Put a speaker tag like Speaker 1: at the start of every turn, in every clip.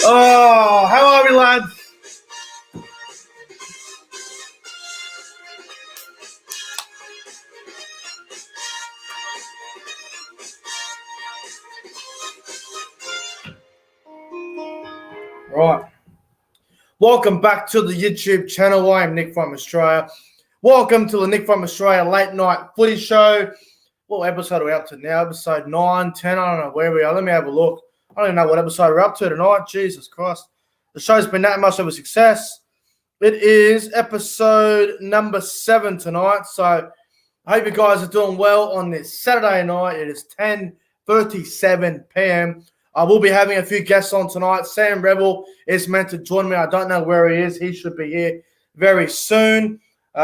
Speaker 1: Oh, how are we, lads? Right. Welcome back to the YouTube channel. I am Nick from Australia. Welcome to the Nick from Australia late night footy show. What episode are we up to now? Episode 9, 10, I don't know where we are. Let me have a look. I don't even know what episode we're up to tonight. Jesus Christ. The show's been that much of a success. It is episode number 7 tonight. So I hope you guys are doing well on this Saturday night. It is 10:37 p.m. I will be having a few guests on tonight. Sam Rebel is meant to join me. I don't know where he is. He should be here very soon. We've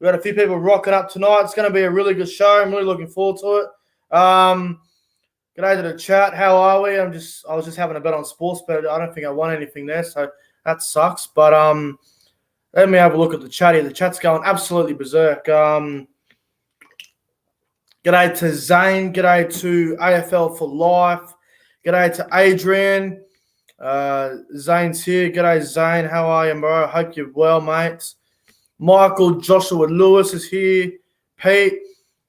Speaker 1: got a few people rocking up tonight. It's going to be a really good show. I'm really looking forward to it. G'day to the chat. How are we? I was just having a bet on sports, but I don't think I won anything there, so that sucks. But let me have a look at the chat here. The chat's going absolutely berserk. G'day to Zane. G'day to AFL for Life. G'day to Adrian. Zane's here. G'day, Zane. How are you, bro? Hope you're well, mate. Michael Joshua Lewis is here. Pete.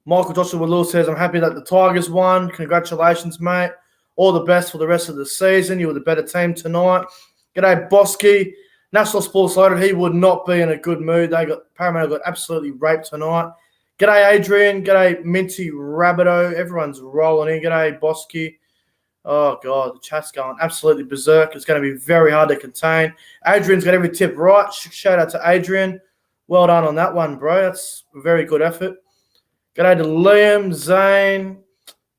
Speaker 1: Michael Joshua Lewis says, I'm happy that the Tigers won. Congratulations, mate. All the best for the rest of the season. You were the better team tonight. G'day, Bosky. National Sports Loaded. He would not be in a good mood. Parramatta got absolutely raped tonight. G'day, Adrian. G'day, Minty Rabbito. Everyone's rolling in. G'day, Bosky. Oh, God, the chat's going absolutely berserk. It's going to be very hard to contain. Adrian's got every tip right. Shout out to Adrian. Well done on that one, bro. That's a very good effort. G'day to Liam, Zane.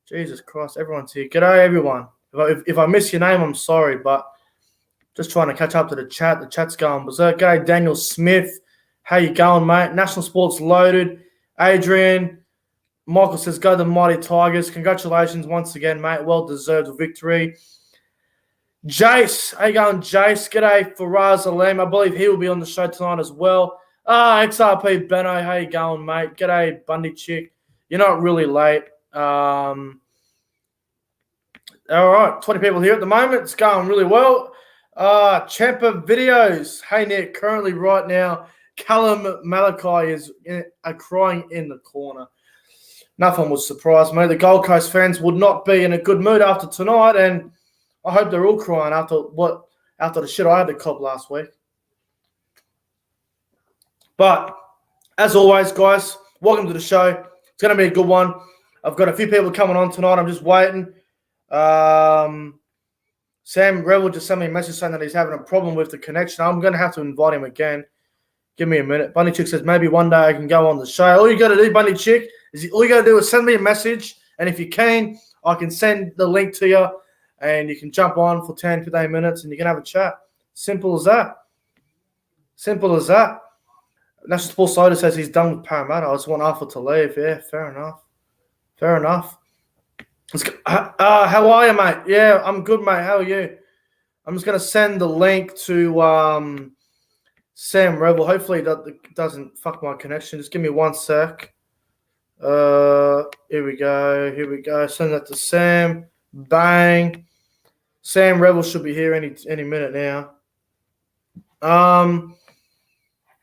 Speaker 1: Jesus Christ, everyone's here. G'day, everyone. If I miss your name, I'm sorry, but just trying to catch up to the chat. The chat's going berserk. G'day, Daniel Smith. How you going, mate? National Sports Loaded. Adrian. Michael says, go the Mighty Tigers. Congratulations once again, mate. Well-deserved victory. Jace. How you going, Jace? G'day, Faraz Alim. I believe he will be on the show tonight as well. XRP Benno. How you going, mate? G'day, Bundy Chick. You're not really late. All right, 20 people here at the moment. It's going really well. Champa Videos. Hey, Nick. Currently, right now, Callum Malachi is crying in the corner. Nothing would surprise me. The Gold Coast fans would not be in a good mood after tonight, and I hope they're all crying after the shit I had to cop last week. But as always, guys, welcome to the show. It's going to be a good one. I've got a few people coming on tonight. I'm just waiting. Sam Rebel just sent me a message saying that he's having a problem with the connection. I'm going to have to invite him again. Give me a minute. Bunny Chick says maybe one day I can go on the show. All you got to do, Bunny Chick, all you got to do is send me a message, and if you can, I can send the link to you, and you can jump on for 10, 15 minutes, and you can have a chat. Simple as that. Simple as that. National Sports Loader says he's done with Parramatta. I just want Arthur to leave. Yeah, fair enough. Fair enough. How are you, mate? Yeah, I'm good, mate. How are you? I'm just going to send the link to Sam Rebel. Hopefully that doesn't fuck my connection. Just give me 1 sec. Here we go. Here we go. Send that to Sam. Bang. Sam Rebel should be here any minute now.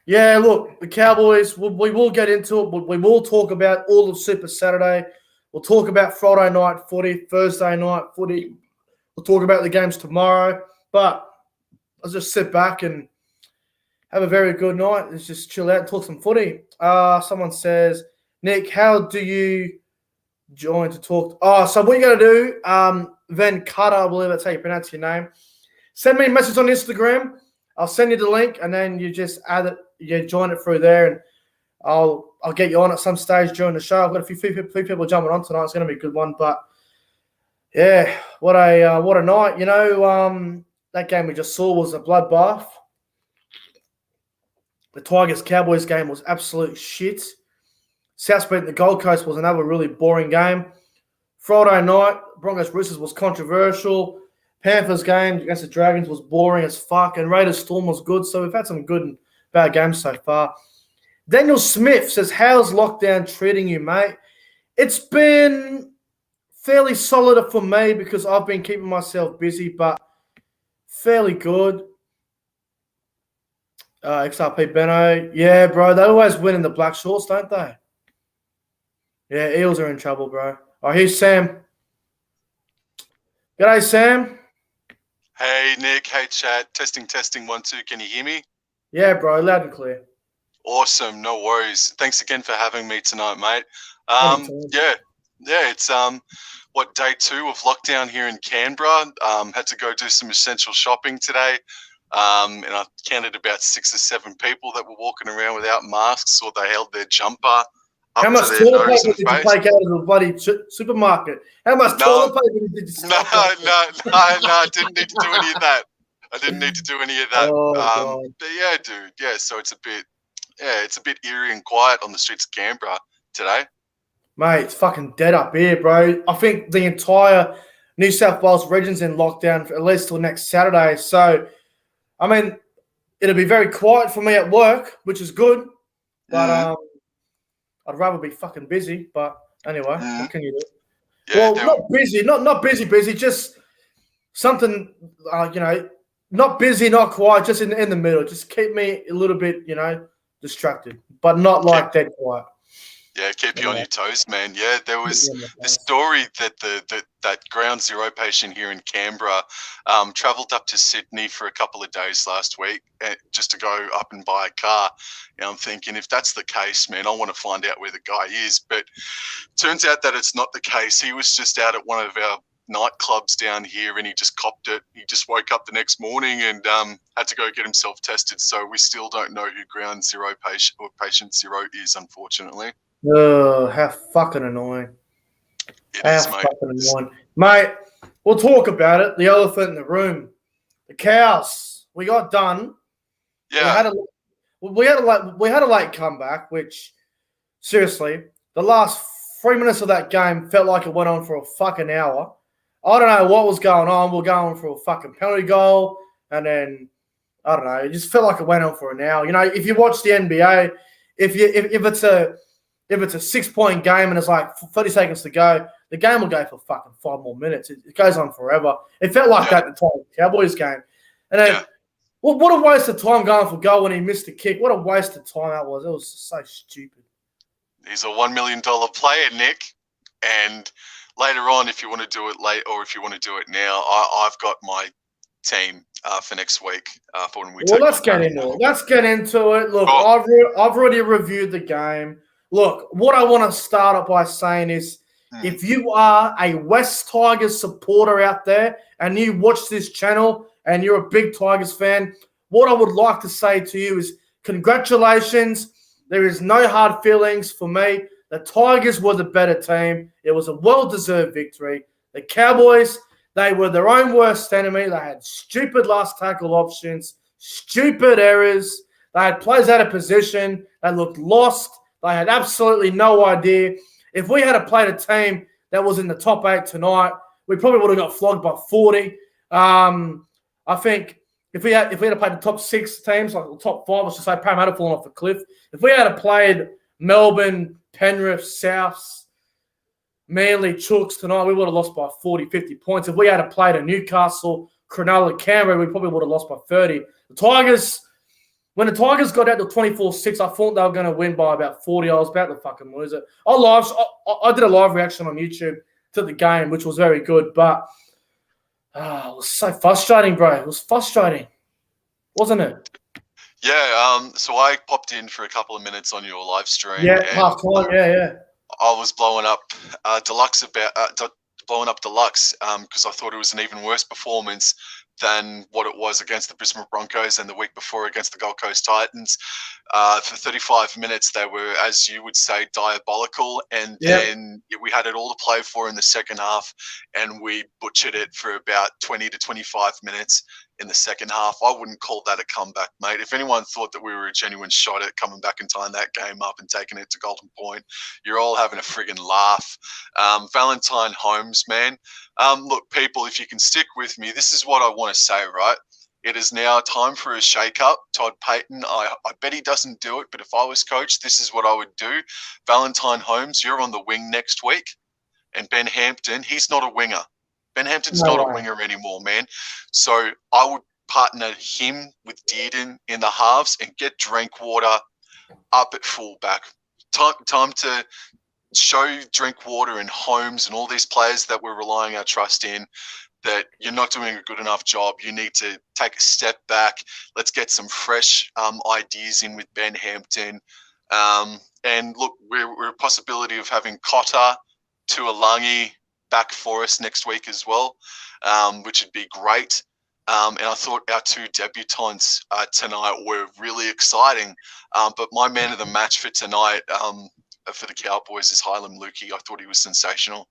Speaker 1: Yeah, look, the Cowboys, we will get into it. We will talk about all of Super Saturday. We'll talk about Friday night footy, Thursday night footy. We'll talk about the games tomorrow. But I'll just sit back and have a very good night. Let's just chill out and talk some footy. Someone says, Nick, how do you join to talk? So what you got to do, Van Cutter, I believe that's how you pronounce your name. Send me a message on Instagram. I'll send you the link, and then you just add it. You join it through there, and I'll get you on at some stage during the show. I've got a few people jumping on tonight. It's going to be a good one. But yeah, what a night. You know, that game we just saw was a bloodbath. The Tigers-Cowboys game was absolute shit. South beating the Gold Coast was another really boring game. Friday night, Broncos-Roosters was controversial. Panthers game against the Dragons was boring as fuck. And Raiders-Storm was good. So we've had some good and bad games so far. Daniel Smith says, how's lockdown treating you, mate? It's been fairly solid for me because I've been keeping myself busy, but fairly good. XRP Benno. Yeah, bro. They always win in the black shorts, don't they? Yeah, Eels are in trouble, bro. Oh, here's Sam. G'day, Sam.
Speaker 2: Hey, Nick. Hey, Chad. Testing, 1, 2. Can you hear me?
Speaker 1: Yeah, bro. Loud and clear.
Speaker 2: Awesome. No worries. Thanks again for having me tonight, mate.
Speaker 1: Anytime.
Speaker 2: Yeah. It's day 2 of lockdown here in Canberra. Had to go do some essential shopping today. And I counted about 6 or 7 people that were walking around without masks, or they held their jumper
Speaker 1: How
Speaker 2: up to
Speaker 1: much
Speaker 2: their
Speaker 1: toilet
Speaker 2: nose
Speaker 1: paper
Speaker 2: and
Speaker 1: did you
Speaker 2: face.
Speaker 1: take out of the bloody supermarket? How much
Speaker 2: No,
Speaker 1: toilet paper did you
Speaker 2: no,
Speaker 1: stock up?
Speaker 2: I didn't need to do any of that.
Speaker 1: Oh, God.
Speaker 2: But yeah, dude. Yeah, so it's a bit eerie and quiet on the streets of Canberra today.
Speaker 1: Mate, it's fucking dead up here, bro. I think the entire New South Wales region's in lockdown for at least till next Saturday. So, I mean, it'll be very quiet for me at work, which is good. But I'd rather be fucking busy. But anyway, what can you do?
Speaker 2: Yeah,
Speaker 1: Well, not busy, not busy. Just something, not busy, not quiet. Just in the middle. Just keep me a little bit, distracted, but not like dead quiet.
Speaker 2: Yeah, keep you on your toes, man. Yeah, there was this story that that ground zero patient here in Canberra travelled up to Sydney for a couple of days last week just to go up and buy a car. And I'm thinking, if that's the case, man, I want to find out where the guy is. But turns out that it's not the case. He was just out at one of our nightclubs down here and he just copped it. He just woke up the next morning and had to go get himself tested. So we still don't know who ground zero patient or patient zero is, unfortunately.
Speaker 1: Oh, how fucking annoying.
Speaker 2: It is, mate.
Speaker 1: Fucking annoying. Mate, we'll talk about it. The elephant in the room. The Cows. We got done.
Speaker 2: Yeah.
Speaker 1: We had a late comeback, which seriously, the last 3 minutes of that game felt like it went on for a fucking hour. I don't know what was going on. We're going for a fucking penalty goal, and then I don't know. It just felt like it went on for an hour. You know, if you watch the NBA, if it's a 6-point game and it's like 30 seconds to go, the game will go for fucking 5 more minutes. It goes on forever. It felt like that in the Cowboys game. And then, what a waste of time going for goal when he missed the kick. What a waste of time that was. It was so stupid.
Speaker 2: He's a $1 million player, Nick. And later on, if you want to do it late or if you want to do it now, I've got my team for next week for when we take.
Speaker 1: Let's get into it. Look, I've already reviewed the game. Look, what I want to start up by saying is, if you are a West Tigers supporter out there and you watch this channel and you're a big Tigers fan, what I would like to say to you is congratulations. There is no hard feelings for me. The Tigers were the better team. It was a well-deserved victory. The Cowboys, they were their own worst enemy. They had stupid last tackle options, stupid errors. They had players out of position. They looked lost. They had absolutely no idea. If we had played a team that was in the top 8 tonight, we probably would have got flogged by 40. I think if we had played the top 6 teams, like the top 5, I should say, Parramatta falling off a cliff. If we had played Melbourne, Penrith, Souths, Manly, Chooks tonight, we would have lost by 40, 50 points. If we had played a Newcastle, Cronulla, Canberra, we probably would have lost by 30. The Tigers, when the Tigers got out to 24-6, I thought they were going to win by about 40. I was about to fucking lose it. I did a live reaction on YouTube to the game, which was very good, but it was so frustrating, bro. It was frustrating, wasn't it?
Speaker 2: Yeah, so I popped in for a couple of minutes on your live stream.
Speaker 1: Yeah, half time, yeah.
Speaker 2: I was blowing up Deluxe because I thought it was an even worse performance than what it was against the Brisbane Broncos and the week before against the Gold Coast Titans. For 35 minutes, they were, as you would say, diabolical. And then we had it all to play for in the second half, and we butchered it for about 20 to 25 minutes in the second half. I wouldn't call that a comeback, mate. If anyone thought that we were a genuine shot at coming back and tying that game up and taking it to Golden Point, you're all having a friggin' laugh. Valentine Holmes, man. Look, people, if you can stick with me, this is what I want to say, right? It is now time for a shake-up. Todd Payton, I bet he doesn't do it, but if I was coach, this is what I would do. Valentine Holmes, you're on the wing next week. And Ben Hampton, he's not a winger. Ben Hampton's
Speaker 1: No
Speaker 2: not
Speaker 1: way.
Speaker 2: a winger anymore, man. So I would partner him with Dearden in the halves and get Drinkwater up at fullback. Time to show Drinkwater and Holmes and all these players that we're relying our trust in that you're not doing a good enough job. You need to take a step back. Let's get some fresh ideas in with Ben Hampton. And look, we're a possibility of having Cotter to Alangi back for us next week as well, which would be great. And I thought our two debutants tonight were really exciting. But my man of the match for tonight for the Cowboys is Hylam Lukey. I thought he was sensational.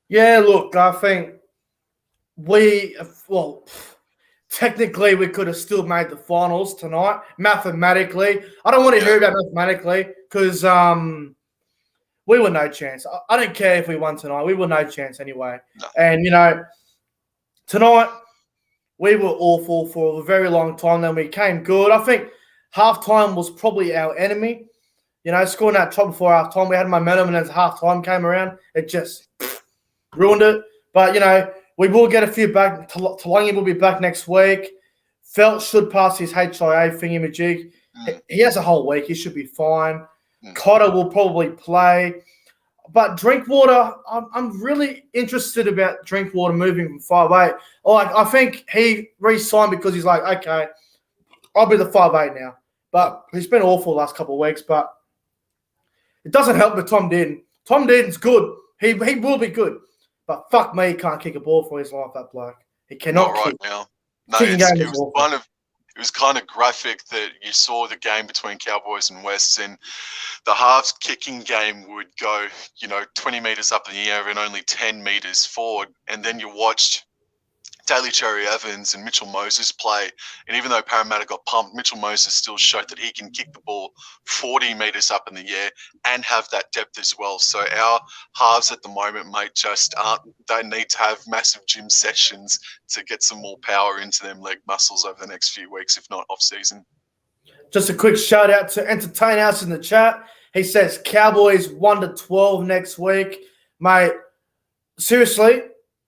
Speaker 1: Yeah, look, I think technically we could have still made the finals tonight, mathematically. I don't want to hear about mathematically because we were no chance. I don't care if we won tonight. We were no chance anyway. No. And, tonight we were awful for a very long time. Then we came good. I think halftime was probably our enemy. Scoring that try before halftime, we had momentum, and as halftime came around, it just ruined it. But, we will get a few back. Talangi will be back next week. Felt should pass his HIA thingy-majig. He has a whole week. He should be fine. Cotter will probably play. But Drinkwater, I'm really interested about Drinkwater moving from 5'8". I think he re-signed because he's like, okay, I'll be the 5'8" now. But he's been awful the last couple of weeks. But it doesn't help with Tom Dearden. Tom Dearden's good. He will be good. But fuck me, he can't kick a ball for his life, that bloke. He cannot
Speaker 2: kick.
Speaker 1: Not right
Speaker 2: now. No, it was kind of graphic that you saw the game between Cowboys and Wests, and the halves kicking game would go, 20 metres up in the air and only 10 metres forward. And then you watched Daly Cherry Evans and Mitchell Moses play. And even though Parramatta got pumped, Mitchell Moses still showed that he can kick the ball 40 metres up in the air and have that depth as well. So our halves at the moment, mate, just they need to have massive gym sessions to get some more power into them leg muscles over the next few weeks, if not off season.
Speaker 1: Just a quick shout out to Entertain House in the chat. He says Cowboys 1-12 next week. Mate, seriously,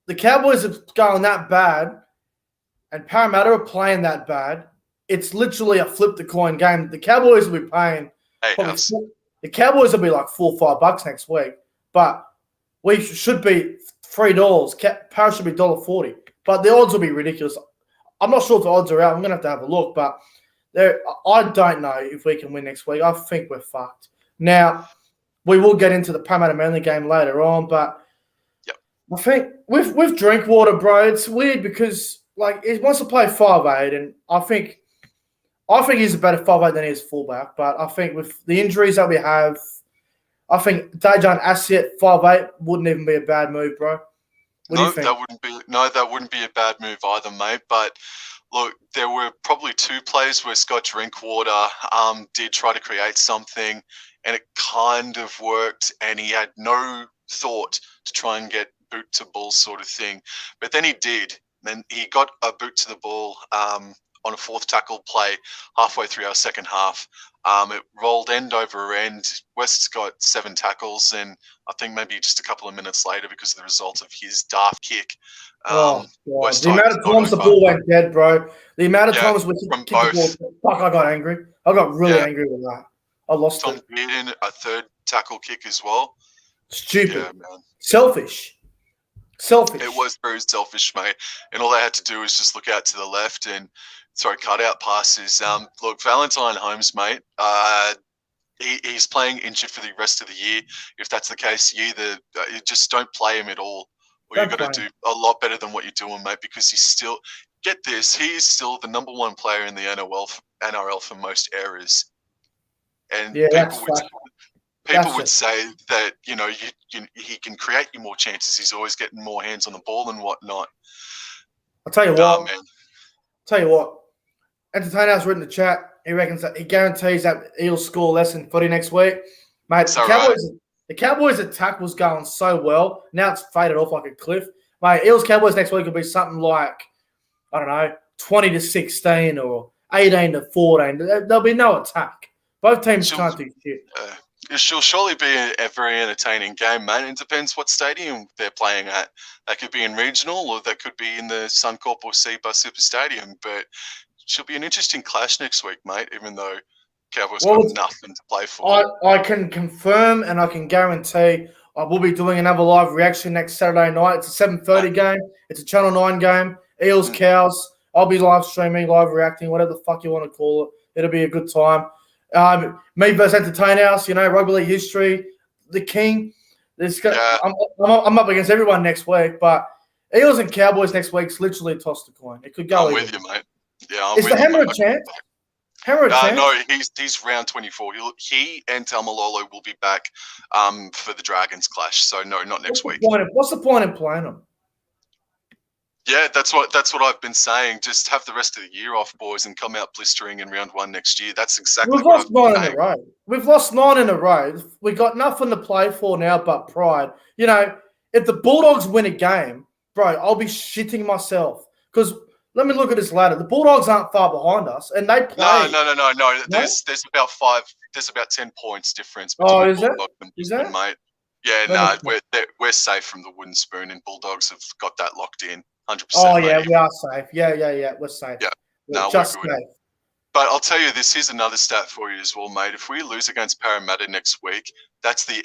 Speaker 1: the Cowboys are going that bad and Parramatta are playing that bad. It's literally a flip-the-coin game. The Cowboys will be paying the Cowboys will be like $4 or $5 next week, but we should be $3. Parramatta should be $1.40, but the odds will be ridiculous. I'm not sure if the odds are out. I'm going to have a look, but I don't know if we can win next week. I think we're fucked. Now, we will get into the Parramatta Manly game later on, but I think with Drinkwater, bro, it's weird because he wants to play 5'8", and I think he's a better 5'8" than he is fullback. But I think with the injuries that we have, I think Dejan Asiat 5'8" wouldn't even be a bad move, bro. What do you think?
Speaker 2: That wouldn't be a bad move either, mate. But look, there were probably two plays where Scott Drinkwater did try to create something, and it kind of worked, and he had no thought to try and get boot to ball sort of thing. But then he did. And he got a boot to the ball on a fourth tackle play halfway through our second half. It rolled end over end. West's got 7 tackles, and I think maybe just a couple of minutes later, because of the result of his daft kick.
Speaker 1: The amount of times the ball went dead, bro. The amount of times we kicked the ball. Fuck, I got angry. I got really angry with that. I lost
Speaker 2: Tom Dearden, a third tackle kick as well.
Speaker 1: Stupid. Yeah, man. Selfish.
Speaker 2: It was very selfish, mate. And all they had to do was just look out to the left and throw cutout passes. Look, Valentine Holmes, mate, he's playing injured for the rest of the year. If that's the case, you just don't play him at all. Or you've got to do a lot better than what you're doing, mate, because he's still, get this, he is still the number 1 player in the NRL for most errors. And people would say that, he can create you more chances. He's always getting more hands on the ball and whatnot.
Speaker 1: I'll tell you what. Man. Tell you what. Entertain House written in the chat. He reckons that he guarantees that Eels score less than Footy next week. Mate, the Cowboys attack was going so well. Now it's faded off like a cliff. Mate, Eels Cowboys next week will be something like, I don't know, 20-16 or 18-14. There'll be no attack. Both teams can't do shit.
Speaker 2: she'll surely be a very entertaining game, mate. It depends what stadium they're playing at. That could be in regional, or that could be in the Suncorp or Seabus Super Stadium. But she'll be an interesting clash next week, mate. Even though Cowboys got nothing to play for.
Speaker 1: I can confirm and I can guarantee I will be doing another live reaction next Saturday night. It's a 7:30 game. It's a Channel 9 game. Eels, Cows. I'll be live streaming, live reacting, whatever the fuck you want to call it. It'll be a good time. Me versus Entertain House, rugby league history, the king. I'm up against everyone next week, but Eels and Cowboys next week's literally toss the coin. It could go.
Speaker 2: I'm with you, mate. Yeah,
Speaker 1: Is the Hammer a chance? Hammer a chance?
Speaker 2: No, he's round 24. He and Taumalolo will be back for the Dragons clash. So no, not next week.
Speaker 1: What's the point in playing them?
Speaker 2: Yeah, that's what I've been saying. Just have the rest of the year off, boys, and come out blistering in round 1 next year. That's exactly
Speaker 1: We've lost 9 in a row. We've lost 9 in a row. We've got nothing to play for now but pride. If the Bulldogs win a game, bro, I'll be shitting myself. Because let me look at this ladder. The Bulldogs aren't far behind us, and they play.
Speaker 2: No. There's about 5. There's about 10 points difference between Bulldogs and Brisbane, mate. Yeah, we're safe from the wooden spoon, and Bulldogs have got that locked in. 100%.
Speaker 1: Oh, yeah, mate. We are safe. Yeah. We're safe.
Speaker 2: Yeah.
Speaker 1: We're just safe.
Speaker 2: But I'll tell you this, here's another stat for you as well, mate. If we lose against Parramatta next week, that's the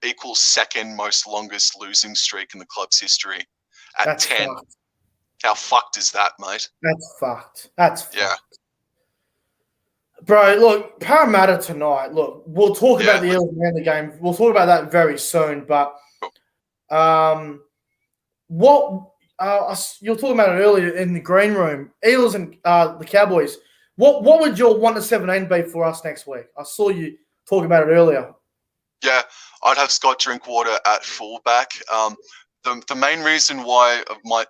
Speaker 2: equal second most longest losing streak in the club's history at 10. Fucked. How fucked is that, mate?
Speaker 1: That's fucked. Bro, look, Parramatta tonight. Look, we'll talk about the Eels and the game. We'll talk about that very soon. But you were talking about it earlier in the green room. Eels and the Cowboys. What would your 1-17 be for us next week? I saw you talk about it earlier.
Speaker 2: Yeah, I'd have Scott Drinkwater at fullback. The main reason why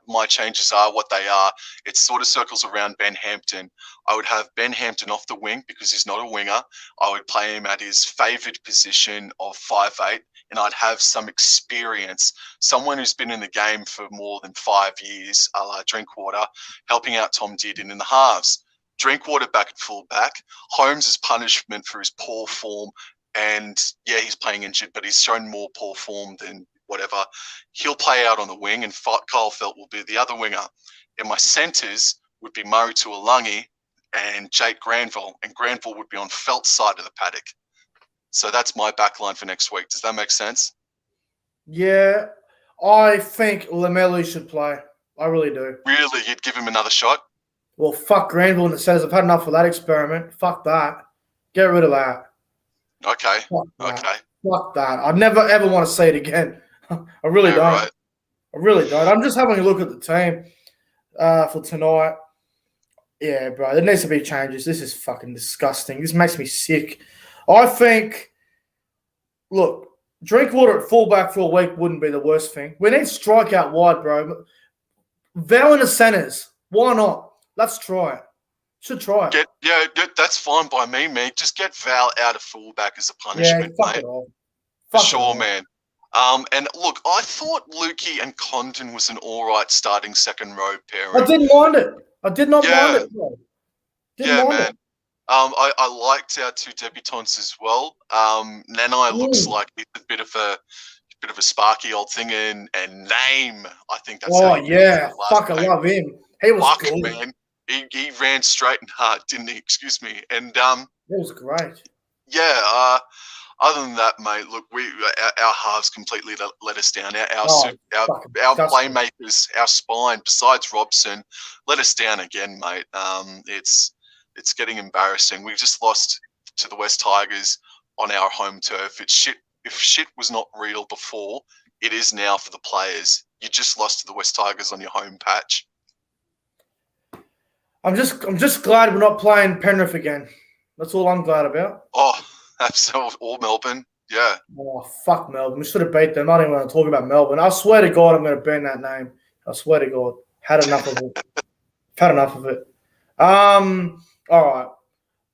Speaker 2: my changes are what they are, it sort of circles around Ben Hampton. I would have Ben Hampton off the wing because he's not a winger. I would play him at his favoured position of 5'8", and I'd have some experience, someone who's been in the game for more than 5 years, a la Drinkwater, helping out Tom Dearden in the halves. Drinkwater back at fullback. Holmes is punishment for his poor form, and yeah, he's playing injured, but he's shown more poor form than whatever. He'll play out on the wing, and Kyle Felt will be the other winger. And my centres would be Murray Tuolangi and Jake Granville, and Granville would be on Felt's side of the paddock. So that's my back line for next week. Does that make sense?
Speaker 1: Yeah, I think Lamelu should play. I really do.
Speaker 2: Really? You'd give him another shot?
Speaker 1: Well, fuck Granville in the centres. I've had enough of that experiment. Fuck that. Get rid of that.
Speaker 2: Okay.
Speaker 1: Fuck that. I'd never, ever want to see it again. I really don't.
Speaker 2: Right.
Speaker 1: I really don't. I'm just having a look at the team for tonight. Yeah, bro. There needs to be changes. This is fucking disgusting. This makes me sick. I think, look, Drinkwater at fullback for a week wouldn't be the worst thing. We need strike out wide, bro. Val in the centres. Why not? Let's try it. Should try it.
Speaker 2: That's fine by me, man. Just get Val out of fullback as a punishment, mate. For sure, man. And look, I thought Lukey and Condon was an all right starting second row pairing.
Speaker 1: I didn't mind it. I did not mind it, bro.
Speaker 2: Man. I liked our 2 debutants as well. Nanai looks like he's a bit of a sparky old thing, and Name, I think that's.
Speaker 1: Oh yeah, fuck, I love him. He was good,
Speaker 2: man. He ran straight and hard, didn't he? Excuse me. And
Speaker 1: it was great.
Speaker 2: Yeah. Other than that, mate, look, our halves completely let us down. Our playmakers, our spine, besides Robson, let us down again, mate. It's getting embarrassing. We just lost to the West Tigers on our home turf. It's shit. If shit was not real before, it is now for the players. You just lost to the West Tigers on your home patch.
Speaker 1: I'm just glad we're not playing Penrith again. That's all I'm glad about.
Speaker 2: Oh, absolutely. Or Melbourne. Yeah.
Speaker 1: Oh, fuck Melbourne. We should have beat them. I don't even want to talk about Melbourne. I swear to God, I'm going to burn that name. I swear to God. Had enough of it. All right.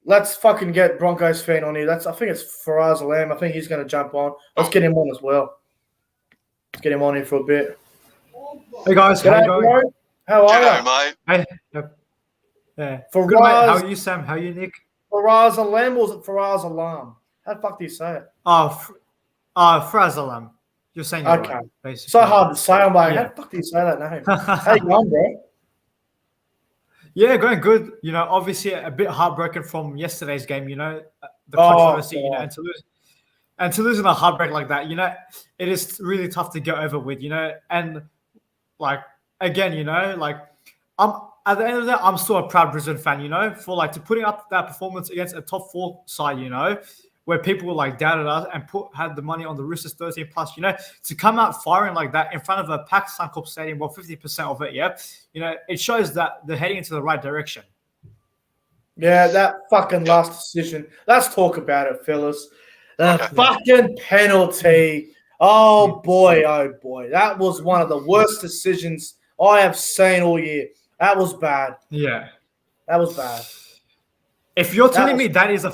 Speaker 1: Let's fucking get Broncos fan on here. I think it's Faraz Alam. I think he's going to jump on. Let's get him on as well. Let's get him on here for a bit.
Speaker 3: Hey, guys. How you going?
Speaker 1: How are you,
Speaker 2: mate?
Speaker 3: Hey. Yeah.
Speaker 1: Faraz,
Speaker 3: good, mate. How are you, Sam? How are you, Nick?
Speaker 1: Faraz Alam, or was it Faraz Alam? How the fuck do you say it?
Speaker 3: Frazalam. You're saying it
Speaker 1: Okay.
Speaker 3: right, basically.
Speaker 1: So hard to say. I'm like,
Speaker 3: Yeah.
Speaker 1: how the fuck do you say that name? How you going, bro?
Speaker 3: Yeah, going good. Obviously a bit heartbroken from yesterday's game. The controversy.
Speaker 1: God.
Speaker 3: And to lose in a heartbreak like that. It is really tough to get over with. And like again, I'm at the end of the day, I'm still a proud Brisbane fan. For to putting up that performance against a top 4 side. Where people doubted us and had the money on the Roosters 13 plus, to come out firing like that in front of a packed Suncorp Stadium, 50% of it, it shows that they're heading into the right direction.
Speaker 1: Yeah, that fucking last decision. Let's talk about it, fellas. The fucking penalty. Oh boy. That was one of the worst decisions I have seen all year. That was bad.
Speaker 3: Yeah.
Speaker 1: That was bad.
Speaker 3: If you're telling me that is a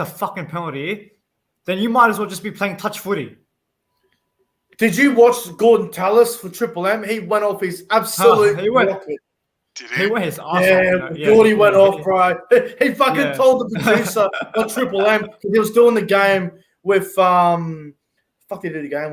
Speaker 3: fucking penalty, then you might as well just be playing touch footy.
Speaker 1: Did you watch Gordon Tallis for Triple M? He went off his absolute rocket.
Speaker 2: Did he?
Speaker 3: He went his ass
Speaker 1: off. Gordy went off, bro. He fucking told the producer on Triple M because he was doing the game with He did the game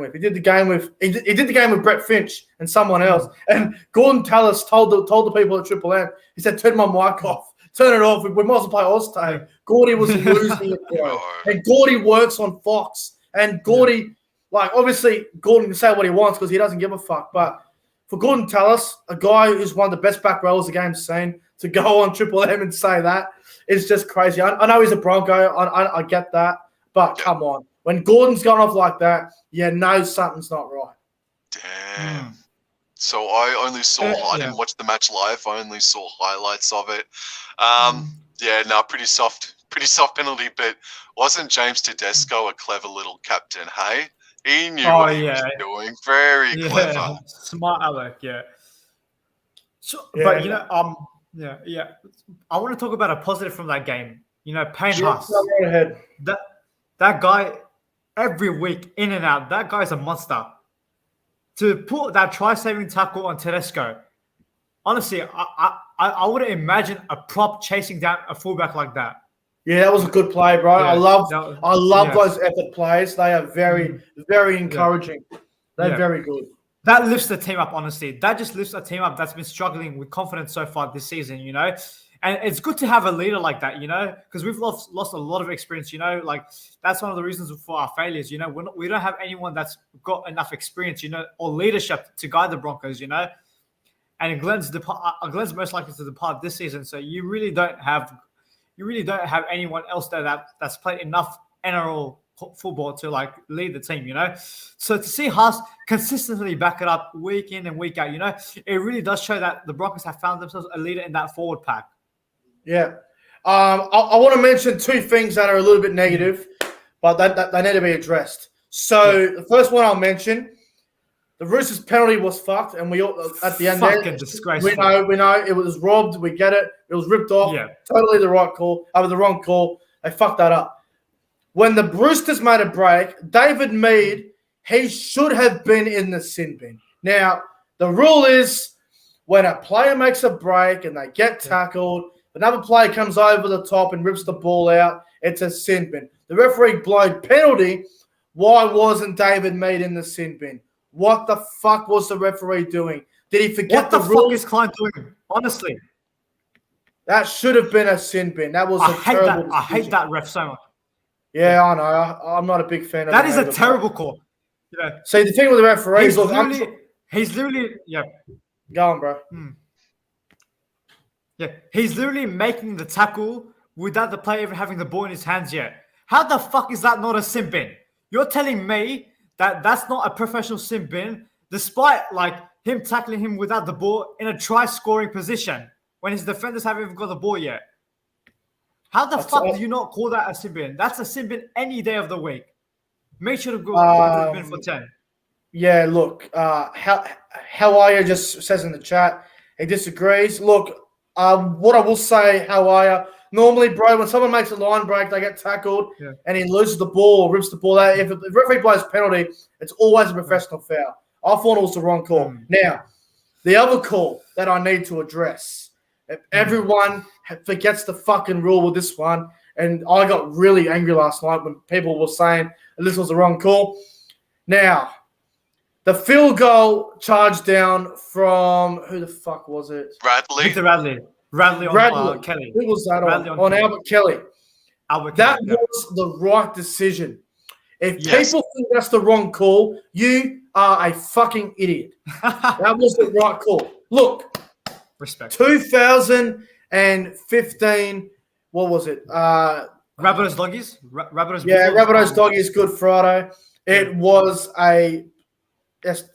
Speaker 1: with. He did the game with Brett Finch and someone else. And Gordon Tallis told the people at Triple M. He said, "Turn my mic off. Turn it off. We might as well play Oztag." Gordy was losing it, bro. And Gordy works on Fox. And Gordy, obviously, Gordon can say what he wants because he doesn't give a fuck. But for Gordon Tallis, a guy who's one of the best back rowers the game's seen, to go on Triple M and say that is just crazy. I know he's a Bronco. I get that. But come on. When Gordon's gone off like that, you know something's not right.
Speaker 2: Damn. So I only saw. I didn't watch the match live. I only saw highlights of it. Pretty soft penalty. But wasn't James Tedesco a clever little captain? Hey, he knew what he was doing. Very clever.
Speaker 3: Smart Alec. Yeah. So, but I want to talk about a positive from that game. Payne Haas.
Speaker 1: Go ahead.
Speaker 3: That guy. Every week, in and out, that guy's a monster. To put that try-saving tackle on Tedesco, honestly, I wouldn't imagine a prop chasing down a fullback like that.
Speaker 1: Yeah, that was a good play, bro.
Speaker 3: Yeah,
Speaker 1: I love those effort plays. They are very, very encouraging. They're very good.
Speaker 3: That lifts the team up, honestly. That just lifts a team up that's been struggling with confidence so far this season, And it's good to have a leader like that, because we've lost a lot of experience, that's one of the reasons for our failures, we don't have anyone that's got enough experience, or leadership to guide the Broncos, and Glenn's most likely to depart this season. So you really don't have anyone else that's played enough NRL football to lead the team, So to see Haas consistently back it up week in and week out, it really does show that the Broncos have found themselves a leader in that forward pack.
Speaker 1: Yeah. I want to mention two things that are a little bit negative, but they need to be addressed. So the first one I'll mention, the Roosters penalty was fucked, and we all at the end
Speaker 3: fucking disgraceful.
Speaker 1: We know it was robbed. We get it. It was ripped off.
Speaker 3: Yeah.
Speaker 1: Totally the right call. The wrong call. They fucked that up. When the Roosters made a break, David Mead, he should have been in the sin bin. Now, the rule is when a player makes a break and they get tackled, another player comes over the top and rips the ball out, it's a sin bin. The referee blowed penalty. Why wasn't David Mead in the sin bin? What the fuck was the referee doing? Did he forget the rules?
Speaker 3: What the fuck is Klein doing? Honestly.
Speaker 1: That should have been a sin bin. That was a terrible decision.
Speaker 3: I hate that ref so much.
Speaker 1: Yeah, I know. I'm not a big fan of
Speaker 3: that. That is a terrible call.
Speaker 1: See, the thing with the referees...
Speaker 3: He's literally... Yeah.
Speaker 1: Go on, bro.
Speaker 3: Yeah, he's literally making the tackle without the player even having the ball in his hands yet. How the fuck is that not a sin bin? You're telling me that that's not a professional sin bin, despite him tackling him without the ball in a try-scoring position when his defenders haven't even got the ball yet. How the fuck do you not call that a sin bin? That's a sin bin any day of the week. Make sure to go to the bin for 10.
Speaker 1: Yeah, look, how are you just says in the chat, he disagrees. Look, what I will say, how are you? Normally, bro, when someone makes a line break, they get tackled and he loses the ball or rips the ball out. If the referee blows penalty, it's always a professional foul. I thought it was the wrong call. Now, the other call that I need to address, if everyone forgets the fucking rule with this one, And I got really angry last night when people were saying this was the wrong call. Now, the field goal charged down from who the fuck was it?
Speaker 2: Radley.
Speaker 3: Victor Radley. Radley on Kelly.
Speaker 1: Who was that
Speaker 3: Radley
Speaker 1: on Albert Kelly. That
Speaker 3: Kelly,
Speaker 1: was the right decision. If
Speaker 2: Yes.
Speaker 1: people think that's the wrong call, you are a fucking idiot. That was the right call. Look,
Speaker 3: Respect.
Speaker 1: 2015, what was it?
Speaker 3: Rabbitohs Doggies? Rabbitohs
Speaker 1: Rabbitohs Doggies Good Friday. It was a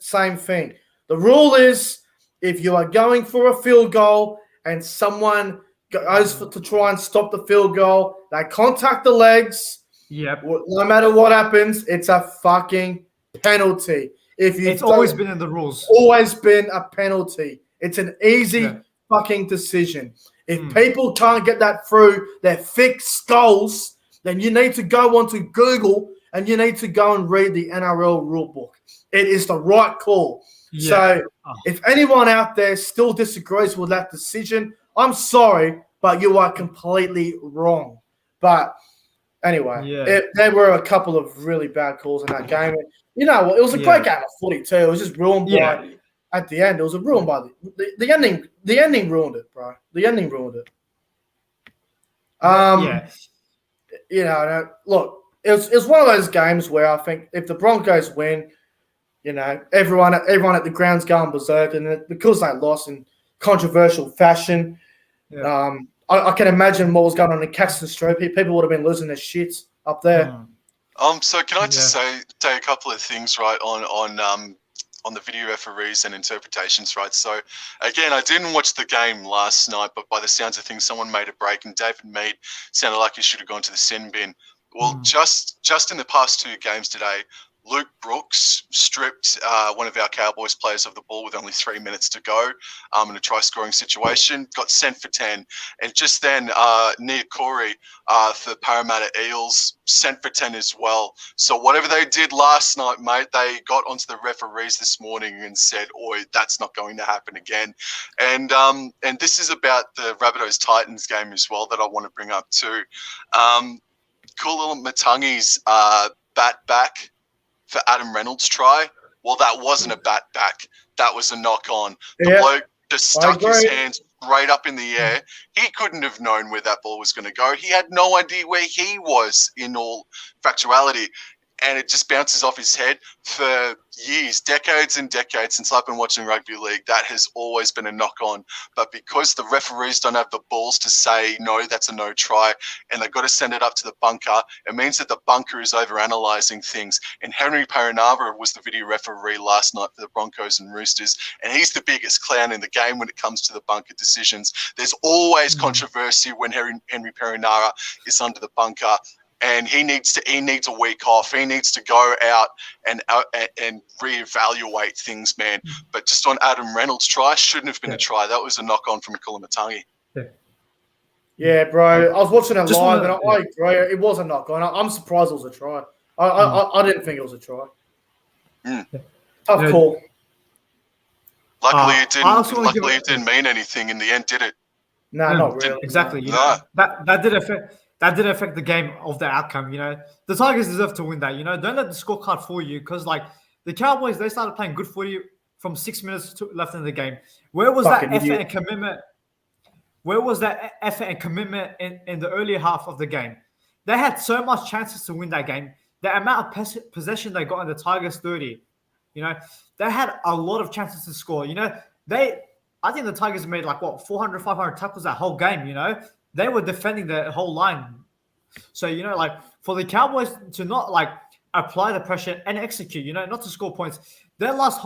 Speaker 1: same thing. The rule is if you are going for a field goal and someone goes to try and stop the field goal, they contact the legs.
Speaker 3: Yep.
Speaker 1: No matter what happens, it's a fucking penalty.
Speaker 3: It's always been in the rules.
Speaker 1: Always been a penalty. It's an easy fucking decision. If people can't get that through their thick skulls, then you need to go onto Google and you need to go and read the NRL rulebook. It is the right call.
Speaker 3: Yeah.
Speaker 1: So if anyone out there still disagrees with that decision, I'm sorry, but you are completely wrong. But anyway, there were a couple of really bad calls in that game. And you know what? It was a great game of footy too. It was just ruined by at the end. It was ruined by the ending. The ending ruined it, bro. The ending ruined it. You know, look, it was one of those games where I think if the Broncos win, you know, everyone at the ground's going berserk, and because they lost in controversial fashion, I can imagine what was going on in Caxton Street. People would have been losing their shits up there.
Speaker 2: So can I just say a couple of things, right, on the video referees and interpretations, right? So again, I didn't watch the game last night, but by the sounds of things, someone made a break, and David Mead sounded like he should have gone to the sin bin. Well, just in the past 2 games today, Luke Brooks stripped one of our Cowboys players of the ball with only 3 minutes to go in a try-scoring situation, got sent for 10. And just then, Nia Corey for Parramatta Eels sent for 10 as well. So whatever they did last night, mate, they got onto the referees this morning and said, oi, that's not going to happen again. And this is about the Rabbitohs-Titans game as well that I want to bring up too. Cool little Matangi's bat back for Adam Reynolds' try. Well, that wasn't a bat back. That was a knock on. The bloke just stuck his hands right up in the air. He couldn't have known where that ball was going to go. He had no idea where he was in all factuality. And it just bounces off his head for years, decades and decades since I've been watching rugby league. That has always been a knock on. But because the referees don't have the balls to say, no, that's a no try, and they've got to send it up to the bunker, it means that the bunker is overanalyzing things. And Henry Paranava was the video referee last night for the Broncos and Roosters, and he's the biggest clown in the game when it comes to the bunker decisions. There's always controversy when Henry Paranava is under the bunker. And he needs a week off. He needs to go out and reevaluate things, man. But just on Adam Reynolds' try, shouldn't have been a try. That was a knock on from Kulamattangi.
Speaker 1: Yeah, bro. I was watching it live, and I agree. It was a knock on. I'm surprised it was a try. I didn't think it was a try. Tough call.
Speaker 2: Luckily, it didn't mean anything in the end, did it?
Speaker 1: No, not really.
Speaker 3: Exactly. You know, that did affect. That did affect the game of the outcome, you know. The Tigers deserve to win that, you know. Don't let the scorecard fool you, because, like, the Cowboys, they started playing good footy from 6 minutes left in the game. Where was that effort and commitment? Where was that effort and commitment in the earlier half of the game? They had so much chances to win that game. The amount of possession they got in the Tigers 30, you know, they had a lot of chances to score. You know, I think the Tigers made, 400, 500 tackles that whole game, you know. They were defending the whole line. So, you know, for the Cowboys to not, apply the pressure and execute, you know, not to score points. Their last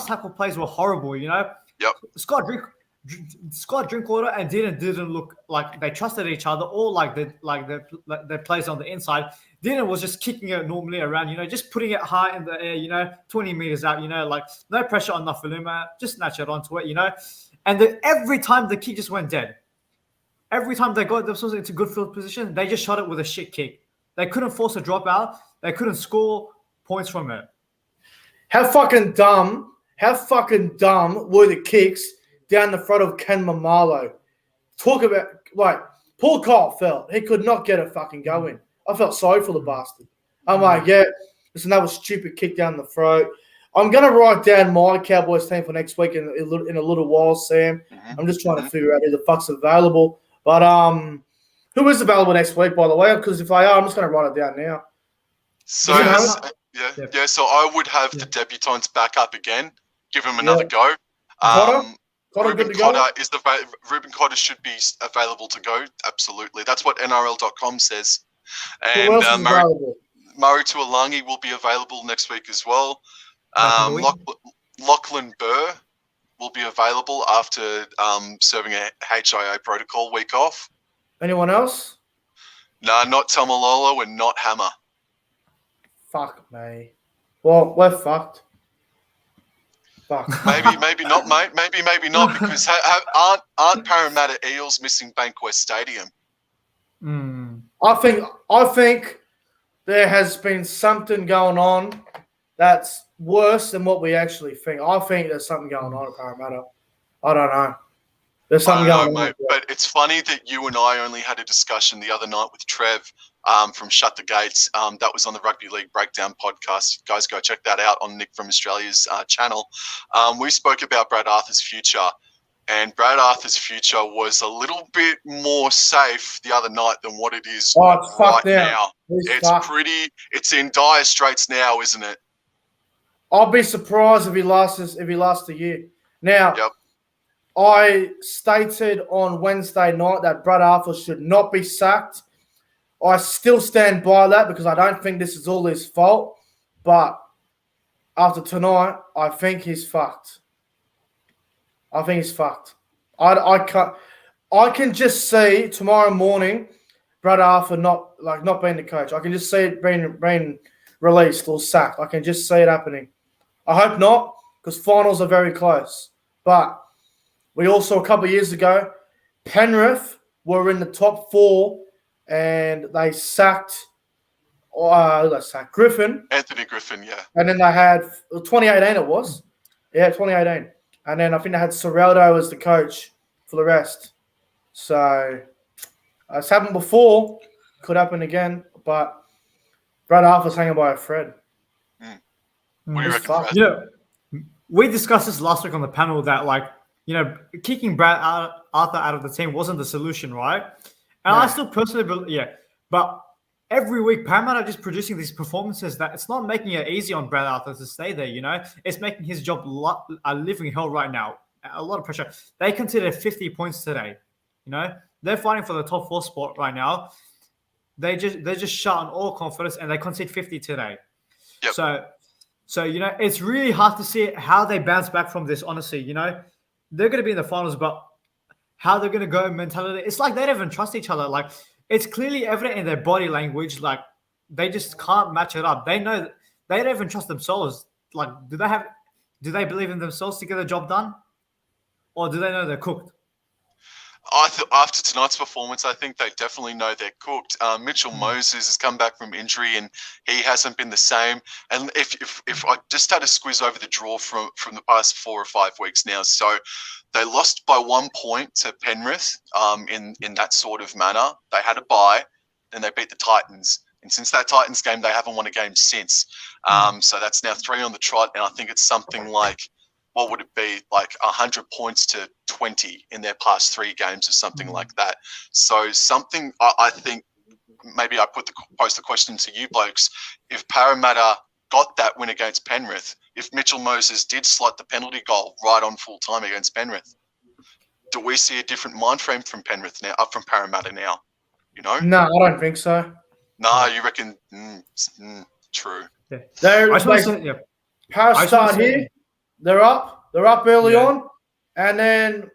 Speaker 3: tackle plays were horrible, you know.
Speaker 2: Yep.
Speaker 3: Scott Drinkwater and didn't look like they trusted each other, or the plays on the inside. Dylan was just kicking it normally around, you know, just putting it high in the air, you know, 20 meters out, you know, no pressure on Nafaluma, just snatch it onto it, you know. And every time the kick just went dead. Every time they got themselves into good field position, they just shot it with a shit kick. They couldn't force a dropout. They couldn't score points from it.
Speaker 1: How fucking dumb were the kicks down the front of Ken Mamalo? Talk about, Poor Kyle felt. He could not get a fucking go in. I felt sorry for the bastard. I'm like, yeah, it's another stupid kick down the throat. I'm going to write down my Cowboys team for next week in a little while, Sam. I'm just trying to figure out who the fuck's available. But who is available next week, by the way? Because if I are, I'm just going to write it down now.
Speaker 2: So, so I would have the debutants back up again, give them another go. Ruben Cotter should be available to go. Absolutely. That's what NRL.com says. And Murray Tuolangi will be available next week as well. Lachlan Burr will be available after serving a HIA protocol week off.
Speaker 1: Anyone else?
Speaker 2: No, not Tamalolo and not Hammer.
Speaker 1: Fuck me. Well, we're fucked. Fuck.
Speaker 2: Maybe not, mate. Maybe not, because aren't Parramatta Eels missing Bankwest Stadium?
Speaker 1: I think there has been something going on that's worse than what we actually think. I think there's something going on at Parramatta. I don't know. There's something going on.
Speaker 2: Mate, but it's funny that you and I only had a discussion the other night with Trev from Shut the Gates. That was on the Rugby League Breakdown podcast. Guys, go check that out on Nick from Australia's channel. We spoke about Brad Arthur's future, and Brad Arthur's future was a little bit more safe the other night than what it is right now. It's in dire straits now, isn't it?
Speaker 1: I'll be surprised if he lasts a year. Now, I stated on Wednesday night that Brad Arthur should not be sacked. I still stand by that because I don't think this is all his fault. But after tonight, I think he's fucked. I can just see tomorrow morning Brad Arthur not being the coach. I can just see it being released or sacked. I can just see it happening. I hope not, because finals are very close. But we also, a couple of years ago, Penrith were in the top 4 and they sacked Griffin.
Speaker 2: Anthony Griffin, yeah.
Speaker 1: And then they had 2018 it was. Yeah, 2018. And then I think they had Serraldo as the coach for the rest. So it's happened before. Could happen again. But Brad Arthur's hanging by a thread.
Speaker 2: What do you reckon, Brad?
Speaker 3: We discussed this last week on the panel that, kicking Brad Arthur out of the team wasn't the solution, right? And I still personally believe, but every week, Parramatta are just producing these performances that it's not making it easy on Brad Arthur to stay there, It's making his job a living hell right now. A lot of pressure. They conceded 50 points today, They're fighting for the top 4 spot right now. They're just shut on all confidence, and they conceded 50 today.
Speaker 2: Yep.
Speaker 3: So it's really hard to see how they bounce back from this, honestly, They're going to be in the finals, but how they're going to go mentality, it's like they don't even trust each other. Like, it's clearly evident in their body language. Like, they just can't match it up. They know they don't even trust themselves. Like, do they believe in themselves to get the job done? Or do they know they're cooked?
Speaker 2: After tonight's performance, I think they definitely know they're cooked. Mitchell Moses has come back from injury and he hasn't been the same. And if I just had a squiz over the draw from the past 4 or 5 weeks now, so they lost by 1 point to Penrith in that sort of manner. They had a bye, then they beat the Titans. And since that Titans game, they haven't won a game since. So that's now 3 on the trot, and I think it's something like, what would it be, like 100 points to 20 in their past 3 games or something like that. So something, I think, maybe I pose the question to you blokes, if Parramatta got that win against Penrith, if Mitchell Moses did slot the penalty goal right on full time against Penrith, do we see a different mind frame from Penrith now, from Parramatta now?
Speaker 1: No, I don't think so.
Speaker 2: No, you reckon? True.
Speaker 1: Yeah. Parra start here. They're up early on, and then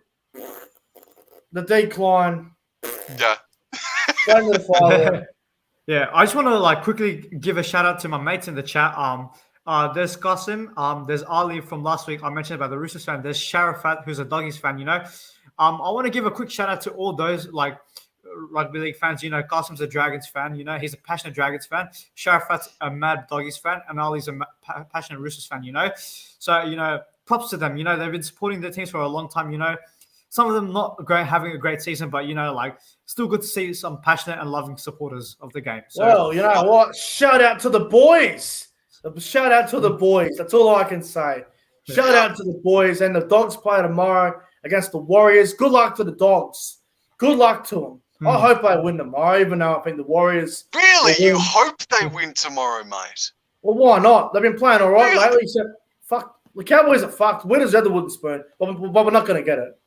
Speaker 1: the decline.
Speaker 2: Yeah.
Speaker 3: Yeah, I just want to quickly give a shout out to my mates in the chat. There's Qasim, there's Ali from last week. I mentioned about the Roosters fan. There's Sharafat, who's a Doggies fan. I want to give a quick shout out to all those rugby league fans. Qasim's a Dragons fan. He's a passionate Dragons fan. Sharafat's a mad Doggies fan, and Ali's a passionate Roosters fan. So props to them. They've been supporting their teams for a long time. some of them not having a great season, but still good to see some passionate and loving supporters of the game. So,
Speaker 1: well, you know what? Shout out to the boys. Shout out to the boys. That's all I can say. Shout out to the boys. And the Dogs play tomorrow against the Warriors. Good luck to the Dogs. Good luck to them. I hope they win tomorrow, even though I think the Warriors.
Speaker 2: Really? You hope they win tomorrow, mate?
Speaker 1: Well, why not? They've been playing all right
Speaker 2: Really?
Speaker 1: lately. So, fuck. The Cowboys are fucked. Winners of the wooden spoon. But we're not going to get it.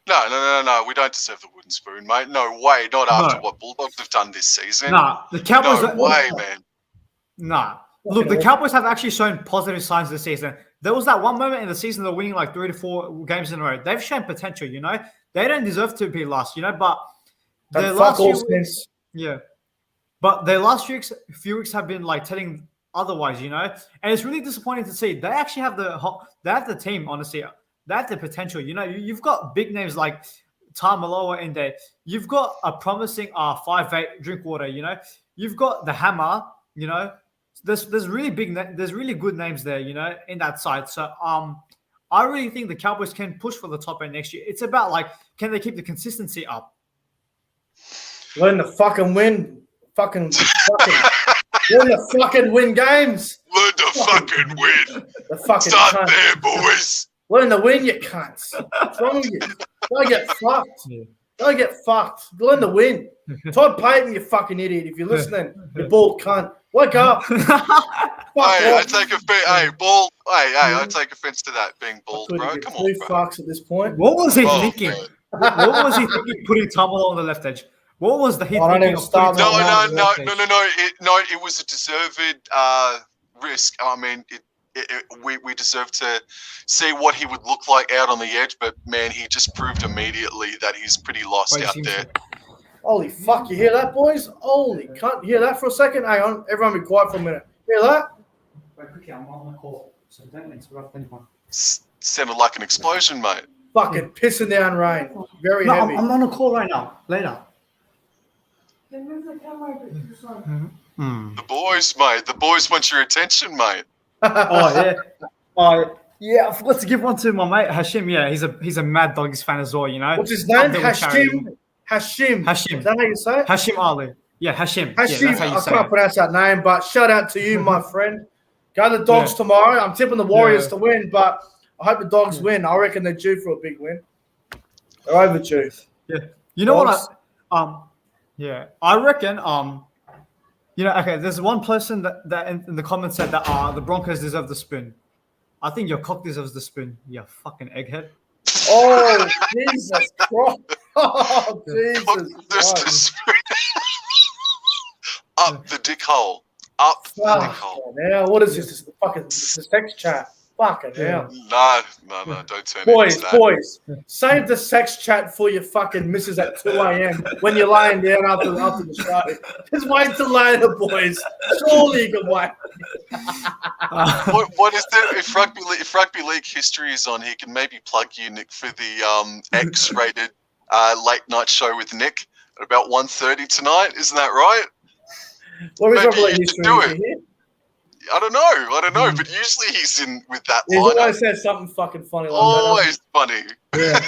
Speaker 2: No. We don't deserve the wooden spoon, mate. No way. Not after what Bulldogs have done this season.
Speaker 3: Nah, the Cowboys.
Speaker 2: No way, man.
Speaker 3: Nah. Look, the Cowboys have actually shown positive signs this season. There was that one moment in the season they're winning like 3 to 4 games in a row. They've shown potential, They don't deserve to be last, but their last few weeks have been like telling otherwise, and it's really disappointing to see. They actually have the team, honestly. They have the potential, You've got big names like Tamaloa in there. You've got a promising 5'8" Drinkwater, You've got the Hammer, There's really good names there, in that side. So I really think the Cowboys can push for the top end next year. It's about can they keep the consistency up?
Speaker 1: Learn to fucking win. Fucking learn to fucking win games.
Speaker 2: Learn to fucking win.
Speaker 1: The fucking
Speaker 2: Start
Speaker 1: cunt.
Speaker 2: there, boys.
Speaker 1: Learn to win, you cunts. What's wrong with you? Don't get fucked. Don't get fucked. Learn to win. Todd Payton, you fucking idiot. If you're listening, you bald cunt. Wake up.
Speaker 2: I take offense. I take offense to that being bald, bro. Come on, bro.
Speaker 1: Fucks at this point.
Speaker 3: What was he thinking? What was he thinking putting Tamalo on the left edge? What was the thinking of putting Tamalo on the left edge?
Speaker 2: No. It was a deserved risk. I mean, we deserve to see what he would look like out on the edge, but man, he just proved immediately that he's pretty lost out there.
Speaker 1: Holy fuck, you hear that, boys? Holy cunt. You hear that for a second? Hang on. Everyone be quiet for a minute. Hear that?
Speaker 3: Wait, quickly, I'm on the call, so don't interrupt anyone.
Speaker 2: Sounded like an explosion, mate.
Speaker 1: Fucking pissing down rain. Very heavy.
Speaker 3: I'm on a call right now. Later.
Speaker 2: The boys, mate. The boys want your attention, mate.
Speaker 3: Yeah. Yeah, I forgot to give one to my mate Hashim. Yeah, he's a Mad Dogs fan as well,
Speaker 1: What's his name? Hashim. Is that how you say it?
Speaker 3: Hashim Ali. Yeah, Hashim.
Speaker 1: Hashim.
Speaker 3: Yeah, that's how you
Speaker 1: I
Speaker 3: say
Speaker 1: can't
Speaker 3: it.
Speaker 1: pronounce that name, but shout out to you, my friend. Go the Dogs tomorrow. I'm tipping the Warriors to win, but I hope the Dogs win. I reckon they're due for a big win. They're overdue.
Speaker 3: Yeah. You know
Speaker 1: Dogs.
Speaker 3: what? I reckon. Okay. There's one person that in the comments said that the Broncos deserve the spoon. I think your cock deserves the spoon. You fucking egghead.
Speaker 1: Oh Jesus Christ! Oh Jesus
Speaker 2: Just
Speaker 1: Christ!
Speaker 2: the spoon. Up the dick hole. Up the dick hole.
Speaker 1: Now, what is this? This is the fucking sex chat. Fucking hell.
Speaker 2: No, don't turn it into that.
Speaker 1: Boys, save the sex chat for your fucking missus at 2 a.m. when you're laying down after the show. Just wait till later, boys. Surely you can wait.
Speaker 2: What is there? If rugby league history is on, he can maybe plug you, Nick, for the X-rated late night show with Nick at about 1:30 tonight. Isn't that right?
Speaker 1: What is
Speaker 2: Maybe
Speaker 1: rugby
Speaker 2: you
Speaker 1: league
Speaker 2: should
Speaker 1: history?
Speaker 2: do
Speaker 1: Is
Speaker 2: it.
Speaker 1: he here?
Speaker 2: I don't know, but usually he's in with that
Speaker 1: He's
Speaker 2: line.
Speaker 1: always said something fucking funny like
Speaker 2: Always funny.
Speaker 1: that. Yeah.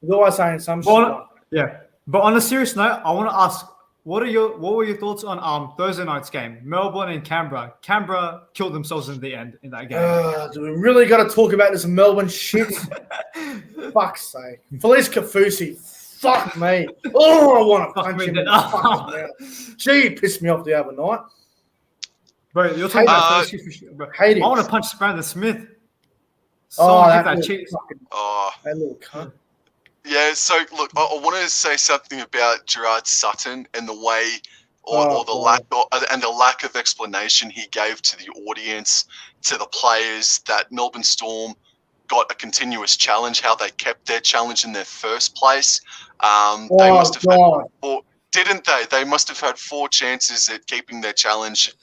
Speaker 1: He's always saying some shit.
Speaker 3: Yeah. But on a serious note, I want to ask, what were your thoughts on Thursday night's game? Melbourne and Canberra. Canberra killed themselves in the end in that game.
Speaker 1: Do we really got to talk about this Melbourne shit? Fuck's sake. Felice Kafusi. Fuck me. Oh, I want to punch him in the fucking mouth. Gee, he pissed me off the other night.
Speaker 3: Bro, you're talking about bro.
Speaker 1: Hate it.
Speaker 3: I want to punch Brandon Smith.
Speaker 1: That little cunt.
Speaker 2: Yeah, so look, I want to say something about Gerard Sutton and the way, the lack of explanation he gave to the audience, to the players, that Melbourne Storm got a continuous challenge, how they kept their challenge in their first place. They must have had four, didn't they? They must have had 4 chances at keeping their challenge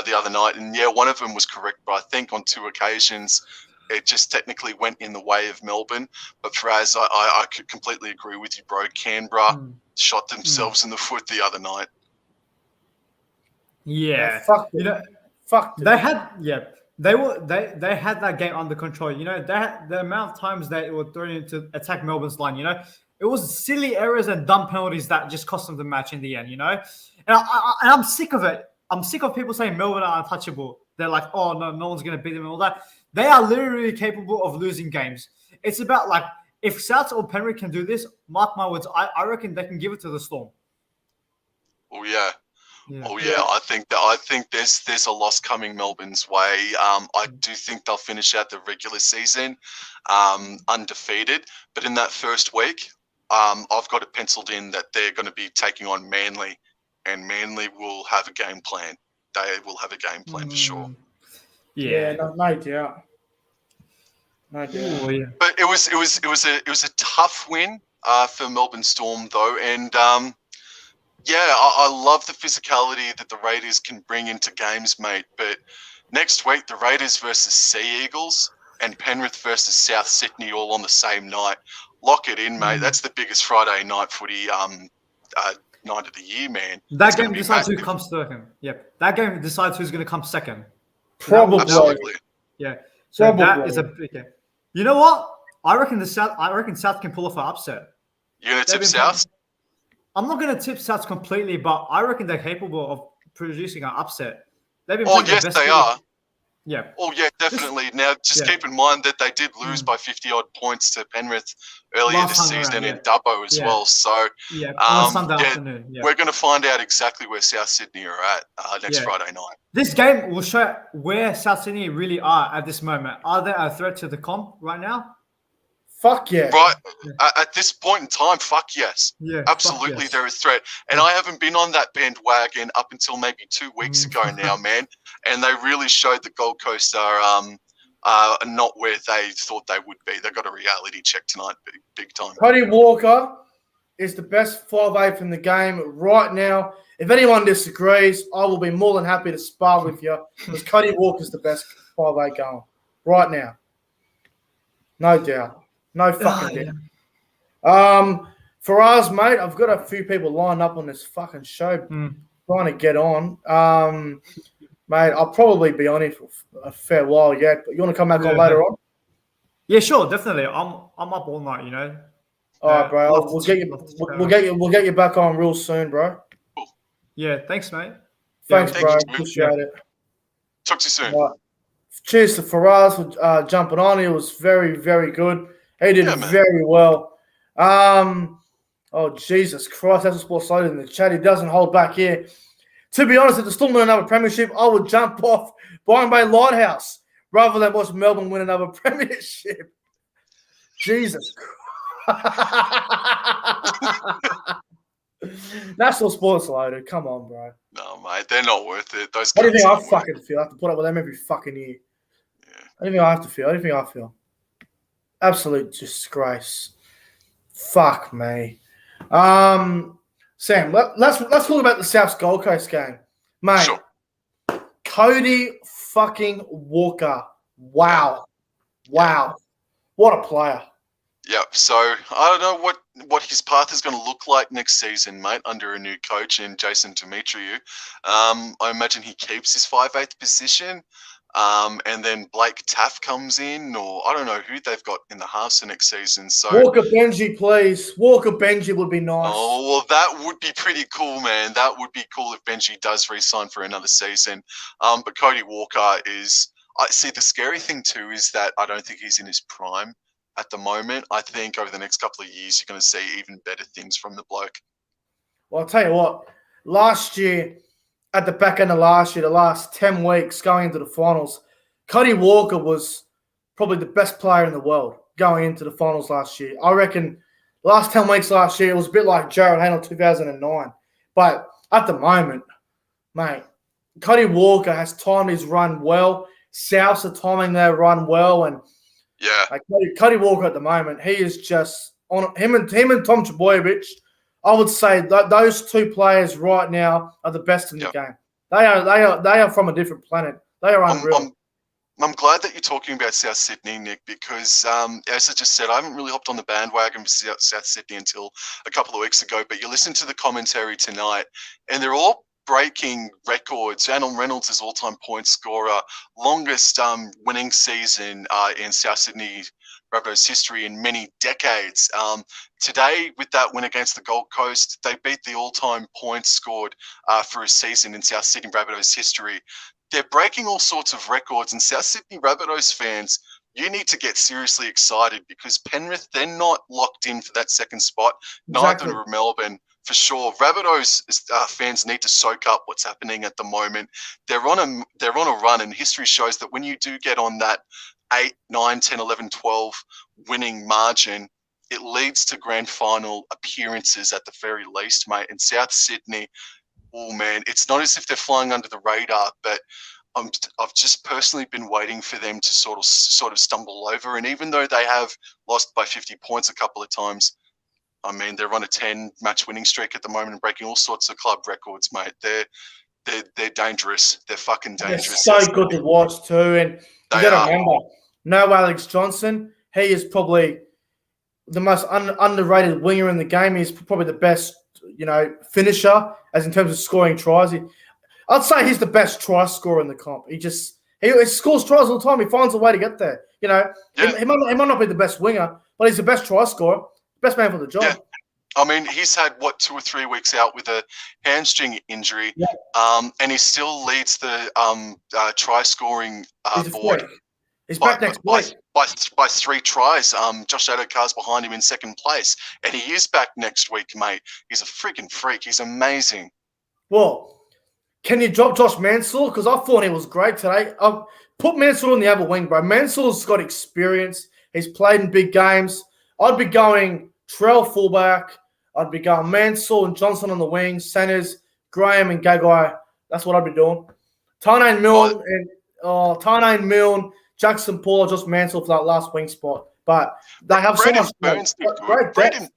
Speaker 2: the other night, and yeah, one of them was correct, but I think on 2 occasions it just technically went in the way of Melbourne. But Faraz, I could completely agree with you, bro. Canberra shot themselves in the foot the other night.
Speaker 3: Yeah,
Speaker 1: Fuck
Speaker 3: you know,
Speaker 1: fuck.
Speaker 3: they had They had that game under control. You know, the amount of times they were thrown into attack Melbourne's line. You know, it was silly errors and dumb penalties that just cost them the match in the end. You know, and I'm sick of it. I'm sick of people saying Melbourne are untouchable. They're like, oh no one's going to beat them and all that. They are literally capable of losing games. It's about like if Souths or Penrith can do this, mark my words, I reckon they can give it to the Storm.
Speaker 2: Oh yeah.
Speaker 3: Yeah.
Speaker 2: Oh yeah, I think there's a loss coming Melbourne's way. I do think they'll finish out the regular season undefeated, but in that first week, I've got it penciled in that they're going to be taking on Manly, and Manly will have a game plan. They will have a game plan for sure.
Speaker 1: Yeah, no doubt. No doubt.
Speaker 3: Oh, yeah.
Speaker 2: But it was a tough win for Melbourne Storm though, and yeah, I love the physicality that the Raiders can bring into games, mate. But next week, the Raiders versus Sea Eagles and Penrith versus South Sydney all on the same night. Lock it in, mate. That's the biggest Friday night footy night of the year, man.
Speaker 3: That game decides who comes second. Yep. That game decides who's going to come second.
Speaker 1: Probably.
Speaker 2: Absolutely.
Speaker 3: Yeah. So that is a big game. You know what? I reckon South can pull off an upset.
Speaker 2: You're going to tip South?
Speaker 3: I'm not going to tip Souths completely, but I reckon they're capable of producing an upset.
Speaker 2: Yes, they are.
Speaker 3: Yeah.
Speaker 2: Oh, yeah, definitely. Now, just keep in mind that they did lose by 50-odd points to Penrith earlier this season in Dubbo as well. So,
Speaker 3: on Sunday afternoon. Yeah.
Speaker 2: We're going to find out exactly where South Sydney are at next Friday night.
Speaker 3: This game will show where South Sydney really are at this moment. Are they a threat to the comp right now?
Speaker 1: Fuck yeah.
Speaker 2: Right. At this point in time, fuck yes.
Speaker 3: Yeah,
Speaker 2: absolutely, they're a threat. And I haven't been on that bandwagon up until maybe 2 weeks ago now, man. And they really showed that Gold Coast are not where they thought they would be. They got a reality check tonight, big time.
Speaker 1: Cody Walker is the best 5'8" in the game right now. If anyone disagrees, I will be more than happy to spar with you because Cody Walker is the best 5'8" going right now. No doubt. No fucking doubt. For us, mate, I've got a few people lined up on this fucking show trying to get on. Mate, I'll probably be on here for a fair while yet, but you want to come back on later on?
Speaker 3: Yeah, sure, definitely. I'm up all night, you know.
Speaker 1: All right, bro. We'll get you back on real soon, bro.
Speaker 3: Yeah, thanks, mate.
Speaker 1: Thanks, bro. Appreciate it.
Speaker 2: Talk to you soon.
Speaker 1: Right. Cheers to Faraz for jumping on. He was very, very good. He did very well. Oh, Jesus Christ. That's a sports loaded in the chat. He doesn't hold back here. To be honest, if the Storm win another premiership, I would jump off Byron Bay Lighthouse rather than watch Melbourne win another premiership. Jesus Christ. National Sports Loaded. Come on, bro.
Speaker 2: No, mate. They're not worth it. Those
Speaker 1: What do you think I fucking feel? I have to put up with them every fucking year.
Speaker 2: Yeah.
Speaker 1: What do you think I have to feel? What do you think I feel? Absolute disgrace. Fuck me. Sam, let's talk about the South Gold Coast game. Mate,
Speaker 2: Sure.
Speaker 1: Cody fucking Walker. Wow. What a player.
Speaker 2: Yeah, so I don't know what his path is going to look like next season, mate, under a new coach in Jason Demetriou. I imagine he keeps his 5'8" position. And then Blake Taff comes in, or I don't know who they've got in the halves for next season. So
Speaker 1: Walker Benji, please. Walker Benji would be nice.
Speaker 2: Oh, well, that would be pretty cool, man. That would be cool if Benji does re-sign for another season. But Cody Walker is... I see the scary thing, too, is that I don't think he's in his prime at the moment. I think over the next couple of years, you're going to see even better things from the bloke.
Speaker 1: Well, I'll tell you what. Last year... At the back end of last year, the last 10 weeks going into the finals, Cody Walker was probably the best player in the world going into the finals last year. I reckon the last 10 weeks last year, it was a bit like Jared Hannell 2009. But at the moment, mate, Cody Walker has timed his run well. Souths are timing their run well. And like Cody Walker at the moment, he is just on him and Tom Trbojevic. I would say that those two players right now are the best in the game. They are from a different planet. They are unreal.
Speaker 2: I'm glad that you're talking about South Sydney, Nick, because as I just said, I haven't really hopped on the bandwagon for South Sydney until a couple of weeks ago. But you listen to the commentary tonight, and they're all breaking records. Alan Reynolds is all-time point scorer, longest winning season in South Sydney Rabbitohs history in many decades. Today, with that win against the Gold Coast, they beat the all-time points scored for a season in South Sydney Rabbitohs history. They're breaking all sorts of records, and South Sydney Rabbitohs fans, you need to get seriously excited because Penrith, they're not locked in for that second spot.
Speaker 1: Exactly.
Speaker 2: Neither are Melbourne, for sure. Rabbitohs fans need to soak up what's happening at the moment. They're on a run, and history shows that when you do get on that 8, 9, 10, 11, 12 winning margin, it leads to grand final appearances at the very least, mate. In South Sydney, oh man, it's not as if they're flying under the radar, but I've just personally been waiting for them to sort of stumble over. And even though they have lost by 50 points a couple of times, I mean, they're on a 10-match winning streak at the moment and breaking all sorts of club records, mate. They're dangerous. They're fucking dangerous.
Speaker 1: They're so good to watch too. And you got to remember, no Alex Johnson. He is probably the most underrated winger in the game. He's probably the best, finisher as in terms of scoring tries. I'd say he's the best try scorer in the comp. He scores tries all the time. He finds a way to get there. He might not be the best winger, but he's the best try scorer, best man for the job.
Speaker 2: Yeah. I mean, he's had 2 or 3 weeks out with a hamstring injury, and he still leads the try scoring board.
Speaker 1: He's back next week
Speaker 2: by 3 tries. Josh Adokar's behind him in second place, and he is back next week, mate. He's a freaking freak. He's amazing.
Speaker 1: Well, can you drop Josh Mansell? Because I thought he was great today. Put Mansell on the other wing, bro. Mansell's got experience. He's played in big games. I'd be going Trell fullback. I'd be going Mansell and Johnson on the wing, centers, Graham and Gagai. That's what I'd be doing. Tane Milne, Jackson Paul, or just Mansell for that last wing spot. But they have so much great depth.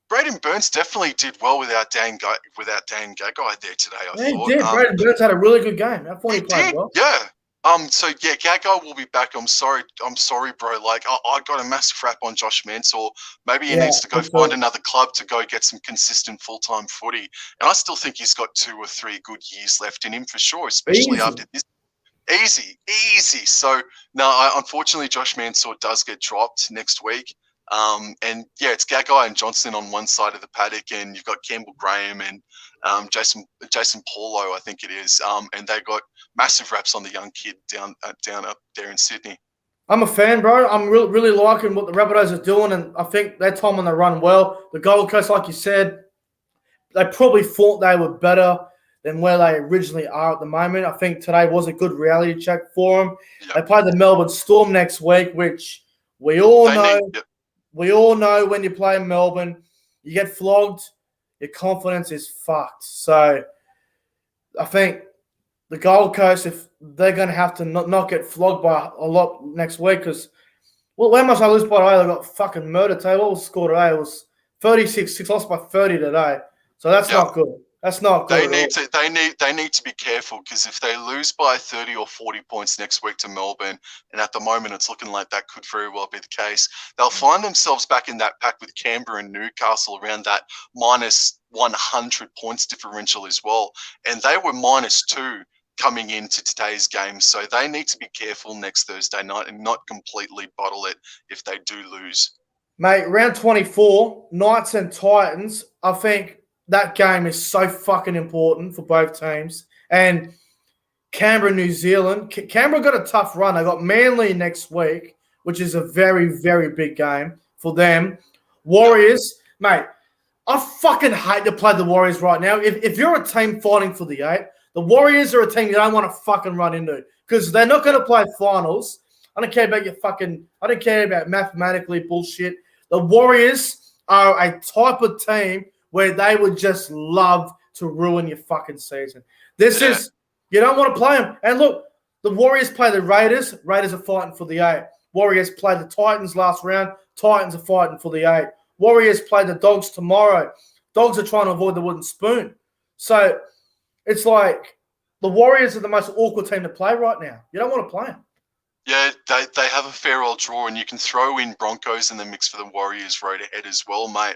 Speaker 2: Braden Burns definitely did well without Dan Gagai there today. I thought.
Speaker 1: He did. Braden Burns had a really good game. I thought he played well.
Speaker 2: Yeah. Gagai will be back. I'm sorry, bro. Like I got a massive rap on Josh Mansell. Maybe he needs to go find another club to go get some consistent full-time footy. And I still think he's got 2 or 3 good years left in him for sure, especially after this. Easy. So no, unfortunately, Josh Mansell does get dropped next week. It's Gagai and Johnson on one side of the paddock, and you've got Campbell Graham and Jason Paulo, I think it is. And they got massive raps on the young kid down up there in Sydney.
Speaker 1: I'm a fan, bro. I'm really liking what the Rabbitohs are doing, and I think they're time on the run well. The Gold Coast, like you said, they probably thought they were better than where they originally are at the moment. I think today was a good reality check for them. Yep. They play the Melbourne Storm next week, which we all know. We all know when you play in Melbourne, you get flogged, your confidence is fucked. So I think the Gold Coast, if they're going to have to not get flogged by a lot next week, because, how much I lose by today? They got fucking murdered today. What was the score today? It was 36-6, lost by 30 today. So that's not good. That's not good.
Speaker 2: They need to be careful, because if they lose by 30 or 40 points next week to Melbourne, and at the moment it's looking like that could very well be the case, they'll find themselves back in that pack with Canberra and Newcastle around that minus 100 points differential as well. And they were -2 coming into today's game. So they need to be careful next Thursday night and not completely bottle it if they do lose.
Speaker 1: Mate, round 24, Knights and Titans, I think that game is so fucking important for both teams. And Canberra, New Zealand. Canberra got a tough run. They got Manly next week, which is a very, very big game for them. Warriors, mate, I fucking hate to play the Warriors right now. If you're a team fighting for the 8, the Warriors are a team you don't want to fucking run into, because they're not going to play finals. I don't care about I don't care about mathematically bullshit. The Warriors are a type of team where they would just love to ruin your fucking season. You don't want to play them. And look, the Warriors play the Raiders. Raiders are fighting for the 8. Warriors play the Titans last round. Titans are fighting for the 8. Warriors play the Dogs tomorrow. Dogs are trying to avoid the wooden spoon. So it's like the Warriors are the most awkward team to play right now. You don't want to play them.
Speaker 2: Yeah, they have a fair old draw, and you can throw in Broncos in the mix for the Warriors road ahead as well, mate.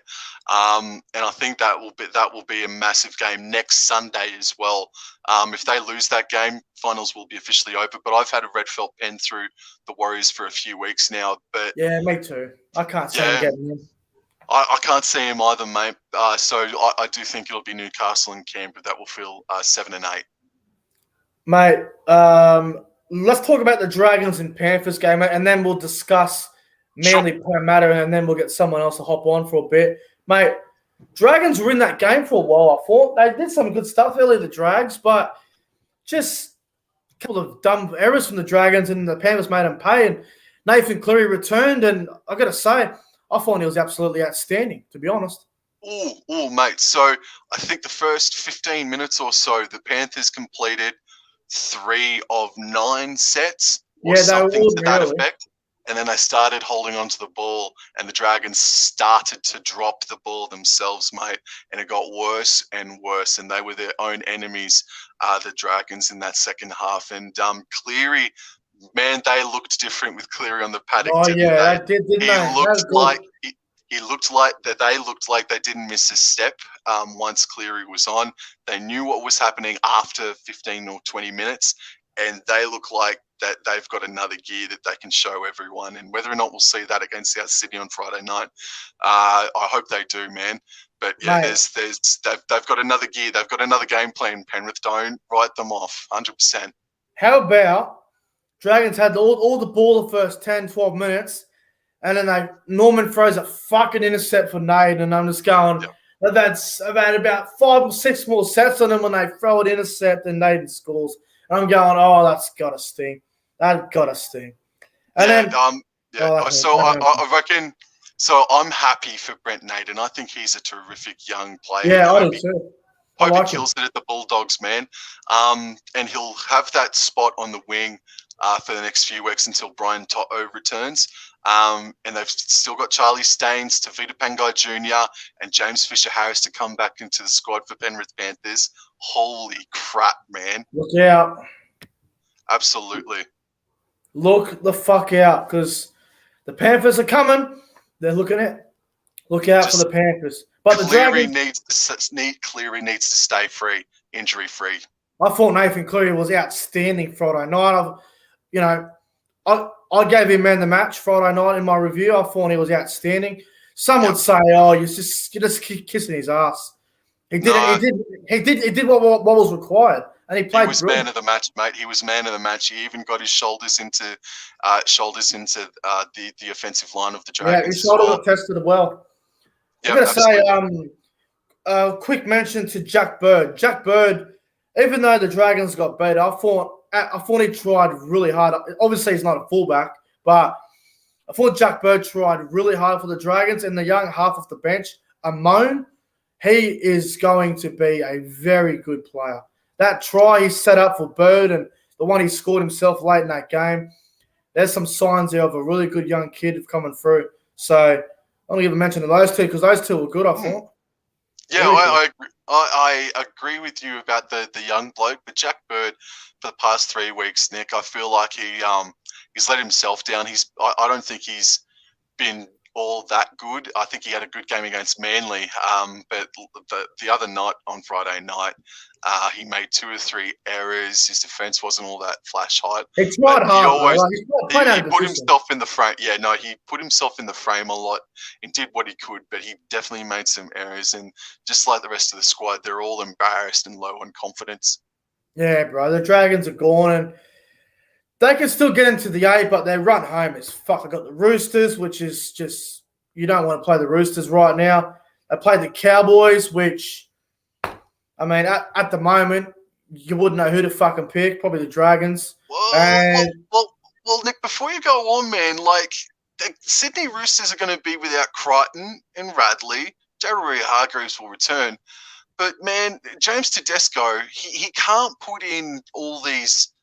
Speaker 2: And I think that will be a massive game next Sunday as well. If they lose that game, finals will be officially over. But I've had a red felt pen through the Warriors for a few weeks now. But
Speaker 1: Yeah, me too. I can't see him
Speaker 2: yeah,
Speaker 1: getting in.
Speaker 2: I can't see him either, mate. So I do think it'll be Newcastle and Canberra that will fill 7 and 8.
Speaker 1: Mate, let's talk about the Dragons and Panthers game, mate, and then we'll discuss Manly Parramatta, and then we'll get someone else to hop on for a bit. Mate, Dragons were in that game for a while, I thought. They did some good stuff early, the Drags, but just a couple of dumb errors from the Dragons, and the Panthers made them pay, and Nathan Cleary returned, and I got to say, I thought he was absolutely outstanding, to be honest.
Speaker 2: Oh, mate. So I think the first 15 minutes or so, the Panthers completed 3 of 9 sets or something to that effect. And then they started holding onto the ball, and the Dragons started to drop the ball themselves, mate. And it got worse and worse, and they were their own enemies, the Dragons, in that second half. And Cleary, man, they looked different with Cleary on the paddock.
Speaker 1: Oh, yeah, they did, didn't they?
Speaker 2: He looked like that. They looked like they didn't miss a step once Cleary was on. They knew what was happening after 15 or 20 minutes, and they look like that they've got another gear that they can show everyone. And whether or not we'll see that against South Sydney on Friday night, I hope they do, man. But yeah, they've got another gear. They've got another game plan. Penrith, don't write them off. 100%.
Speaker 1: How about Dragons had all the ball the first 10, 12 minutes, and then Norman throws a fucking intercept for Nade, and I'm just going, I've had about 5 or 6 more sets on them when they throw an intercept and Nade scores. And I'm going, oh, that's got to sting. That's got to sting. And
Speaker 2: I reckon. So I'm happy for Brent Naden. I think he's a terrific young player.
Speaker 1: Yeah, I do too.
Speaker 2: Hope he kills it at the Bulldogs, man. And he'll have that spot on the wing for the next few weeks until Brian Toto returns. And they've still got Charlie Staines, Tavita Pangai Jr. and James Fisher-Harris to come back into the squad for Penrith Panthers. Holy crap, man.
Speaker 1: Look out.
Speaker 2: Absolutely.
Speaker 1: Look the fuck out, because the Panthers are coming. They're looking at. Look out for the Panthers. But
Speaker 2: Cleary needs to stay free, injury free.
Speaker 1: I thought Nathan Cleary was outstanding Friday night. I gave him man of the match Friday night in my review. I thought he was outstanding. Some would say, "Oh, you're just kissing his ass." He did what was required, and he played. He
Speaker 2: was man of the match, mate. He was man of the match. He even got his shoulders into the offensive line of the Dragons.
Speaker 1: Yeah, his shoulder was tested well.
Speaker 2: Yep,
Speaker 1: I'm gonna say, quick mention to Jack Bird. Jack Bird, even though the Dragons got beat, I thought he tried really hard. Obviously, he's not a fullback, but I thought Jack Bird tried really hard for the Dragons. And the young half of the bench, Amon, he is going to be a very good player. That try he set up for Bird and the one he scored himself late in that game, there's some signs there of a really good young kid coming through. So I'm going to give a mention to those two because those two were good, I thought.
Speaker 2: Yeah, I agree with you about the young bloke, but Jack Bird for the past 3 weeks, Nick, I feel like he's let himself down. I don't think he's been all that good. I think he had a good game against Manly, but the other night on Friday night, he made 2 or 3 errors. His defense wasn't all that flash high.
Speaker 1: It's not hard.
Speaker 2: He put himself in the frame. Yeah, no, he put himself in the frame a lot and did what he could, but he definitely made some errors. And just like the rest of the squad, they're all embarrassed and low on confidence.
Speaker 1: Yeah, bro. The Dragons are gone, and they can still get into the 8, but their run home is fuck. I got the Roosters, which is just you don't want to play the Roosters right now. They played the Cowboys, which I mean, at the moment, you wouldn't know who to fucking pick. Probably the Dragons.
Speaker 2: Well, Nick, before you go on, man, like the Sydney Roosters are going to be without Crichton and Radley. Jared Hargreaves will return. But, man, James Tedesco, he can't put in all these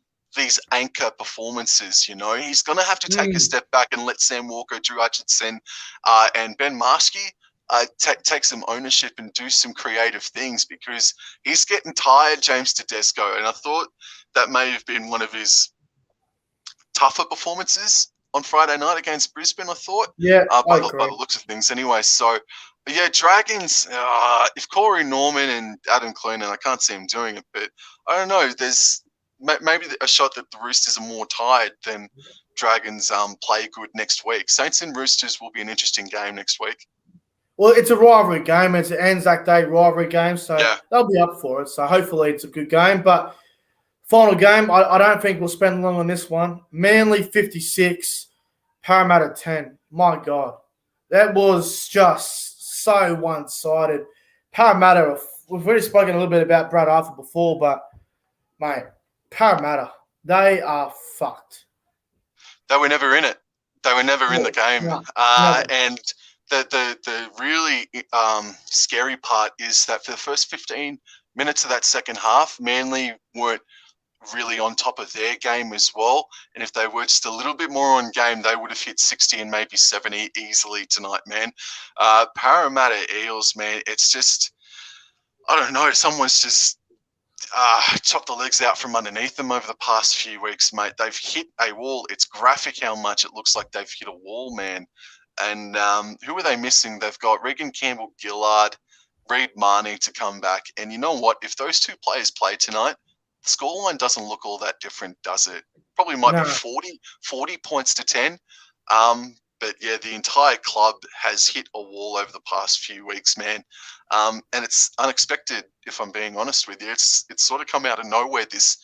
Speaker 2: anchor performances, you know. He's going to have to take a step back and let Sam Walker, Drew Hutchinson, and Ben Marschke take some ownership and do some creative things because he's getting tired, James Tedesco. And I thought that may have been one of his tougher performances on Friday night against Brisbane, I thought.
Speaker 1: Yeah, I
Speaker 2: By
Speaker 1: agree.
Speaker 2: the looks of things anyway. So, yeah, Dragons, if Corey Norman and Adam Cloonan, I can't see him doing it, but I don't know. There's maybe a shot that the Roosters are more tired than Dragons play good next week. Saints and Roosters will be an interesting game next week.
Speaker 1: Well, it's a rivalry game. It's an Anzac Day rivalry game, so
Speaker 2: Yeah.
Speaker 1: they'll be up for it. So hopefully it's a good game. But final game, I don't think we'll spend long on this one. Manly 56, Parramatta 10. My God. That was just so one-sided. Parramatta, we've already spoken a little bit about Brad Arthur before, but, mate, Parramatta, they are fucked.
Speaker 2: They were never in it. They were never in the game.
Speaker 1: No,
Speaker 2: and the really scary part is that for the first 15 minutes of that second half, Manly weren't really on top of their game as well. And if they were just a little bit more on game, they would have hit 60 and maybe 70 easily tonight, man. Parramatta Eels, man, it's just, I don't know, someone's just chopped the legs out from underneath them over the past few weeks, mate. They've hit a wall. It's graphic how much it looks like they've hit a wall, man. And who are they missing? They've got Regan Campbell-Gillard, Reid Marnie to come back. And you know what? If those two players play tonight, the scoreline doesn't look all that different, does it? Probably might be 40 points to 10. But yeah, the entire club has hit a wall over the past few weeks, man. And it's unexpected, if I'm being honest with you. It's sort of come out of nowhere, this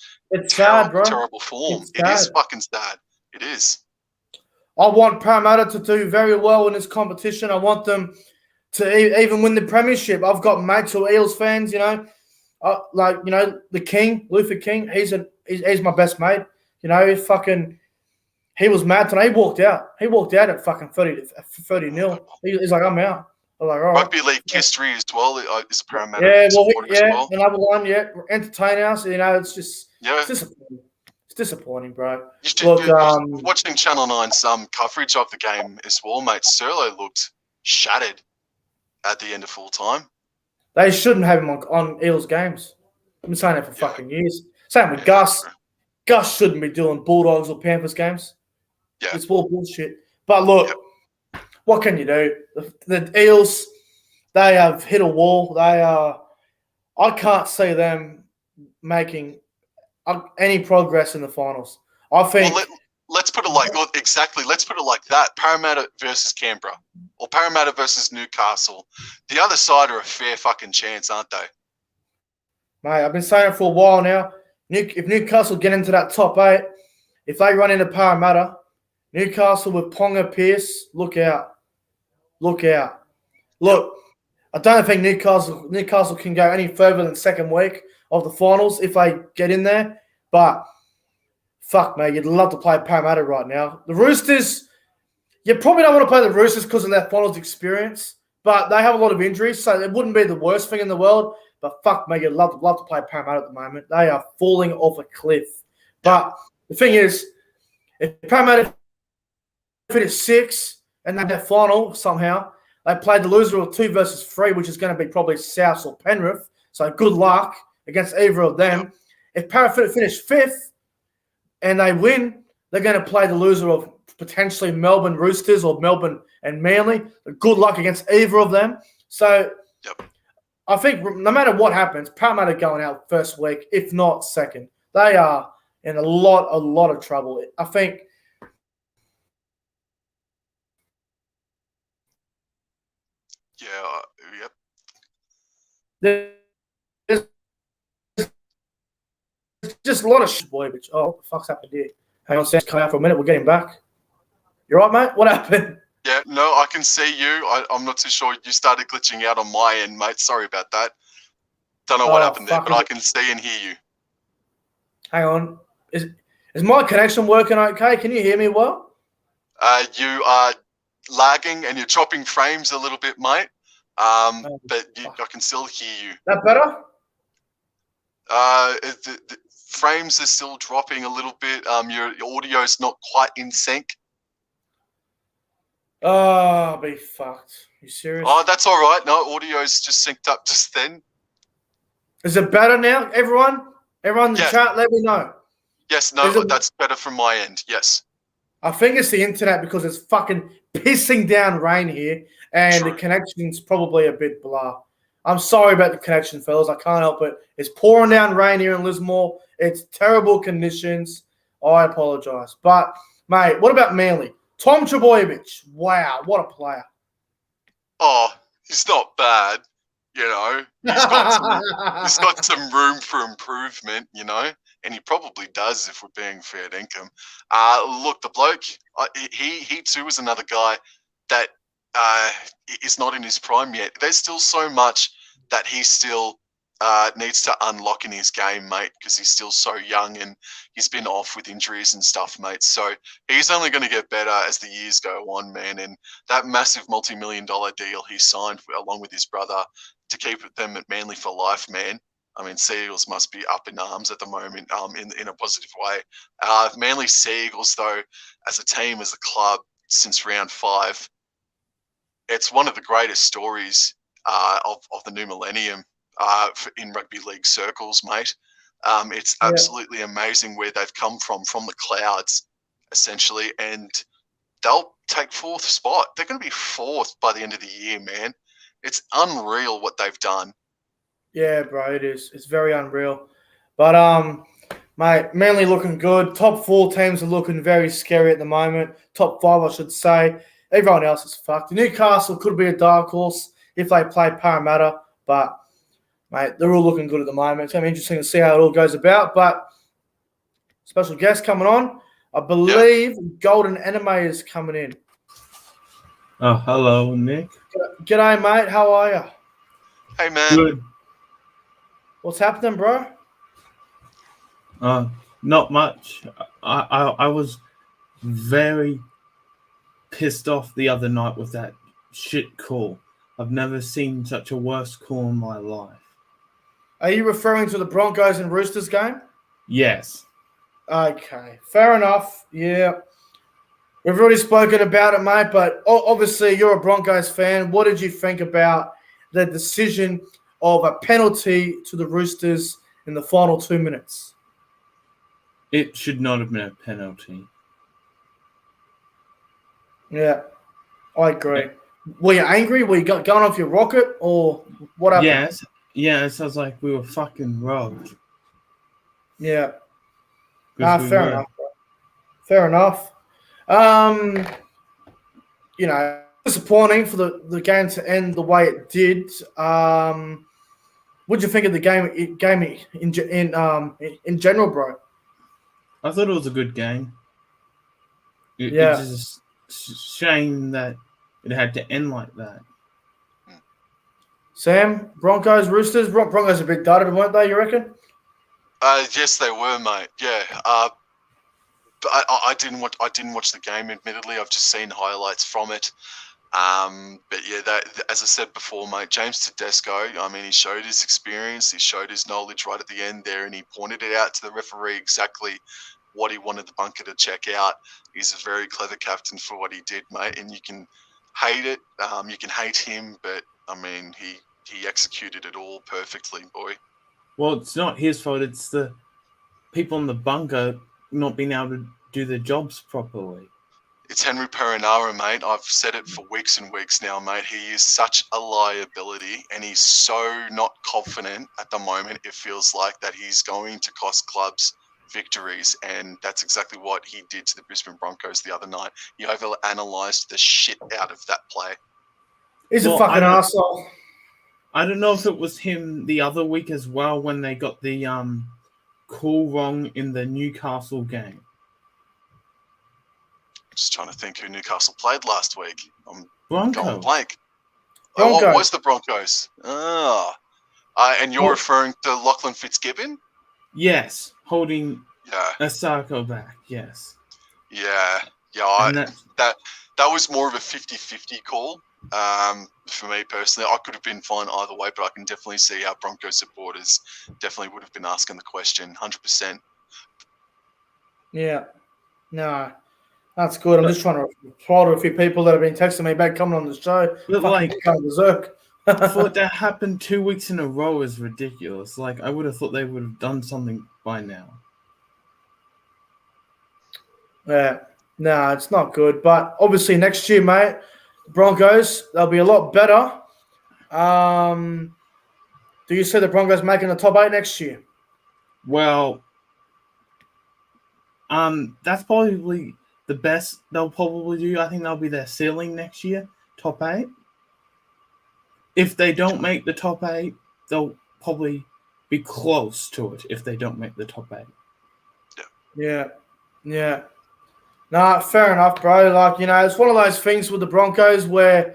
Speaker 2: terrible form. It is fucking sad. It is.
Speaker 1: I want Parramatta to do very well in this competition. I want them to even win the premiership. I've got mates who are Eels fans, you know. The King, Luther King, he's my best mate. You know, he was mad tonight. He walked out. At fucking 30-0. He's like, I'm out. I was like, all right.
Speaker 2: Rugby league history as well is a Parramatta supporter as well.
Speaker 1: Another one, entertain us. You know, it's just it's disappointing. It's disappointing, bro.
Speaker 2: Watching Channel 9's coverage of the game as well, mate. Serlo looked shattered at the end of full time.
Speaker 1: They shouldn't have him on Eels games. I've been saying that for fucking years. Same with Gus. Gus shouldn't be doing Bulldogs or Panthers games. Yeah. It's all bullshit. But look, what can you do? The Eels, they have hit a wall. I can't see them making any progress in the finals. I think. Well,
Speaker 2: let's put it let's put it like that. Parramatta versus Canberra or Parramatta versus Newcastle. The other side are a fair fucking chance, aren't they?
Speaker 1: Mate, I've been saying it for a while now. If Newcastle get into that top 8, if they run into Parramatta, Newcastle with Ponga, Pearce, look out. Look, I don't think Newcastle can go any further than second week of the finals if they get in there. But fuck, mate, you'd love to play Parramatta right now. The Roosters, you probably don't want to play the Roosters because of their finals experience, but they have a lot of injuries, so it wouldn't be the worst thing in the world. But fuck, mate, you'd love to play Parramatta at the moment. They are falling off a cliff. But the thing is, if Parramatta finish 6 and then their final somehow, they play the loser of 2 versus 3, which is going to be probably South or Penrith. So good luck against either of them. If Parramatta finish 5th and they win, they're going to play the loser of potentially Melbourne Roosters or Melbourne and Manly. Good luck against either of them. So I think no matter what happens, Parramatta going out first week, if not second. They are in a lot of trouble. I think. There's just a lot of shit, boy. But what the fuck's happened here? Hang on, Sam's come out for a minute. We're getting back. You right, mate? What happened?
Speaker 2: Yeah, no, I can see you. I'm not too sure. You started glitching out on my end, mate. Sorry about that. Don't know what happened there, but I can see and hear you.
Speaker 1: Hang on. Is my connection working okay? Can you hear me well?
Speaker 2: You are lagging and you're chopping frames a little bit, mate. But I can still hear you.
Speaker 1: That better?
Speaker 2: The frames are still dropping a little bit. Your audio's not quite in sync.
Speaker 1: Oh, I'll be fucked. You serious?
Speaker 2: Oh, that's all right. No, audio's just synced up just then.
Speaker 1: Is it better now, everyone? Everyone in the chat, let me know.
Speaker 2: Yes, no, that's better from my end. Yes.
Speaker 1: I think it's the internet because it's fucking pissing down rain here and
Speaker 2: True.
Speaker 1: the connection's probably a bit blah. I'm sorry about the connection, fellas. I can't help it. It's pouring down rain here in Lismore. It's terrible conditions. I apologise. But, mate, what about Manly? Tom Trbojevic. Wow, what a player.
Speaker 2: Oh, he's not bad. You know, he's got some room for improvement, you know, and he probably does if we're being fair dinkum. Look, the bloke, he too is another guy that is not in his prime yet. There's still so much that he still needs to unlock in his game, mate, because he's still so young and he's been off with injuries and stuff, mate. So he's only going to get better as the years go on, man. And that massive multi-million-dollar deal he signed along with his brother to keep them at Manly for life, man. I mean, Seagulls must be up in arms at the moment in a positive way. Manly Seagulls, though, as a team, as a club, since round 5, it's one of the greatest stories of the new millennium in rugby league circles, mate. It's absolutely amazing where they've come from the clouds, essentially, and they'll take 4th spot. They're going to be 4th by the end of the year, man. It's unreal what they've done.
Speaker 1: Yeah, bro, it is. It's very unreal. But, mate, Manly looking good. Top 4 teams are looking very scary at the moment. Top 5, I should say. Everyone else is fucked. Newcastle could be a dark horse if they play Parramatta, but, mate, they're all looking good at the moment. It's going to be interesting to see how it all goes about. But special guest coming on. I believe Golden Anime is coming in.
Speaker 4: Oh, hello, Nick.
Speaker 1: G'day, mate. How are you?
Speaker 2: Hey, man.
Speaker 4: Good.
Speaker 1: What's happening, bro?
Speaker 4: Not much. I was very pissed off the other night with that shit call. I've never seen such a worse call in my life.
Speaker 1: Are you referring to the Broncos and Roosters game?
Speaker 4: Yes.
Speaker 1: Okay, fair enough. Yeah. We've already spoken about it, mate, but obviously you're a Broncos fan. What did you think about the decision of a penalty to the Roosters in the final 2 minutes?
Speaker 4: It should not have been a penalty.
Speaker 1: Yeah, I agree. Were you angry? Were you going off your rocket or what happened?
Speaker 4: Yes. Yeah, it sounds like we were fucking robbed.
Speaker 1: Yeah.
Speaker 4: Because we
Speaker 1: fair
Speaker 4: were.
Speaker 1: enough, bro. Fair enough. You know, disappointing for the game to end the way it did. What did you think of the game in general, bro?
Speaker 4: I thought it was a good game. It's just a shame that it had to end like that.
Speaker 1: Sam, Broncos, Roosters. Broncos a bit dudded, weren't they, you reckon?
Speaker 2: Yes, they were, mate. Yeah. But I didn't watch the game. Admittedly, I've just seen highlights from it. But yeah, as I said before, mate, James Tedesco. I mean, he showed his experience. He showed his knowledge right at the end there, and he pointed it out to the referee exactly what he wanted the bunker to check out. He's a very clever captain for what he did, mate. And you can hate it. You can hate him, but I mean, he executed it all perfectly, boy.
Speaker 4: Well, it's not his fault. It's the people in the bunker not being able to do their jobs properly.
Speaker 2: It's Henry Perinara, mate. I've said it for weeks and weeks now, mate. He is such a liability, and he's so not confident at the moment. It feels like that he's going to cost clubs victories, and that's exactly what he did to the Brisbane Broncos the other night. He overanalyzed the shit out of that play.
Speaker 1: He's a fucking arsehole.
Speaker 4: I don't know if it was him the other week as well when they got the call wrong in the Newcastle game.
Speaker 2: Just trying to think who Newcastle played last week. I'm
Speaker 4: Broncos.
Speaker 2: going blank.
Speaker 1: Broncos.
Speaker 2: Oh, it was the Broncos. And you're referring to Lachlan Fitzgibbon?
Speaker 4: Yes, holding
Speaker 2: Yeah.
Speaker 4: Asako back, yes.
Speaker 2: Yeah. That was more of a 50-50 call. For me personally, I could have been fine either way, but I can definitely see how Broncos supporters definitely would have been asking the question, 100%.
Speaker 1: Yeah. No. That's good. I'm just trying to reply to a few people that have been texting me about coming on the show.
Speaker 4: But like,
Speaker 1: berserk.
Speaker 4: for it to happen 2 weeks in a row is ridiculous. Like, I would have thought they would have done something by now.
Speaker 1: Yeah. No, it's not good. But obviously next year, mate, the Broncos, they'll be a lot better. Do you see the Broncos making the top 8 next year?
Speaker 4: Well, that's probably the best they'll probably do. I think that'll be their ceiling next year, top 8. If they don't make the top 8, they'll probably be close to it if they don't make the top 8.
Speaker 1: Yeah. Yeah. Nah, fair enough, bro. Like, it's one of those things with the Broncos where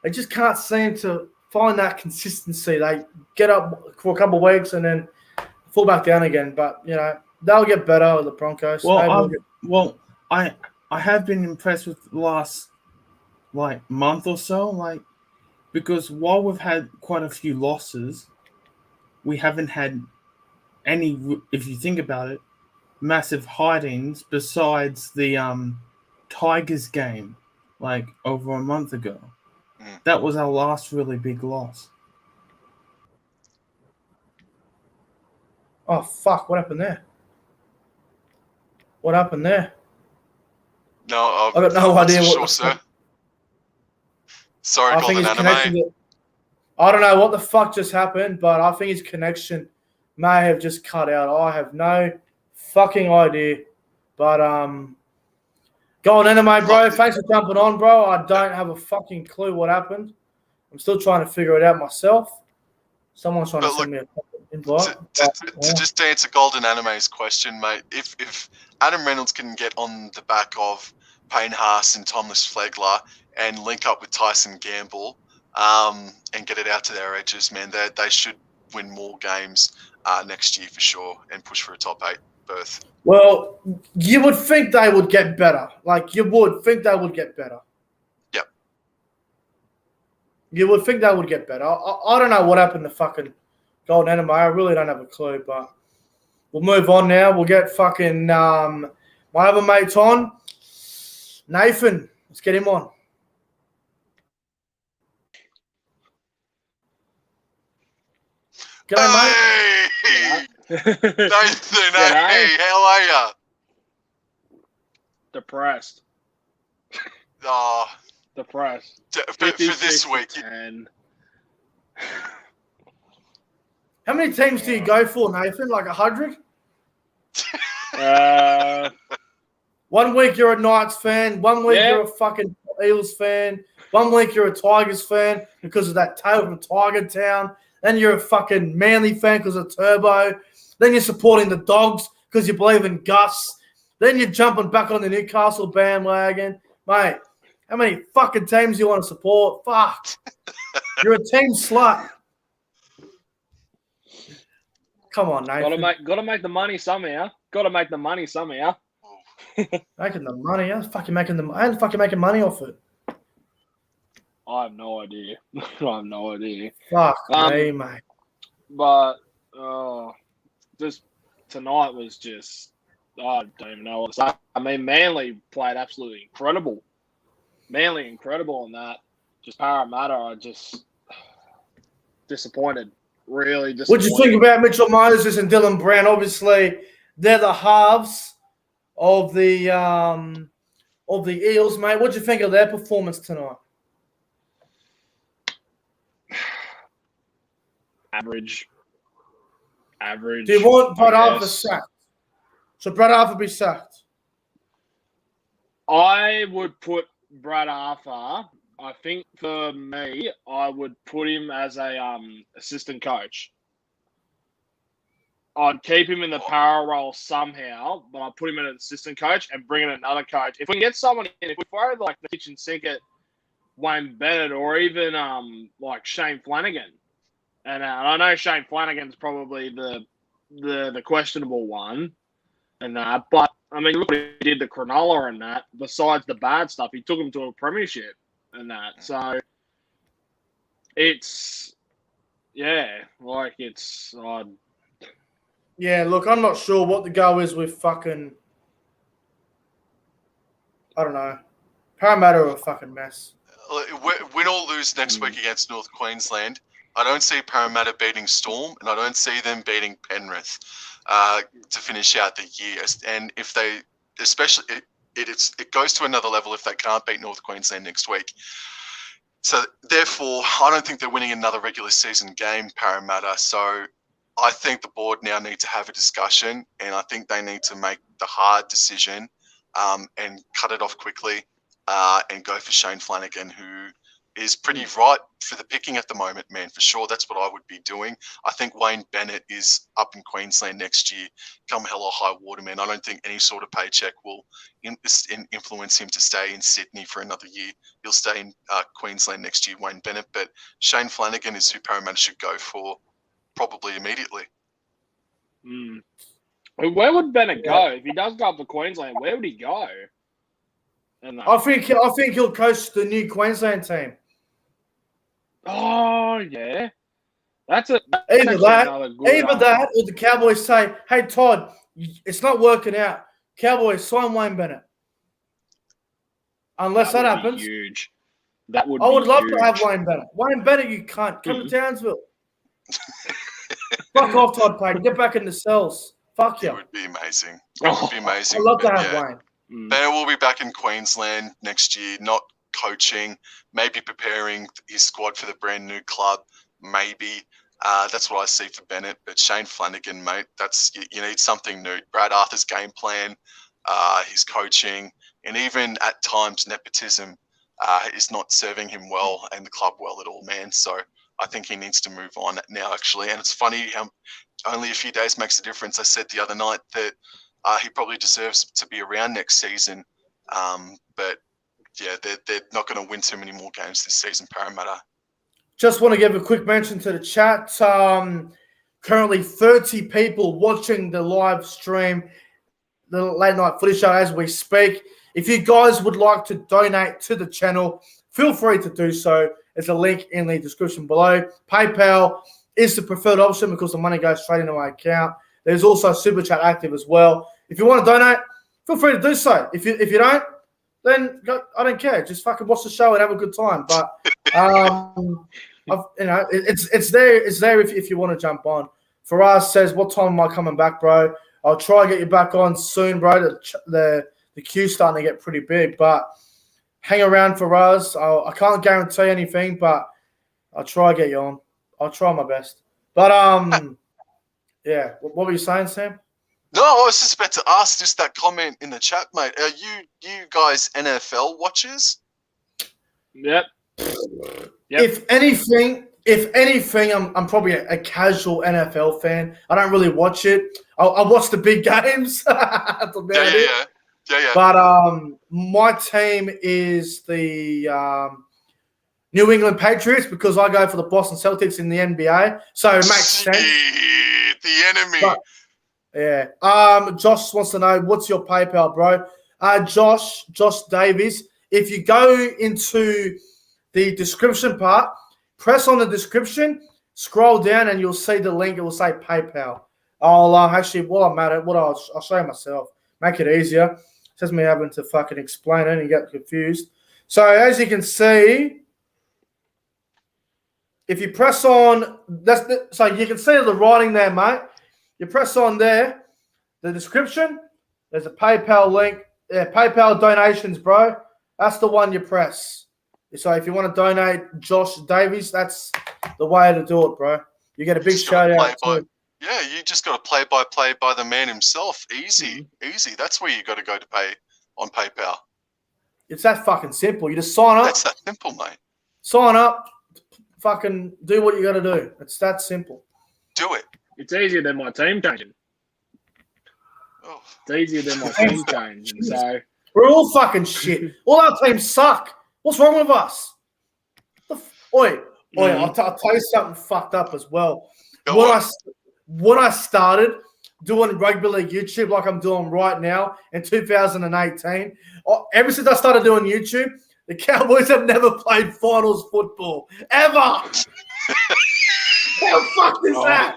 Speaker 1: they just can't seem to find that consistency. They get up for a couple of weeks and then fall back down again. But, they'll get better with the Broncos.
Speaker 4: I have been impressed with the last, month or so, because while we've had quite a few losses, we haven't had any, if you think about it, massive hidings besides the Tigers game, over a month ago. That was our last really big loss.
Speaker 1: Oh, fuck. What happened there? What happened there?
Speaker 2: No,
Speaker 1: I got no idea what
Speaker 2: sir. Sorry,
Speaker 1: I think
Speaker 2: Golden
Speaker 1: his connection.
Speaker 2: Anime.
Speaker 1: I don't know what the fuck just happened, but I think his connection may have just cut out. I have no fucking idea. But Golden Anime, bro. Thanks for jumping on, bro. I don't have a fucking clue what happened. I'm still trying to figure it out myself. Someone's trying to send me a fucking invite.
Speaker 2: To just answer Golden Anime's question, mate, if Adam Reynolds can get on the back of Payne Haas and Thomas Flegler and link up with Tyson Gamble and get it out to their edges, man, they should win more games next year for sure and push for a top 8 berth.
Speaker 1: Well, you would think they would get better. You would think they would get better.
Speaker 2: Yep.
Speaker 1: You would think they would get better. I don't know what happened to fucking Golden Anime. I really don't have a clue, but we'll move on now. We'll get fucking my other mates on. Nathan, let's get him on. G'day, mate.
Speaker 2: Hey! Nathan, hey, how are ya?
Speaker 5: Depressed.
Speaker 2: Oh,
Speaker 5: Depressed.
Speaker 2: for this week.
Speaker 5: And
Speaker 1: How many teams do you go for, Nathan? 100? 1 week you're a Knights fan. 1 week you're a fucking Eels fan. 1 week you're a Tigers fan because of that tail from Tiger Town. Then you're a fucking Manly fan because of Turbo. Then you're supporting the Dogs because you believe in Gus. Then you're jumping back on the Newcastle bandwagon. Mate, how many fucking teams do you want to support? Fuck. You're a team slut. Come on, Nathan.
Speaker 5: Gotta make the money somehow. Making the money? How the fuck you making
Speaker 1: money off it?
Speaker 5: I have no idea.
Speaker 1: Fuck me, mate.
Speaker 5: But just tonight was just, I don't even know what to say. I mean, Manly played absolutely incredible. On that. Just Parramatta, I just disappointed. Really disappointed.
Speaker 1: What do you think about Mitchell Moses and Dylan Brown? Obviously, they're the halves of the Eels, mate. What do you think of their performance tonight?
Speaker 5: Average.
Speaker 1: Do you want Brad Arthur sacked? Should Brad Arthur be sacked?
Speaker 5: I would put Brad Arthur. I think for me, I would put him as a assistant coach. I'd keep him in the power role somehow, but I'd put him in an assistant coach and bring in another coach. If we can get someone in, if we throw the kitchen sink at Wayne Bennett or even Shane Flanagan, and I know Shane Flanagan's probably the questionable one, and that, but I mean, look what he did to Cronulla and that. Besides the bad stuff, he took him to a premiership and that. So it's
Speaker 1: Yeah, look, I'm not sure what the go is with fucking. I don't know. Parramatta are a fucking mess.
Speaker 2: Win or lose next week against North Queensland, I don't see Parramatta beating Storm, and I don't see them beating Penrith to finish out the year. And if they especially it goes to another level if they can't beat North Queensland next week. So therefore, I don't think they're winning another regular season game, Parramatta. So I think the board now need to have a discussion, and I think they need to make the hard decision and cut it off quickly and go for Shane Flanagan, who is pretty right for the picking at the moment, man, for sure. That's what I would be doing. I think Wayne Bennett is up in Queensland next year, come hell or high water, man. I don't think any sort of paycheck will influence him to stay in Sydney for another year. He'll stay in Queensland next year, Wayne Bennett. But Shane Flanagan is who Parramatta should go for probably immediately.
Speaker 5: Where would Bennett go? If he does go up to Queensland, where would he go?
Speaker 1: I think he'll coach the new Queensland team.
Speaker 5: Oh yeah, that's
Speaker 1: either that or the Cowboys say, "Hey Todd, it's not working out. Cowboys sign Wayne Bennett." Unless that happens,
Speaker 5: huge.
Speaker 1: I would love to have Wayne Bennett. Wayne Bennett, you can't come to Townsville. Fuck off, Todd Payton. Get back in the cells. Fuck you.
Speaker 2: It would be amazing. It would be amazing.
Speaker 1: I'd love to have Wayne.
Speaker 2: Bennett will be back in Queensland next year, not coaching, maybe preparing his squad for the brand new club. Maybe that's what I see for Bennett. But Shane Flanagan, mate, you need something new. Brad Arthur's game plan, his coaching, and even at times nepotism is not serving him well and the club well at all, man. So I think he needs to move on now, actually. And it's funny how only a few days makes a difference. I said the other night that he probably deserves to be around next season. But yeah, they're not going to win too many more games this season, Parramatta.
Speaker 1: Just want to give a quick mention to the chat. Currently 30 people watching the live stream, the Late Night Footy Show as we speak. If you guys would like to donate to the channel, feel free to do so. There's a link in the description below. PayPal is the preferred option because the money goes straight into my account. There's also Super Chat active as well. If you want to donate, feel free to do so. If you don't, then I don't care. Just fucking watch the show and have a good time. But it's there if you want to jump on. Faraz says, "What time am I coming back, bro? I'll try and get you back on soon, bro. The queue's starting to get pretty big, but hang around for us. I can't guarantee anything, but I'll try to get you on. I'll try my best. But yeah. What were you saying, Sam?
Speaker 2: No, I was just about to ask just that comment in the chat, mate. Are you guys NFL watchers?
Speaker 5: Yep.
Speaker 1: If anything, I'm probably a casual NFL fan. I don't really watch it. I watch the big games. Yeah. But my team is the New England Patriots because I go for the Boston Celtics in the NBA. So it makes sense.
Speaker 2: The enemy.
Speaker 1: But, yeah. Josh wants to know, what's your PayPal, bro? Josh Davies. If you go into the description part, press on the description, scroll down, and you'll see the link. It will say PayPal. I'll actually, while I'm at it, I'll show you myself. Make it easier. It says me having to fucking explain it and you get confused. So as you can see, if you press on, so you can see the writing there, mate. You press on there, the description. There's a PayPal link. Yeah, PayPal donations, bro. That's the one you press. So if you want to donate Josh Davies, that's the way to do it, bro. You get a big shout out too.
Speaker 2: Yeah, you just got to play by the man himself. Easy. That's where you got to go to pay on PayPal.
Speaker 1: It's that fucking simple. You just sign up.
Speaker 2: That's that simple, mate.
Speaker 1: Sign up. Fucking do what you got to do. It's that simple.
Speaker 2: Do it.
Speaker 5: It's easier than my team changing.
Speaker 2: Oh.
Speaker 5: It's easier than my team changing. So
Speaker 1: we're all fucking shit. All our teams suck. What's wrong with us? Oi, I'll tell you something fucked up as well. When I started doing rugby league YouTube like I'm doing right now in 2018, ever since I started doing YouTube, the Cowboys have never played finals football. Ever! How fucked is that?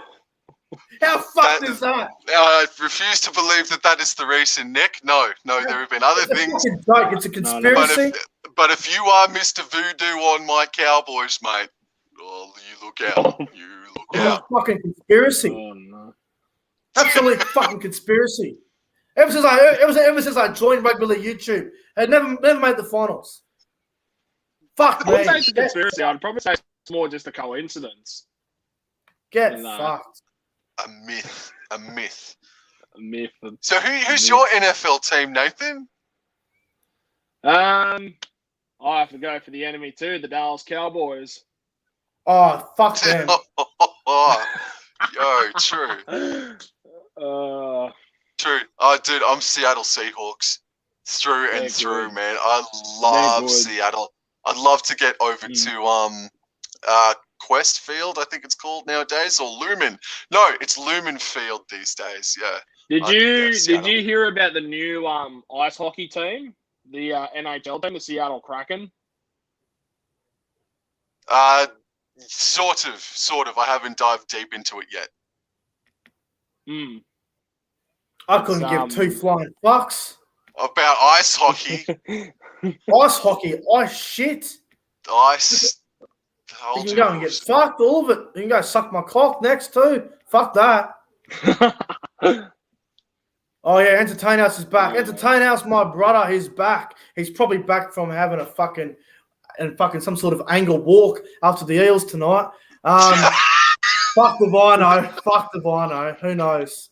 Speaker 1: How fucked is that?
Speaker 2: I refuse to believe that is the reason, Nick. No, there have been other things.
Speaker 1: It's a conspiracy.
Speaker 2: But if you are Mr. Voodoo on my Cowboys, mate, well, you look out. You look out.
Speaker 1: Fucking conspiracy.
Speaker 5: Oh, no.
Speaker 1: Absolute fucking conspiracy. Ever since I joined Rugby League YouTube, I never made the finals. Fuck
Speaker 5: I wouldn't say
Speaker 1: me.
Speaker 5: it's a conspiracy. I'd probably say it's more just a coincidence.
Speaker 1: Get
Speaker 5: No.
Speaker 1: fucked.
Speaker 2: A myth. A myth.
Speaker 5: A myth.
Speaker 2: So who's your NFL team, Nathan?
Speaker 5: I have to go for the enemy too, the Dallas Cowboys.
Speaker 1: Oh, fuck them.
Speaker 2: Yo, true. True. Oh, dude, I'm Seattle Seahawks. Through and through, man. I love Seattle. I'd love to get over to Quest Field, I think it's called nowadays, or Lumen. No, it's Lumen Field these days. Yeah.
Speaker 5: Did you hear about the new ice hockey team, the NHL team, the Seattle Kraken?
Speaker 2: Sort of. I haven't dived deep into it yet.
Speaker 1: I couldn't give two flying fucks.
Speaker 2: About ice hockey.
Speaker 1: Ice hockey, ice shit.
Speaker 2: Ice.
Speaker 1: You can go and get fucked, all of it. You can go suck my cock next too. Fuck that. Oh yeah, Entertain House is back. Entertain House, my brother, he's back. He's probably back from having a fucking some sort of anger walk after the Eels tonight. Fuck the Vino. Fuck the Vino. Who knows?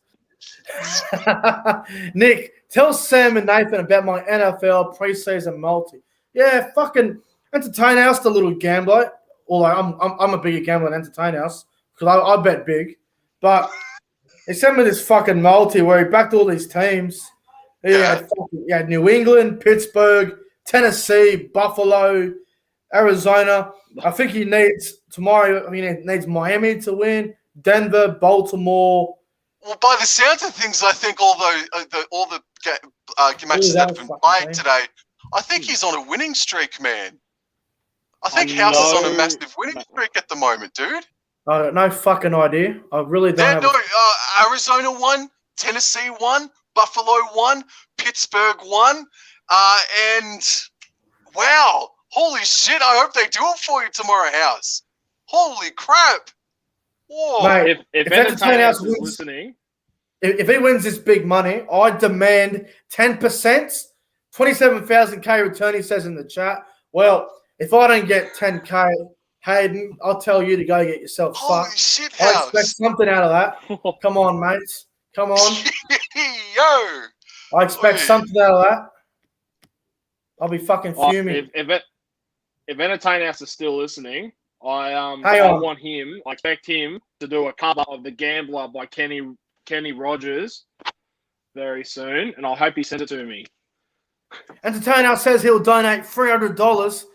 Speaker 1: Nick, tell Sam and Nathan about my NFL preseason multi. Yeah, fucking Entertain House, the little gambler. Although I'm a bigger gambler than Entertain House because I bet big. But he sent me this fucking multi where he backed all these teams. He had New England, Pittsburgh, Tennessee, Buffalo, Arizona. I think he needs tomorrow. He needs Miami to win, Denver, Baltimore.
Speaker 2: Well, by the sounds of things, I think all the matches that have been played today, I think he's on a winning streak, man. I think House is on a massive winning streak at the moment, dude.
Speaker 1: I got no fucking idea. I really don't.
Speaker 2: Arizona won, Tennessee won, Buffalo won, Pittsburgh won, and wow, holy shit! I hope they do it for you tomorrow, House. Holy crap! Whoa.
Speaker 1: Mate,
Speaker 5: if Entertain House is listening,
Speaker 1: if he wins this big money, I demand 10%, 27,000K return. He says in the chat. Well, if I don't get 10K, Hayden, I'll tell you to go get yourself
Speaker 2: Holy
Speaker 1: fucked.
Speaker 2: shit,
Speaker 1: I
Speaker 2: House.
Speaker 1: expect something out of that. Come on, mates. Come on.
Speaker 2: Yo.
Speaker 1: I expect something out of that. I'll be fucking fuming.
Speaker 5: If Entertain House is still listening, I expect him to do a cover of The Gambler by Kenny Rogers very soon, and I hope he sends it to me.
Speaker 1: Entertain House says he'll donate $300.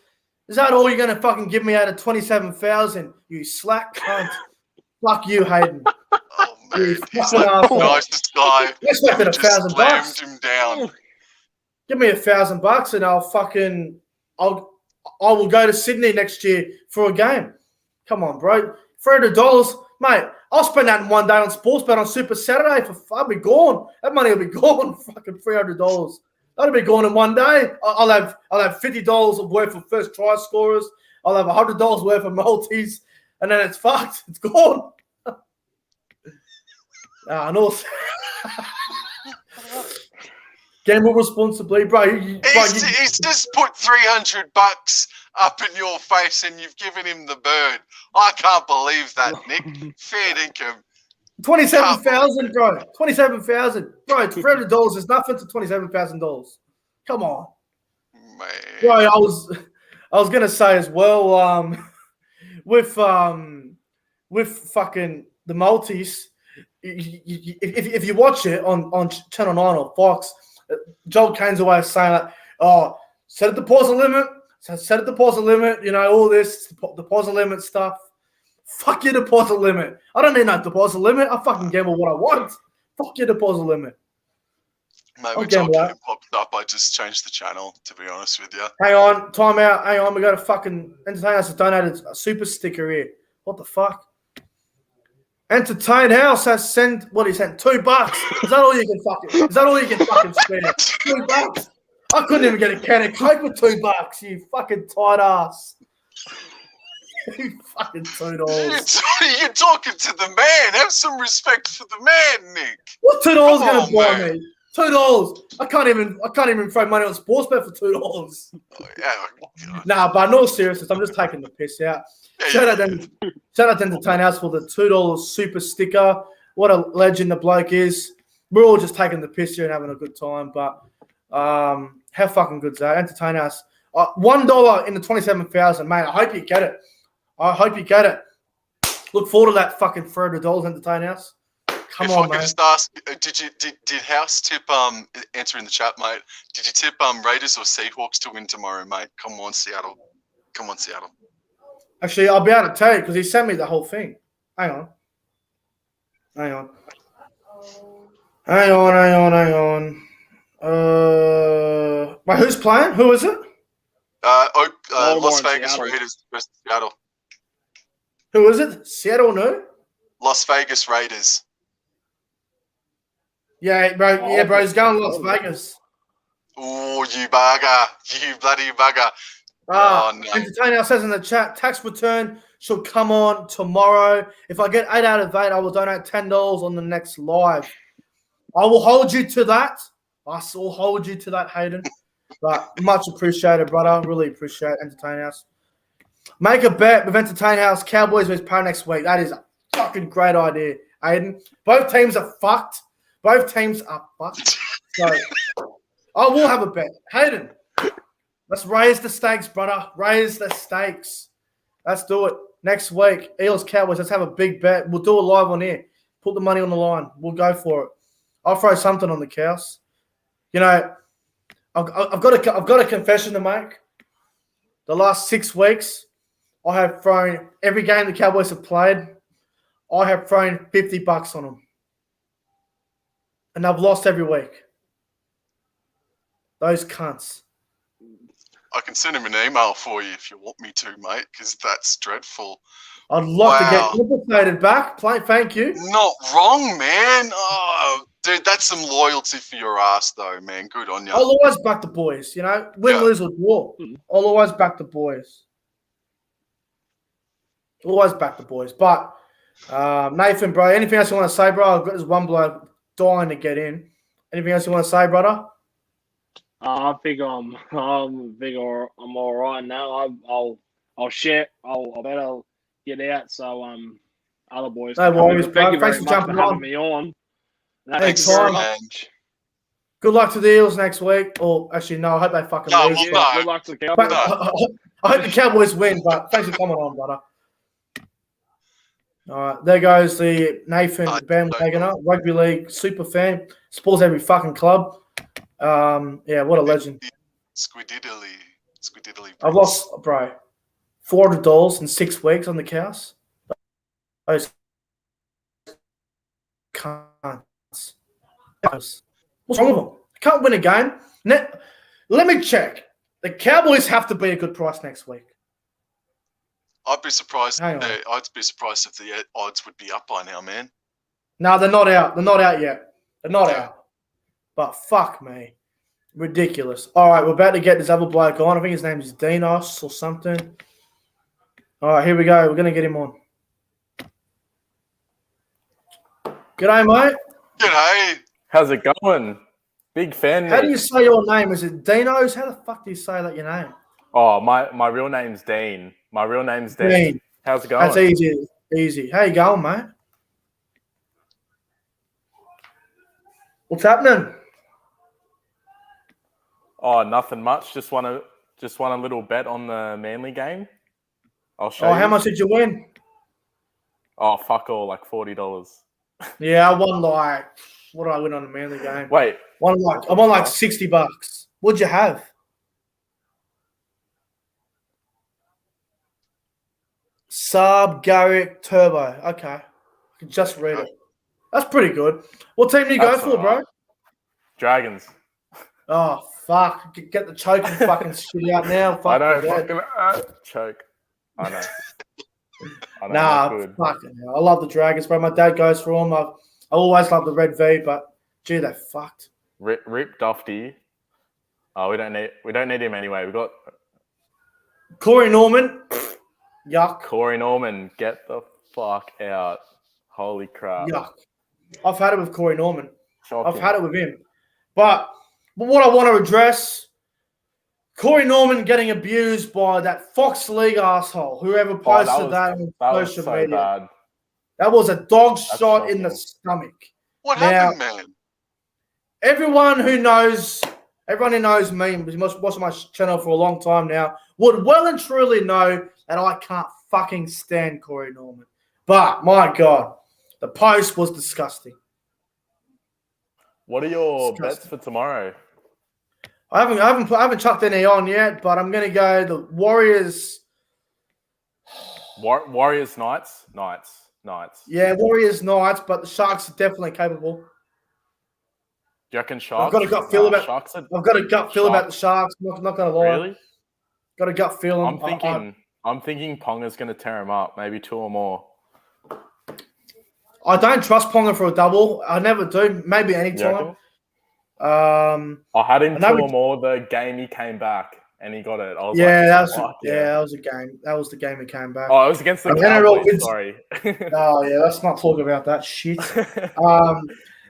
Speaker 1: Is that all you're going to fucking give me out of 27,000? You slack cunt. Fuck you, Hayden.
Speaker 2: Oh man, he's
Speaker 1: fucking
Speaker 2: like the
Speaker 1: arsehole.
Speaker 2: nicest guy.
Speaker 1: Let's make it
Speaker 2: Just
Speaker 1: $1,000.
Speaker 2: slammed him down.
Speaker 1: Give me $1,000 and I will go to Sydney next year for a game. Come on, bro. $300, mate. I'll spend that in one day on sports bet on Super Saturday. I'll be gone. That money will be gone. Fucking $300. That'll be gone in one day. I'll have $50 worth of first try scorers. I'll have $100 worth of multis, and then it's fucked. It's gone. And also, gamble responsibly, bro.
Speaker 2: He's just put $300 up in your face, and you've given him the bird. I can't believe that, Nick. Fair income.
Speaker 1: 27,000, bro. 27,000, bro. $300 is nothing to $27,000. Come on,
Speaker 2: man.
Speaker 1: Bro, I was gonna say as well. With fucking the multis, if you watch it on Channel 9 or Fox, Joel Kane's always saying like, "Oh, set a deposit limit. Set a deposit limit. You know all this deposit limit stuff." Fuck your deposit limit. I don't need no deposit limit. I fucking gamble what I want. Fuck your deposit limit.
Speaker 2: Mate, when Joel Kane popped up, I just changed the channel, to be honest with you.
Speaker 1: Hang on, time out. Hang on, we got a fucking Entertain House has donated a super sticker here. What the fuck? Entertain House has sent what he sent $2. Is that all you can fucking spend? $2. I couldn't even get a can of Coke with $2. You fucking tight ass. You fucking $2.
Speaker 2: You're talking to the man. Have some respect for the man, Nick.
Speaker 1: What $2 gonna buy me? $2. I can't even throw money on sports bet for $2.
Speaker 2: Oh, yeah.
Speaker 1: Nah, but in all seriousness, I'm just taking the piss out. Shout out to Entertain House for the $2 super sticker. What a legend the bloke is. We're all just taking the piss here and having a good time. But how fucking good's that? Entertain House. $1 in the 27,000, mate. I hope you get it. Look forward to that fucking $300 Entertain House. Come on,
Speaker 2: I could just ask, did House tip answer in the chat, mate? Did you tip Raiders or Seahawks to win tomorrow, mate? Come on, Seattle.
Speaker 1: Actually, I'll be able to tell you because he sent me the whole thing. Hang on. Wait, who's playing? Who is it?
Speaker 2: Las Vegas
Speaker 5: Seattle.
Speaker 2: Raiders versus Seattle.
Speaker 1: Who is it? Seattle, no?
Speaker 2: Las Vegas Raiders.
Speaker 1: Yeah, bro. He's going to Las Vegas.
Speaker 2: Oh, you bugger. You bloody bugger. No.
Speaker 1: Entertain House says in the chat, tax return should come on tomorrow. If I get 8 out of 8, I will donate $10 on the next live. I will hold you to that. Hayden. But much appreciated, brother. Really appreciate Entertain House. Make a bet with Entertain House. Cowboys vs. Power next week. That is a fucking great idea, Hayden. Both teams are fucked. So I will have a bet. Hayden, let's raise the stakes, brother. Raise the stakes. Let's do it. Next week, Eels Cowboys. Let's have a big bet. We'll do it live on here. Put the money on the line. We'll go for it. I'll throw something on the cows. You know, I've got a confession to make. The last 6 weeks, I have thrown every game the Cowboys have played. I have thrown $50 on them, and I've lost every week. Those cunts.
Speaker 2: I can send him an email for you if you want me to, mate, because that's dreadful.
Speaker 1: I'd love to get compensated back. Thank you.
Speaker 2: Not wrong, man. Oh, dude, that's some loyalty for your ass, though, man. Good on you.
Speaker 1: I'll always back the boys, you know. Win, lose, or draw. I'll always back the boys. But, Nathan, bro, anything else you want to say, bro? I've got this one bloke dying to get in. Anything else you want to say, brother?
Speaker 5: I think I'm all right now. I'll share. I'll better get out so other boys.
Speaker 1: No worries,
Speaker 5: thank
Speaker 1: bro.
Speaker 5: you
Speaker 1: Thanks
Speaker 5: very
Speaker 1: for
Speaker 5: much
Speaker 1: jumping
Speaker 5: for having
Speaker 1: on.
Speaker 5: me on.
Speaker 2: Thanks,
Speaker 1: Anytime.
Speaker 2: man.
Speaker 1: Good luck to the Eels next week. Or actually, no, I hope they fucking
Speaker 2: No,
Speaker 1: lose.
Speaker 2: well,
Speaker 5: Yeah,
Speaker 2: no.
Speaker 5: good luck to the
Speaker 1: But
Speaker 5: Cowboys.
Speaker 1: I hope the Cowboys win, but thanks for coming on, brother. All right, there goes the Nathan bandwagon up. Rugby League super fan. Supports every fucking club. Yeah, what a legend.
Speaker 2: Squididdly.
Speaker 1: I've lost, bro, $400 in 6 weeks on the cows. Those cunts. What's wrong with them? Can't win a game. Let me check. The Cowboys have to be a good price next week.
Speaker 2: I'd be surprised.
Speaker 1: Hang on.
Speaker 2: I'd be surprised if the odds would be up by now, man.
Speaker 1: No, they're not out. They're not out yet. They're not out. But fuck me. Ridiculous. All right, we're about to get this other bloke on. I think his name is Dinos or something. All right, here we go. We're going to get him on. G'day, mate.
Speaker 2: G'day.
Speaker 6: How's it going? Big fan.
Speaker 1: How do you say your name? Is it Dinos? How the fuck do you say that your name?
Speaker 6: Oh, my real name's Dean.
Speaker 1: Dean.
Speaker 6: How's it going?
Speaker 1: That's easy. Easy. How you going, mate? What's happening?
Speaker 6: Oh, nothing much. Just won a little bet on the Manly game. I'll show
Speaker 1: Oh,
Speaker 6: you.
Speaker 1: how much did you win?
Speaker 6: Oh, fuck all, like $40.
Speaker 1: Yeah, I won like, what did I win on the Manly game?
Speaker 6: Wait.
Speaker 1: I won like $60. What'd you have? Saab Garrick Turbo. Okay. I can just read it. That's pretty good. What team do you go
Speaker 6: That's
Speaker 1: for, bro?
Speaker 6: alright. Dragons.
Speaker 1: Oh, fuck. Get the choking fucking shit out now. Fuck
Speaker 6: I don't
Speaker 1: that.
Speaker 6: fucking choke. I know. I know.
Speaker 1: Nah,
Speaker 6: Good.
Speaker 1: fucking hell. I love the Dragons, bro. My dad goes for them. I always love the Red V, but gee, they fucked.
Speaker 6: Rip Dofty. Oh, we don't need him anyway. We got
Speaker 1: Corey Norman. Yuck.
Speaker 6: Corey Norman. Get the fuck out. Holy crap.
Speaker 1: Yuck. I've had it with Corey Norman.
Speaker 6: Shocking.
Speaker 1: I've had it with him. But what I want to address, Corey Norman getting abused by that Fox League asshole, whoever posted that on
Speaker 6: was
Speaker 1: social
Speaker 6: so
Speaker 1: media.
Speaker 6: bad.
Speaker 1: That was a dog shot
Speaker 6: shocking.
Speaker 1: in the stomach.
Speaker 2: What
Speaker 1: Now,
Speaker 2: happened, man?
Speaker 1: everyone who knows me, who's watching my channel for a long time now, would well and truly know that I can't fucking stand Corey Norman. But my God, the post was disgusting.
Speaker 6: What are your bets for tomorrow?
Speaker 1: I haven't chucked any on yet, but I'm gonna go the Warriors.
Speaker 6: Warriors Knights.
Speaker 1: Yeah, Warriors Knights, but the Sharks are definitely capable.
Speaker 6: Do you reckon Sharks?
Speaker 1: I've got a gut feel about.
Speaker 6: Sharks.
Speaker 1: I've got a gut feel about the Sharks. Not gonna lie.
Speaker 6: Really?
Speaker 1: Got a gut feeling.
Speaker 6: I'm thinking Ponga's gonna tear him up. Maybe 2 or more.
Speaker 1: I don't trust Ponga for a double. I never do. Maybe anytime.
Speaker 6: I had him 2 or more the game he came back and he got it. I was
Speaker 1: that was a game. That was the game he came back.
Speaker 6: Oh, it was against the Cowboys. Sorry.
Speaker 1: Oh yeah, let's not talk about that shit.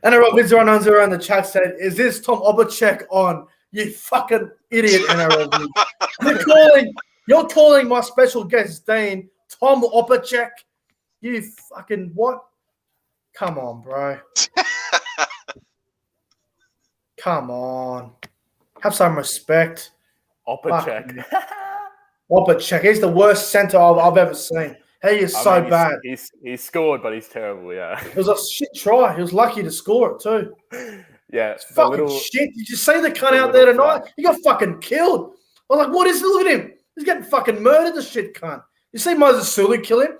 Speaker 1: NRL Vids 090 in the chat said, "Is this Tom Obachek on? You fucking idiot, NRL Vids. You're calling my special guest Dean Tom Obachek? You fucking what? Come on, bro. Come on. Have some respect.
Speaker 6: Opacek.
Speaker 1: Opacek. He's the worst centre I've ever seen. He is bad.
Speaker 6: He scored, but he's terrible, yeah.
Speaker 1: It was a shit try. He was lucky to score it too.
Speaker 6: Yeah.
Speaker 1: It's fucking shit. Did you see the cunt out there tonight? He got fucking killed. I was like, what is it? Look at him. He's getting fucking murdered, the shit cunt. You see Moses Suli kill him?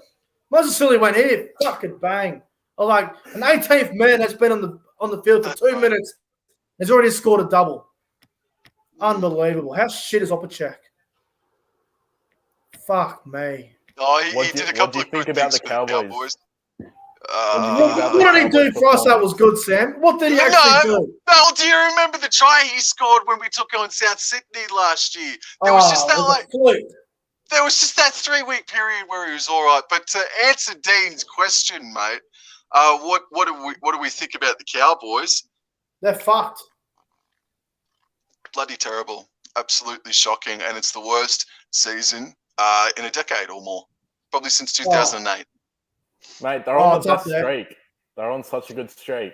Speaker 1: Moses Suli went here, fucking bang. I was like, an 18th man that's been on the field for 2 minutes has already scored a double. Unbelievable. How shit is Opacek? Fuck me.
Speaker 2: Oh, he did a couple of good things for the Cowboys.
Speaker 1: What did he do for us that was good, Sam? What did he actually do?
Speaker 2: No, do you remember the try he scored when we took on South Sydney last year? There was just that 3-week period where he was all right. But to answer Dean's question, mate, what do we think about the Cowboys?
Speaker 1: They're fucked.
Speaker 2: Bloody terrible. Absolutely shocking. And it's the worst season in a decade or more. Probably since 2008.
Speaker 6: Mate, they're on the best streak. They're on such a good streak.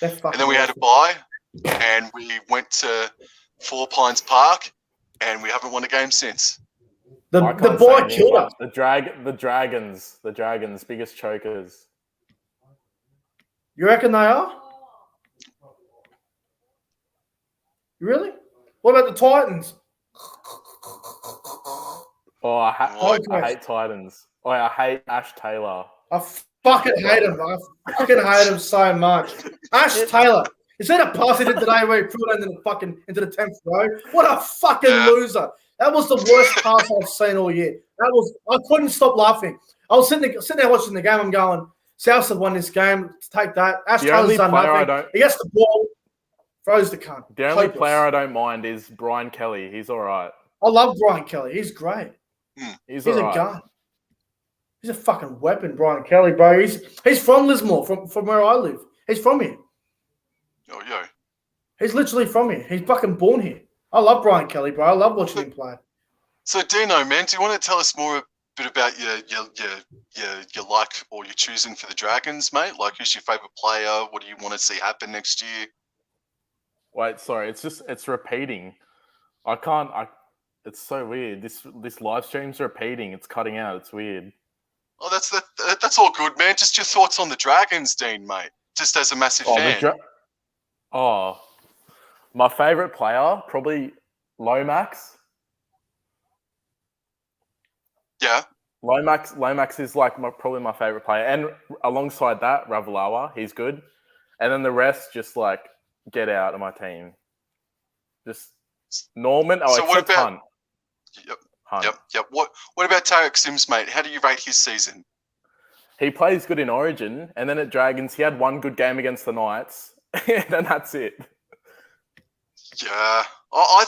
Speaker 1: And
Speaker 2: then we had a bye, and we went to Four Pines Park, and we haven't won a game since.
Speaker 1: The boy killed us.
Speaker 6: The Dragons, biggest chokers.
Speaker 1: You reckon they are? Really? What about the Titans?
Speaker 6: Oh, I hate Titans. Oh, I hate Ash Taylor.
Speaker 1: I fucking hate him. I fucking hate him so much. Ash Taylor. Is that a pass he did today where he threw it into the 10th row? What a fucking loser. That was the worst pass I've seen all year. I couldn't stop laughing. I was sitting there watching the game. I'm going, Souths have won this game. Take that. Ash Taylor's done nothing. He gets the ball, throws the cunt.
Speaker 6: The only player I don't mind is Brian Kelly. He's all right.
Speaker 1: I love Brian Kelly. He's great.
Speaker 6: He's
Speaker 1: a gun. He's a fucking weapon, Brian Kelly, bro. He's from Lismore, from where I live. He's from here.
Speaker 2: Oh, yeah.
Speaker 1: He's literally from here. He's fucking born here. I love Brian Kelly, bro. I love watching him play.
Speaker 2: So, Dino, man, do you want to tell us more a bit about your like or your choosing for the Dragons, mate? Like, who's your favourite player? What do you want to see happen next year?
Speaker 6: Wait, sorry. It's repeating. It's so weird. This live stream's repeating. It's cutting out. It's weird.
Speaker 2: Oh, that's all good, man. Just your thoughts on the Dragons, Dean, mate. Just as a massive fan.
Speaker 6: My favourite player, probably Lomax.
Speaker 2: Yeah.
Speaker 6: Lomax is like probably my favourite player. And alongside that, Ravalawa, he's good. And then the rest just like get out of my team. Just Norman. Oh, so what about Hunt?
Speaker 2: Yep. What about Tarek Sims, mate? How do you rate his season?
Speaker 6: He plays good in Origin, and then at Dragons, he had one good game against the Knights, and then that's it.
Speaker 2: Yeah, I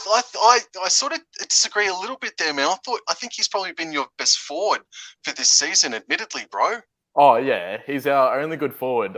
Speaker 2: sort of disagree a little bit there, man. I think he's probably been your best forward for this season, admittedly, bro.
Speaker 6: Oh yeah, he's our only good forward.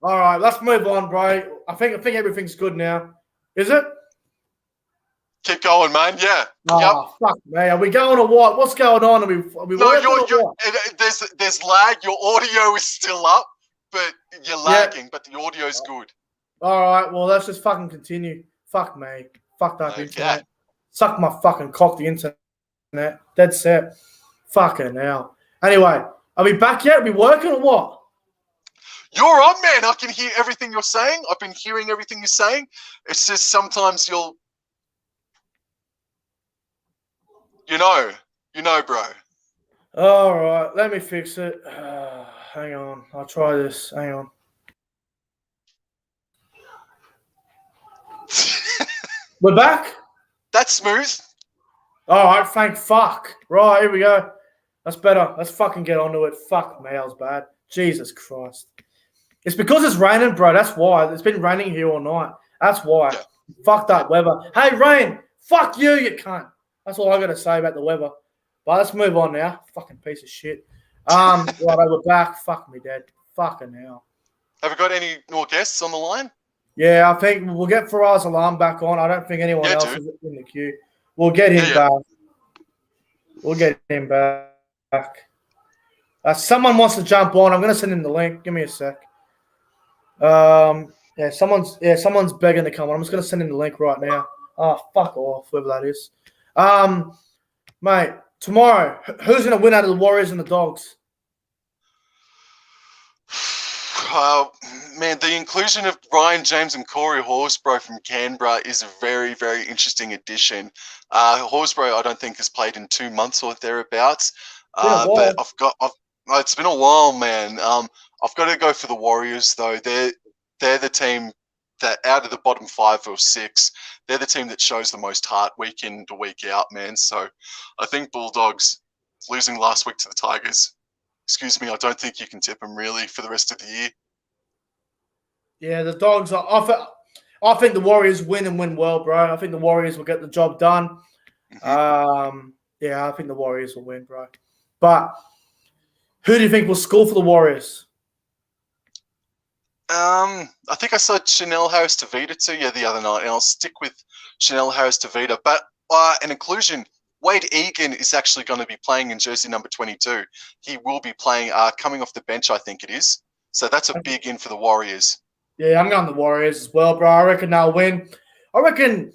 Speaker 1: All right, let's move on, bro. I think everything's good now. Is it?
Speaker 2: Keep going, man. Yeah.
Speaker 1: Oh, fuck me. Are we going or what? What's going on? Are we
Speaker 2: No,
Speaker 1: working or
Speaker 2: you're
Speaker 1: what?
Speaker 2: there's lag. Your audio is still up, but you're lagging. But the audio's good.
Speaker 1: All right, well, let's just fucking continue. Fuck me. Fuck that
Speaker 2: Okay.
Speaker 1: internet. Suck my fucking cock, the internet. Dead set. Fucking hell. Anyway, are we back yet? Are we working or what?
Speaker 2: You're on, man. I can hear everything you're saying. I've been hearing everything you're saying. It's just sometimes you'll, you know, bro.
Speaker 1: All right, let me fix it. Hang on. I'll try this. Hang on. We're back?
Speaker 2: That's smooth.
Speaker 1: All right, thank fuck. Right, here we go. That's better. Let's fucking get onto it. Fuck me, that was bad. Jesus Christ. It's because it's raining, bro. That's why. It's been raining here all night. That's why.
Speaker 2: Yeah.
Speaker 1: Fuck that weather. Hey, rain. Fuck you, you cunt. That's all I got to say about the weather. But let's move on now. Fucking piece of shit. Right, we're back. Fuck me, Dad. Fucking hell.
Speaker 2: Have we got any more guests on the line?
Speaker 1: Yeah, I think we'll get Faraz Alarm back on. I don't think anyone else is in the queue. We'll get him back. We'll get him back. Someone wants to jump on. I'm going to send him the link. Give me a sec. Someone's begging to come on. I'm just going to send him the link right now. Oh, fuck off, whoever that is. Mate, tomorrow, who's going to win out of the Warriors and the Dogs?
Speaker 2: Man, the inclusion of Ryan James and Corey Horsburgh from Canberra is a very, very interesting addition. Horsburgh, I don't think, has played in 2 months or thereabouts. But it's been a while, man. I've got to go for the Warriors, though. They're the team that, out of the bottom 5 or 6, they're the team that shows the most heart week in to week out, man. So I think Bulldogs losing last week to the Tigers. Excuse me, I don't think you can tip them really for the rest of the year.
Speaker 1: Yeah, the Dogs I think the Warriors win and win well, bro. I think the Warriors will get the job done. Yeah, I think the Warriors will win, bro. But who do you think will score for the Warriors?
Speaker 2: I think I saw Chanel Harris-Tavita to you the other night, and I'll stick with Chanel Harris-Tavita. But an inclusion, Wade Egan is actually going to be playing in jersey number 22. He will be playing coming off the bench, I think it is. So that's a big in for the Warriors. Yeah,
Speaker 1: I'm going the Warriors as well, bro. I reckon they'll win. I reckon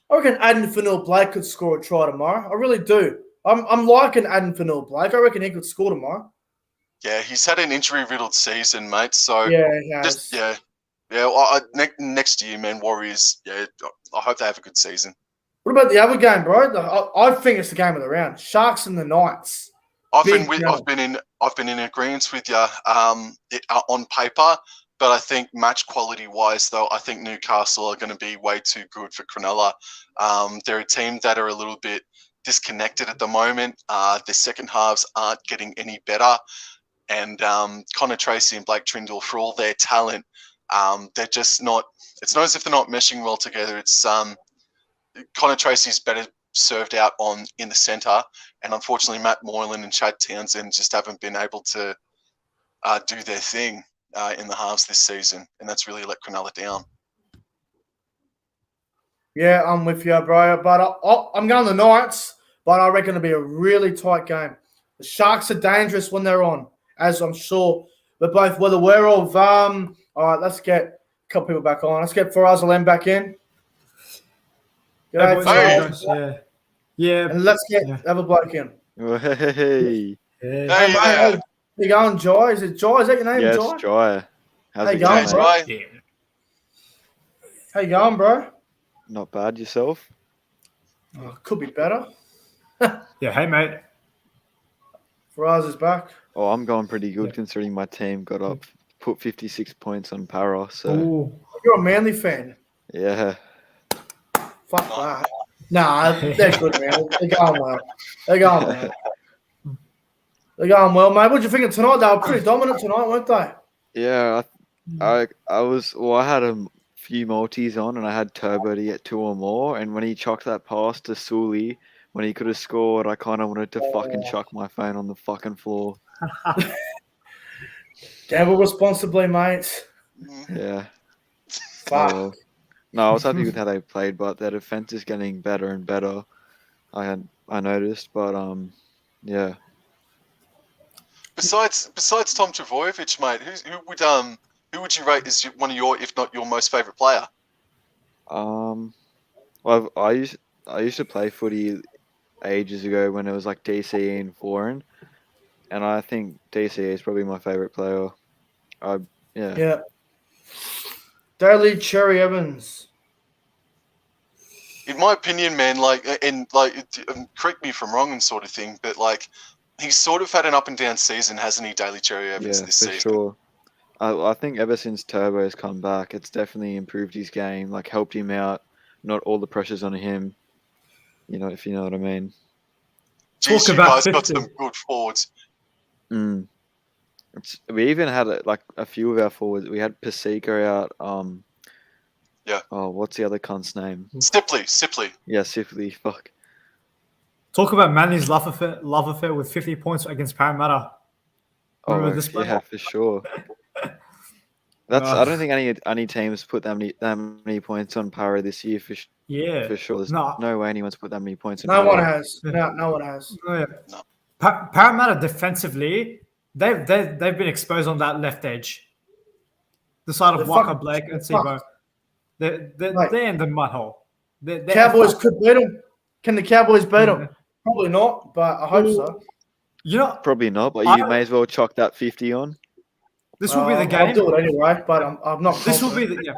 Speaker 1: Aden Fanil-Blake could score a try tomorrow. I really do. I'm liking Aden Fanil-Blake. I reckon he could score tomorrow.
Speaker 2: Yeah, he's had an injury-riddled season, mate. So
Speaker 1: yeah, he has.
Speaker 2: Next year, man, Warriors. Yeah, I hope they have a good season.
Speaker 1: What about the other game, bro? I think it's the game of the round. Sharks and the Knights.
Speaker 2: I've been in agreement with you on paper, but I think match quality wise, though, I think Newcastle are going to be way too good for Cronulla. They're a team that are a little bit disconnected at the moment. Their second halves aren't getting any better, and Connor Tracy and Blake Trindle, for all their talent, they're just not. It's not as if they're not meshing well together. It's Connor Tracy's better served out in the centre, and unfortunately Matt Moylan and Chad Townsend just haven't been able to do their thing in the halves this season, and that's really let Cronulla down.
Speaker 1: Yeah, I'm with you, bro. But I'm going the Knights, but I reckon it'll be a really tight game. The Sharks are dangerous when they're on, as I'm sure we're both well aware of. All right, let's get a couple people back on. Let's get Faraz Alarm back in.
Speaker 3: Yeah.
Speaker 1: And let's get have a bloke in.
Speaker 7: Hey.
Speaker 1: How you going, Jai? Is it Jai? Is that your name,
Speaker 7: Yes,
Speaker 1: Jai?
Speaker 7: Jai. How's it
Speaker 1: going,
Speaker 7: going,
Speaker 1: bro?
Speaker 7: mate?
Speaker 3: Yeah.
Speaker 1: How you going, bro?
Speaker 7: Not bad, yourself?
Speaker 1: Could be better.
Speaker 3: Yeah, hey, mate.
Speaker 1: Faraz is back.
Speaker 7: Oh, I'm going pretty good considering my team put 56 points on Para. So
Speaker 1: You're a Manly fan.
Speaker 7: yeah.
Speaker 1: Fuck that. Nah, they're good, man. They're going well. They're going well, mate. What do you think of tonight? They were pretty dominant tonight, weren't they?
Speaker 7: Yeah, I had a few multis on and I had Turbo to get 2 or more, and when he chucked that pass to Sully when he could have scored, I kind of wanted to fucking chuck my phone on the fucking floor.
Speaker 1: Gamble responsibly, mate.
Speaker 7: Yeah.
Speaker 1: Fuck.
Speaker 7: Oh, well. No, I was happy with how they played, but their defense is getting better and better. I noticed, but yeah.
Speaker 2: Besides Tom Travojevic, mate, who would you rate as one of your, if not your most favourite player?
Speaker 7: Well, I used to play footy ages ago when it was like DCE and foreign, and I think DCE is probably my favourite player.
Speaker 1: Yeah. Daly Cherry Evans.
Speaker 2: In my opinion, man, correct me if I'm wrong and sort of thing, but like, he's sort of had an up and down season, hasn't he, Daly Cherry Evans,
Speaker 7: Yeah,
Speaker 2: this
Speaker 7: for
Speaker 2: season?
Speaker 7: sure. I think ever since Turbo's come back, it's definitely improved his game, like helped him out. Not all the pressure's on him, if you know what I mean.
Speaker 2: Jeez,
Speaker 3: Talk
Speaker 2: you
Speaker 3: about
Speaker 2: guys got
Speaker 3: 50.
Speaker 2: some good forwards.
Speaker 7: We even had like a few of our forwards. We had Pasika out.
Speaker 2: Yeah.
Speaker 7: Oh, what's the other cunt's name?
Speaker 2: Sipley.
Speaker 7: Yeah, Sifley. Fuck.
Speaker 3: Talk about Manly's love affair with 50 points against Parramatta. Remember this play?
Speaker 7: Yeah, for sure. I don't think any teams put that many points on Para this year for sure. There's no way anyone's put that many points on
Speaker 1: No one
Speaker 7: Para.
Speaker 1: has. No one has.
Speaker 3: Oh, yeah.
Speaker 2: No.
Speaker 3: Parramatta defensively, they've been exposed on that left edge. The side of
Speaker 1: They're
Speaker 3: Walker
Speaker 1: fucking
Speaker 3: Blake and
Speaker 1: fucked.
Speaker 3: Sebo. They're in the mud hole.
Speaker 1: Cowboys could beat them. Can the Cowboys beat them? Probably not, but I hope so.
Speaker 7: Probably not, but you may as well chalk that 50 on.
Speaker 3: This will be the
Speaker 1: I'll
Speaker 3: game.
Speaker 1: do it anyway, but I'm not.
Speaker 3: This will be the.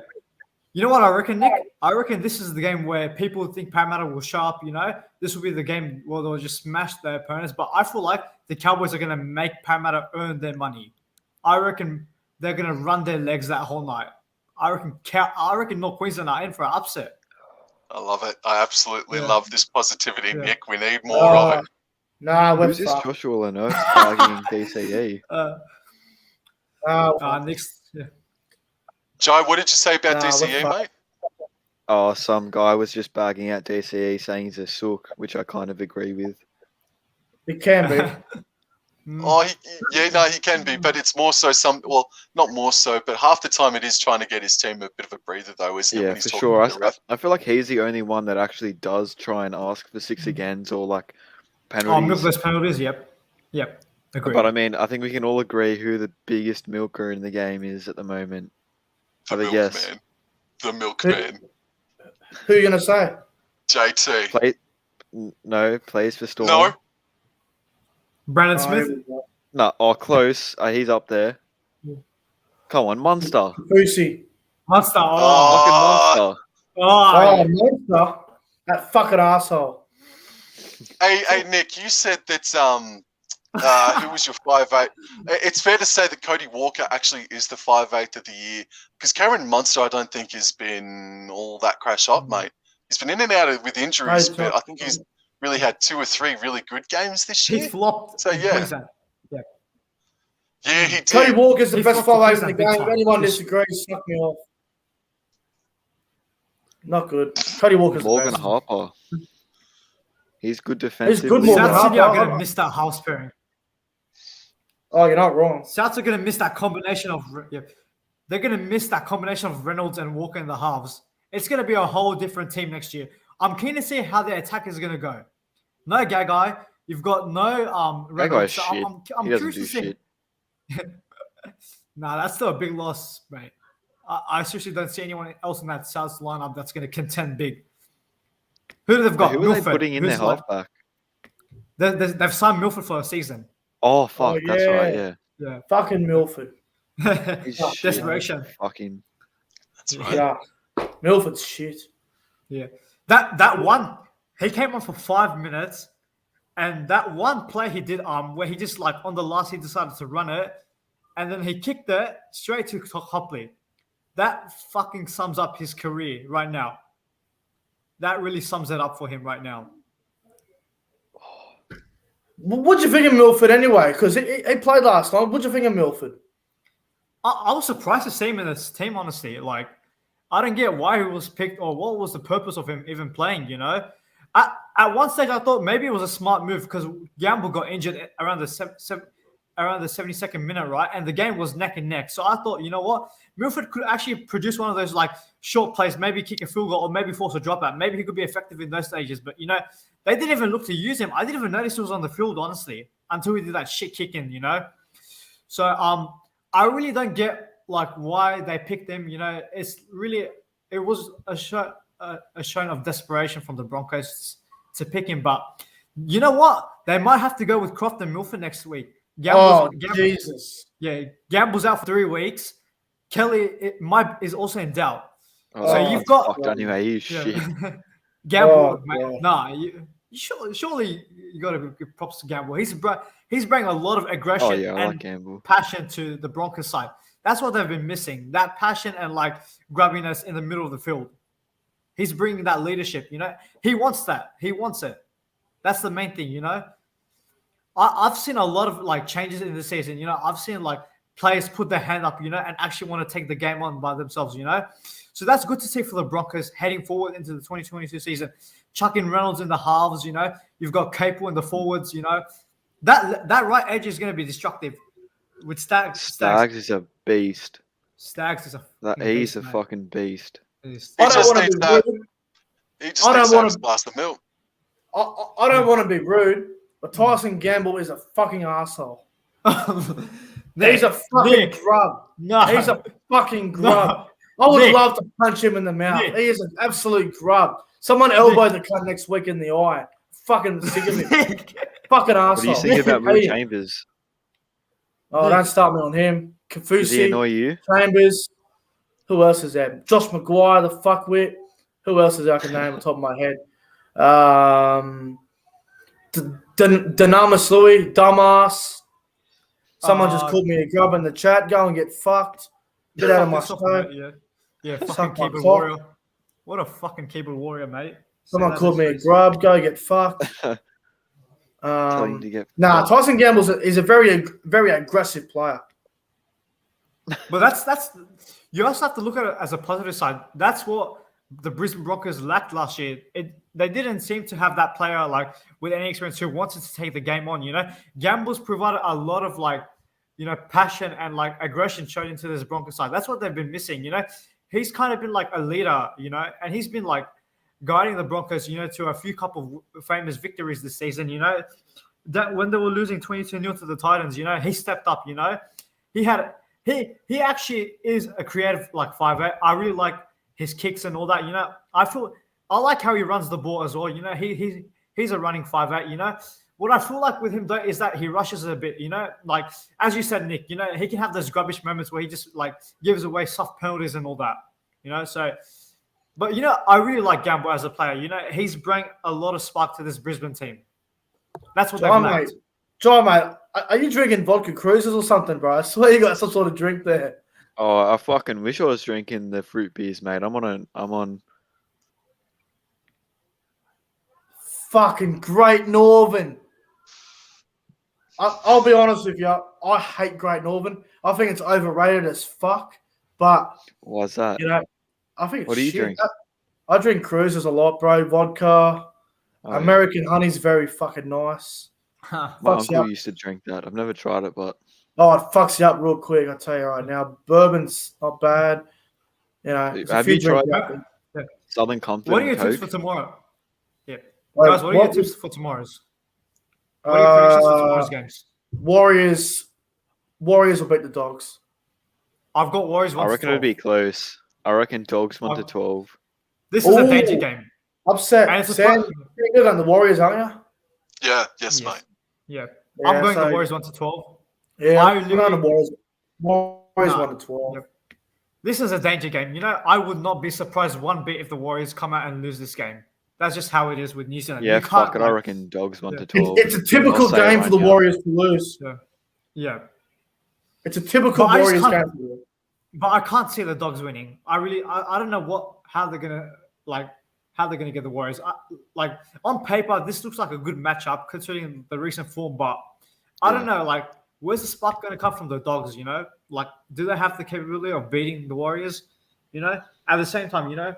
Speaker 3: You know what I reckon, Nick? I reckon this is the game where people think Parramatta will show up. This will be the game where they'll just smash their opponents. But I feel like the Cowboys are going to make Parramatta earn their money. I reckon they're going to run their legs that whole night. I reckon North Queensland are in for an upset.
Speaker 2: I love it. I absolutely love this positivity, Nick. We need more of it.
Speaker 1: Nah, we're
Speaker 7: Who's this
Speaker 1: fucked.
Speaker 7: Joshua Leno targeting DCE?
Speaker 3: Next. Yeah.
Speaker 2: Joe, what did you say about
Speaker 1: Nah,
Speaker 2: DCE,
Speaker 1: we're
Speaker 2: mate?
Speaker 7: Oh, some guy was just bagging out DCE saying he's a sook, which I kind of agree with.
Speaker 1: It can be.
Speaker 2: Oh, he can be, but it's more so not more so, but half the time it is trying to get his team a bit of a breather, though, isn't it?
Speaker 7: Yeah,
Speaker 2: when he's
Speaker 7: for
Speaker 2: talking
Speaker 7: sure.
Speaker 2: to the ref?
Speaker 7: I feel like he's the only one that actually does try and ask for six agains or like penalties.
Speaker 3: Milk those penalties. Yep. Agreed.
Speaker 7: But I mean, I think we can all agree who the biggest milker in the game is at the moment.
Speaker 2: The milkman. The milkman.
Speaker 1: Who are you gonna say?
Speaker 2: JT.
Speaker 7: Plays for Storm.
Speaker 2: No.
Speaker 3: Brandon Smith.
Speaker 7: No, close. He's up there. Come on, Monster.
Speaker 1: Lucy.
Speaker 3: Monster.
Speaker 7: Fucking Monster.
Speaker 1: Monster. That fucking asshole.
Speaker 2: Hey, Nick, you said that who was your 5'8"? It's fair to say that Cody Walker actually is the 5'8" of the year, because Cameron Munster I don't think has been all that crash up, mate. He's been in and out with injuries, but I think he's really had 2 or 3 really good games this year.
Speaker 3: He flopped.
Speaker 2: So yeah, he did.
Speaker 1: Cody Walker's the
Speaker 3: He
Speaker 1: best
Speaker 3: flopped
Speaker 1: 5'8" in the
Speaker 3: big
Speaker 1: game.
Speaker 3: time.
Speaker 1: If anyone disagrees, suck me off. Not good. Cody Walker's the
Speaker 7: Morgan
Speaker 1: best.
Speaker 7: Harper. He's good defensively.
Speaker 1: good, Morgan
Speaker 3: South Sydney are
Speaker 1: Harper.
Speaker 3: going to miss that house pairing.
Speaker 1: Oh, you're not wrong.
Speaker 3: Souths are going to miss that combination of. They're going to miss that combination of Reynolds and Walker in the halves. It's going to be a whole different team next year. I'm keen to see how their attack is going to go. No Gagai. You've got no Reynolds.
Speaker 7: Gagai's shit.
Speaker 3: I'm
Speaker 7: He doesn't
Speaker 3: curious
Speaker 7: do
Speaker 3: to see.
Speaker 7: shit.
Speaker 3: Nah, that's still a big loss, mate. I seriously don't see anyone else in that Souths lineup that's going to contend big. Who do they've got?
Speaker 7: Who are they
Speaker 3: Milford.
Speaker 7: putting in their halfback?
Speaker 3: They've signed Milford for a season.
Speaker 7: Oh, fuck. That's
Speaker 1: yeah.
Speaker 7: right, yeah.
Speaker 3: Yeah.
Speaker 1: Fucking Milford.
Speaker 7: He's shit.
Speaker 3: Desperation.
Speaker 7: Fucking.
Speaker 2: That's right.
Speaker 1: Yeah. Milford's shit.
Speaker 3: Yeah. That one, he came on for 5 minutes, and that one play he did where he just like on the last he decided to run it, and then he kicked it straight to Hopley. That fucking sums up his career right now. That really sums it up for him right now.
Speaker 1: What'd you think of Milford anyway? Because he played last night. What'd you think of Milford?
Speaker 3: I was surprised to see him in this team, honestly. Like, I don't get why he was picked or what was the purpose of him even playing, At one stage, I thought maybe it was a smart move because Gamble got injured around the around the 72nd minute, right? And the game was neck and neck. So I thought, you know what? Milford could actually produce one of those like short plays, maybe kick a field goal or maybe force a dropout. Maybe he could be effective in those stages. But, you know, they didn't even look to use him. I didn't even notice he was on the field, honestly, until he did that shit kicking, you know? So I really don't get like why they picked him. You know, it was a showing of desperation from the Broncos to pick him. But you know what? They might have to go with Croft and Milford next week.
Speaker 1: Jesus.
Speaker 3: Yeah, Gamble's out for 3 weeks. Kelly is also in doubt.
Speaker 7: Oh,
Speaker 3: So you've got
Speaker 7: fucked anyway. He's shit.
Speaker 3: Gamble, mate. Nah, surely you got to give props to Gamble. He's bringing a lot of aggression
Speaker 7: like
Speaker 3: and passion to the Broncos side. That's what they've been missing. That passion and like grubbiness in the middle of the field. He's bringing that leadership, you know. He wants that. He wants it. That's the main thing, you know. I've seen a lot of like changes in the season, you know. I've seen like players put their hand up, you know, and actually want to take the game on by themselves, you know. So that's good to see for the Broncos heading forward into the 2022 season. Chucking Reynolds in the halves, you know. You've got Capel in the forwards, you know. That right edge is going to be destructive. With
Speaker 7: Staggs is a beast.
Speaker 3: Staggs is
Speaker 7: he's a fucking beast.
Speaker 2: He just needs to blast the milk.
Speaker 1: I don't want to be rude, but Tyson Gamble is a fucking asshole. He's a fucking grub.
Speaker 3: No.
Speaker 1: He's a fucking grub. I would love to punch him in the mouth. He is an absolute grub. Someone elbow the cunt next week in the eye. Fucking sick of him. Fucking asshole.
Speaker 7: What do you think about Will Chambers?
Speaker 1: Oh, don't start me on him.
Speaker 7: Does he
Speaker 1: Kafusi,
Speaker 7: annoy you?
Speaker 1: Chambers. Who else is there? Josh McGuire, the fuckwit. Who else is there I can name on top of my head? Danamas Louis, dumbass. Someone just called me a grub in the chat. Go and get fucked. Get out of my scope.
Speaker 3: Yeah, fucking keyboard warrior. What a fucking keyboard warrior, mate.
Speaker 1: Someone called me a grub. Go get fucked. Tyson Gamble is a very, very aggressive player.
Speaker 3: But that's you also have to look at it as a positive side. That's what the Brisbane Broncos lacked last year. They didn't seem to have that player like with any experience who wanted to take the game on. You know, Gamble's provided a lot of like, you know, passion and like aggression shown into this Broncos side. That's what they've been missing. You know, he's kind of been like a leader. You know, and he's been like guiding the Broncos, you know, to a few couple of famous victories this season. You know, that when they were losing 22-0 to the Titans, you know, he stepped up. You know, he actually is a creative like 5'8". I really like his kicks and all that. You know, I like how he runs the ball as well. You know, he's a running 5'8". You know, what I feel like with him though is that he rushes a bit. You know, like as you said, Nick. You know, he can have those rubbish moments where he just like gives away soft penalties and all that. You know, so. But, you know, I really like Gamble as a player. You know, he's bringing a lot of spark to this Brisbane team. That's what they've lacked.
Speaker 1: John, mate, are you drinking vodka cruises or something, bro? I swear you got some sort of drink there.
Speaker 7: Oh, I fucking wish I was drinking the fruit beers, mate. I'm on.
Speaker 1: Fucking Great Northern. I'll be honest with you. I hate Great Northern. I think it's overrated as fuck. But
Speaker 7: what's that?
Speaker 1: You know, I think it's
Speaker 7: what do you drink?
Speaker 1: I drink cruisers a lot, bro. Vodka. American honey's very fucking nice.
Speaker 7: My uncle used to drink that. I've never tried it, but
Speaker 1: it fucks you up real quick. I'll tell you right now. Bourbon's not bad. You know,
Speaker 7: have you tried Southern Compton?
Speaker 3: What are your tips for tomorrow? Yeah, guys. What are your tips for tomorrow's? What are your predictions for tomorrow's games?
Speaker 1: Warriors will beat the Dogs.
Speaker 3: I've got Warriors.
Speaker 7: I reckon it'll be close. I reckon Dogs 1-12.
Speaker 3: This is a danger game.
Speaker 1: Upset. Sam, you're good on the Warriors, aren't you?
Speaker 2: Yeah. Yes, mate.
Speaker 3: Yeah. I'm going the Warriors 1-12.
Speaker 1: Yeah, I'm on the Warriors. Warriors 1-12.
Speaker 3: Yeah. This is a danger game. You know, I would not be surprised one bit if the Warriors come out and lose this game. That's just how it is with New Zealand.
Speaker 7: Yeah, fuck it. I reckon Dogs 1-12.
Speaker 1: It's a typical game for the Warriors to lose.
Speaker 3: Yeah.
Speaker 1: It's a typical Warriors game to lose.
Speaker 3: But I can't see the Dogs winning. I don't know how they're gonna get the Warriors. Like on paper, this looks like a good matchup considering the recent form. But I don't know. Like, where's the spark gonna come from the Dogs? You know, like, do they have the capability of beating the Warriors? You know, at the same time, you know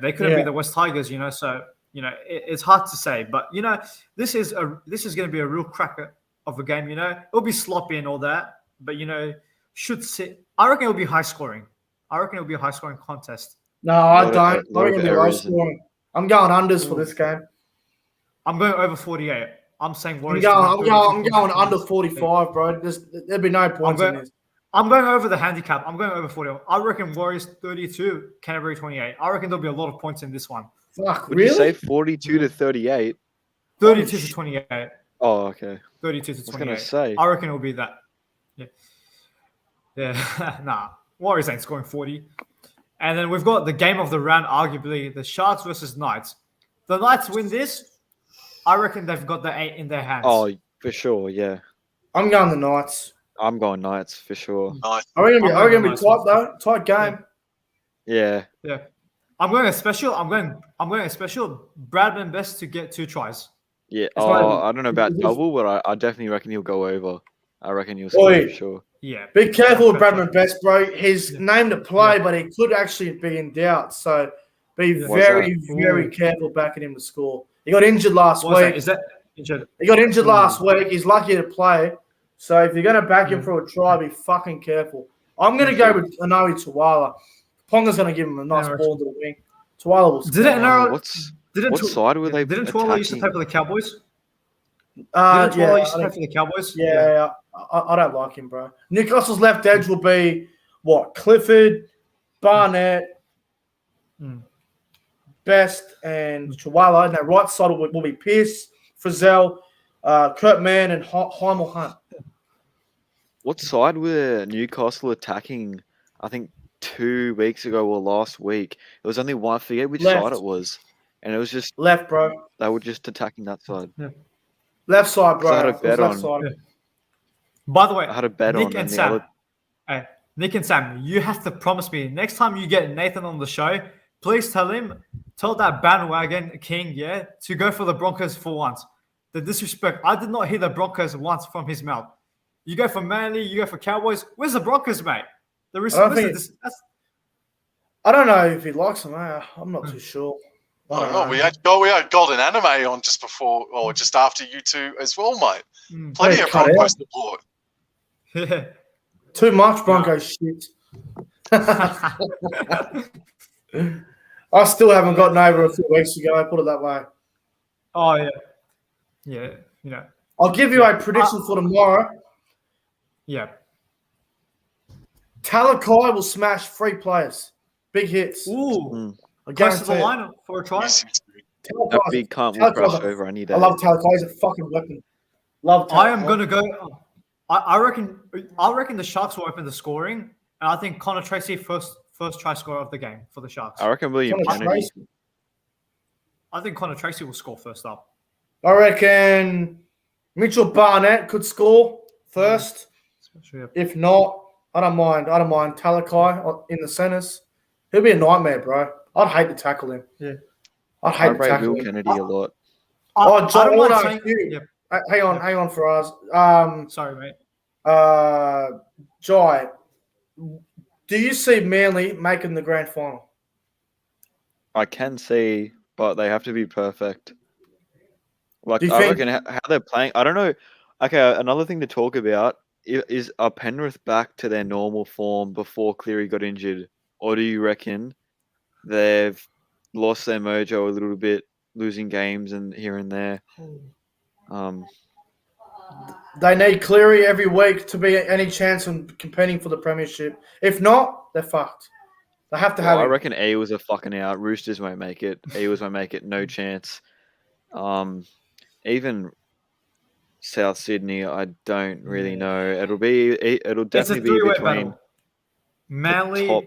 Speaker 3: they couldn't be the West Tigers. You know, so you know it's hard to say. But you know, this is going to be a real cracker of a game. It'll be sloppy and all that, but should sit. I reckon it'll be high scoring. I reckon it'll be a high scoring contest.
Speaker 1: No, I
Speaker 7: Lot of-
Speaker 1: don't. I
Speaker 7: lot
Speaker 1: reckon
Speaker 7: of
Speaker 1: it'll be low
Speaker 7: errors and-
Speaker 1: scoring. I'm going unders for this game.
Speaker 3: I'm going over 48. I'm saying
Speaker 1: I'm
Speaker 3: Warriors.
Speaker 1: going under 45, bro. There'd be no points in this.
Speaker 3: I'm going over the handicap. I'm going over 40. I reckon Warriors 32, Canterbury 28. I reckon there'll be a lot of points in this one.
Speaker 1: Fuck,
Speaker 7: Would
Speaker 1: really?
Speaker 7: you say 42 to 38?
Speaker 3: 32 to 28.
Speaker 7: Oh, okay.
Speaker 3: 32 to
Speaker 7: I was
Speaker 3: 28.
Speaker 7: gonna say.
Speaker 3: I reckon it'll be that. Yeah. Nah. Warriors ain't scoring 40. And then we've got the game of the round, arguably the Sharks versus Knights. The Knights win this. I reckon they've got the 8 in their hands.
Speaker 7: Oh, for sure, yeah.
Speaker 1: I'm going the Knights.
Speaker 7: I'm going Knights for sure.
Speaker 2: Nice.
Speaker 1: I reckon it'll
Speaker 3: I'm
Speaker 1: be
Speaker 3: going
Speaker 1: tight though. Tight game.
Speaker 7: Yeah.
Speaker 3: Yeah. I'm going a special. I'm going a special. Bradman Best to get 2 tries.
Speaker 7: Yeah.
Speaker 1: like-
Speaker 7: I don't know about
Speaker 1: it's-
Speaker 7: double, but I definitely reckon he'll go over. I reckon he'll score
Speaker 1: Oi.
Speaker 7: for sure.
Speaker 3: Yeah.
Speaker 1: Be careful with
Speaker 3: Fair
Speaker 1: Bradman Best, bro. He's
Speaker 3: Yeah.
Speaker 1: named to play, but he could actually be in doubt. So be
Speaker 3: Yeah.
Speaker 7: Why's
Speaker 1: very,
Speaker 3: that?
Speaker 1: very careful backing him to score. He got injured last
Speaker 3: What's that?
Speaker 1: week.
Speaker 3: Is that injured?
Speaker 1: He got injured last week. He's lucky to play. So if you're going to back him for a try, be fucking careful. I'm going to go with Anoe Tawala. Ponga's going to give him a nice
Speaker 3: Yeah,
Speaker 1: ball to the wing. Tawala will
Speaker 3: Did it
Speaker 7: Oh,
Speaker 3: NRL?
Speaker 7: what side were they
Speaker 3: Didn't Twala used to play
Speaker 7: attacking?
Speaker 3: for the Cowboys? Didn't
Speaker 1: yeah,
Speaker 3: Twala used to
Speaker 1: I
Speaker 3: play
Speaker 1: think-
Speaker 3: for the Cowboys?
Speaker 1: yeah. I don't like him, bro. Newcastle's left edge will be what? Clifford, Barnett,
Speaker 3: Mm.
Speaker 1: Best, and Chihuahua. And their right side will be Pierce, Frizzell, Kurt Mann, and Heimel Hunt.
Speaker 7: What side were Newcastle attacking? I think 2 weeks ago or last week. It was only one. I forget which
Speaker 1: Left.
Speaker 7: side it was, and it was just
Speaker 1: Left, bro.
Speaker 7: they were just attacking that side.
Speaker 1: Left side, bro.
Speaker 7: So I had a
Speaker 1: It was
Speaker 7: bet
Speaker 1: left
Speaker 7: on-
Speaker 1: side.
Speaker 3: By the way,
Speaker 7: I had a bet
Speaker 3: Nick
Speaker 7: on
Speaker 3: and
Speaker 7: the
Speaker 3: Sam.
Speaker 7: other.
Speaker 3: Hey, Nick and Sam, you have to promise me next time you get Nathan on the show, please tell that bandwagon king, to go for the Broncos for once. The disrespect. I did not hear the Broncos once from his mouth. You go for Manly, you go for Cowboys. Where's the Broncos, mate? The
Speaker 1: don't think I don't know if he likes them. I'm not too sure.
Speaker 2: I don't know. We had Golden Anime on just before or just after you two as well, mate. Plenty
Speaker 1: Hey,
Speaker 2: of
Speaker 1: cut it
Speaker 2: Broncos support.
Speaker 3: Yeah.
Speaker 1: Too much Broncos shit. I still haven't gotten over a few weeks ago. Put it that way.
Speaker 3: Oh yeah. Yeah.
Speaker 1: I'll give you a prediction for tomorrow.
Speaker 3: Yeah.
Speaker 1: Talakai will smash 3 players. Big hits.
Speaker 3: Ooh.
Speaker 1: I
Speaker 3: Close to
Speaker 1: guarantee
Speaker 3: the
Speaker 1: it.
Speaker 3: line for a try.
Speaker 1: Talakai-
Speaker 7: That big cunt will crush over any day.
Speaker 1: I love Talakai. He's a fucking weapon. Love Talakai.
Speaker 3: I am gonna go. I reckon the Sharks will open the scoring, and I think Connor Tracy first try scorer of the game for the Sharks.
Speaker 7: I reckon William
Speaker 1: Connor
Speaker 7: Kennedy.
Speaker 1: Tracy.
Speaker 3: I think Connor Tracy will score first up.
Speaker 1: I reckon Mitchell Barnett could score first.
Speaker 3: Especially
Speaker 1: If not, I don't mind. Talakai in the centers. He'll be a nightmare, bro. I'd hate to tackle him.
Speaker 3: Yeah.
Speaker 1: I'd
Speaker 7: I
Speaker 1: hate to
Speaker 7: rate
Speaker 1: tackle
Speaker 7: Will
Speaker 1: him.
Speaker 7: Kennedy a lot.
Speaker 1: Oh, John,
Speaker 3: I don't mind
Speaker 1: no,
Speaker 3: saying.
Speaker 1: you.
Speaker 3: Yep.
Speaker 1: Hang on for us.
Speaker 3: Sorry, mate.
Speaker 1: Jai, do you see Manly making the grand final?
Speaker 7: I can see, but they have to be perfect. Like,
Speaker 1: Do you
Speaker 7: I
Speaker 1: think-
Speaker 7: reckon how they're playing. I don't know. Okay, another thing to talk about is are Penrith back to their normal form before Cleary got injured, or do you reckon they've lost their mojo a little bit, losing games and here and there?
Speaker 1: They need Cleary every week to be any chance in competing for the premiership. If not, they're fucked. They have to have
Speaker 7: I
Speaker 1: him.
Speaker 7: reckon Eels are fucking out. Roosters won't make it. Eels won't make it. No chance. Even South Sydney, I don't really know. It'll
Speaker 3: It's a
Speaker 7: definitely be
Speaker 3: three-way
Speaker 7: between
Speaker 3: battle. Manly,
Speaker 7: top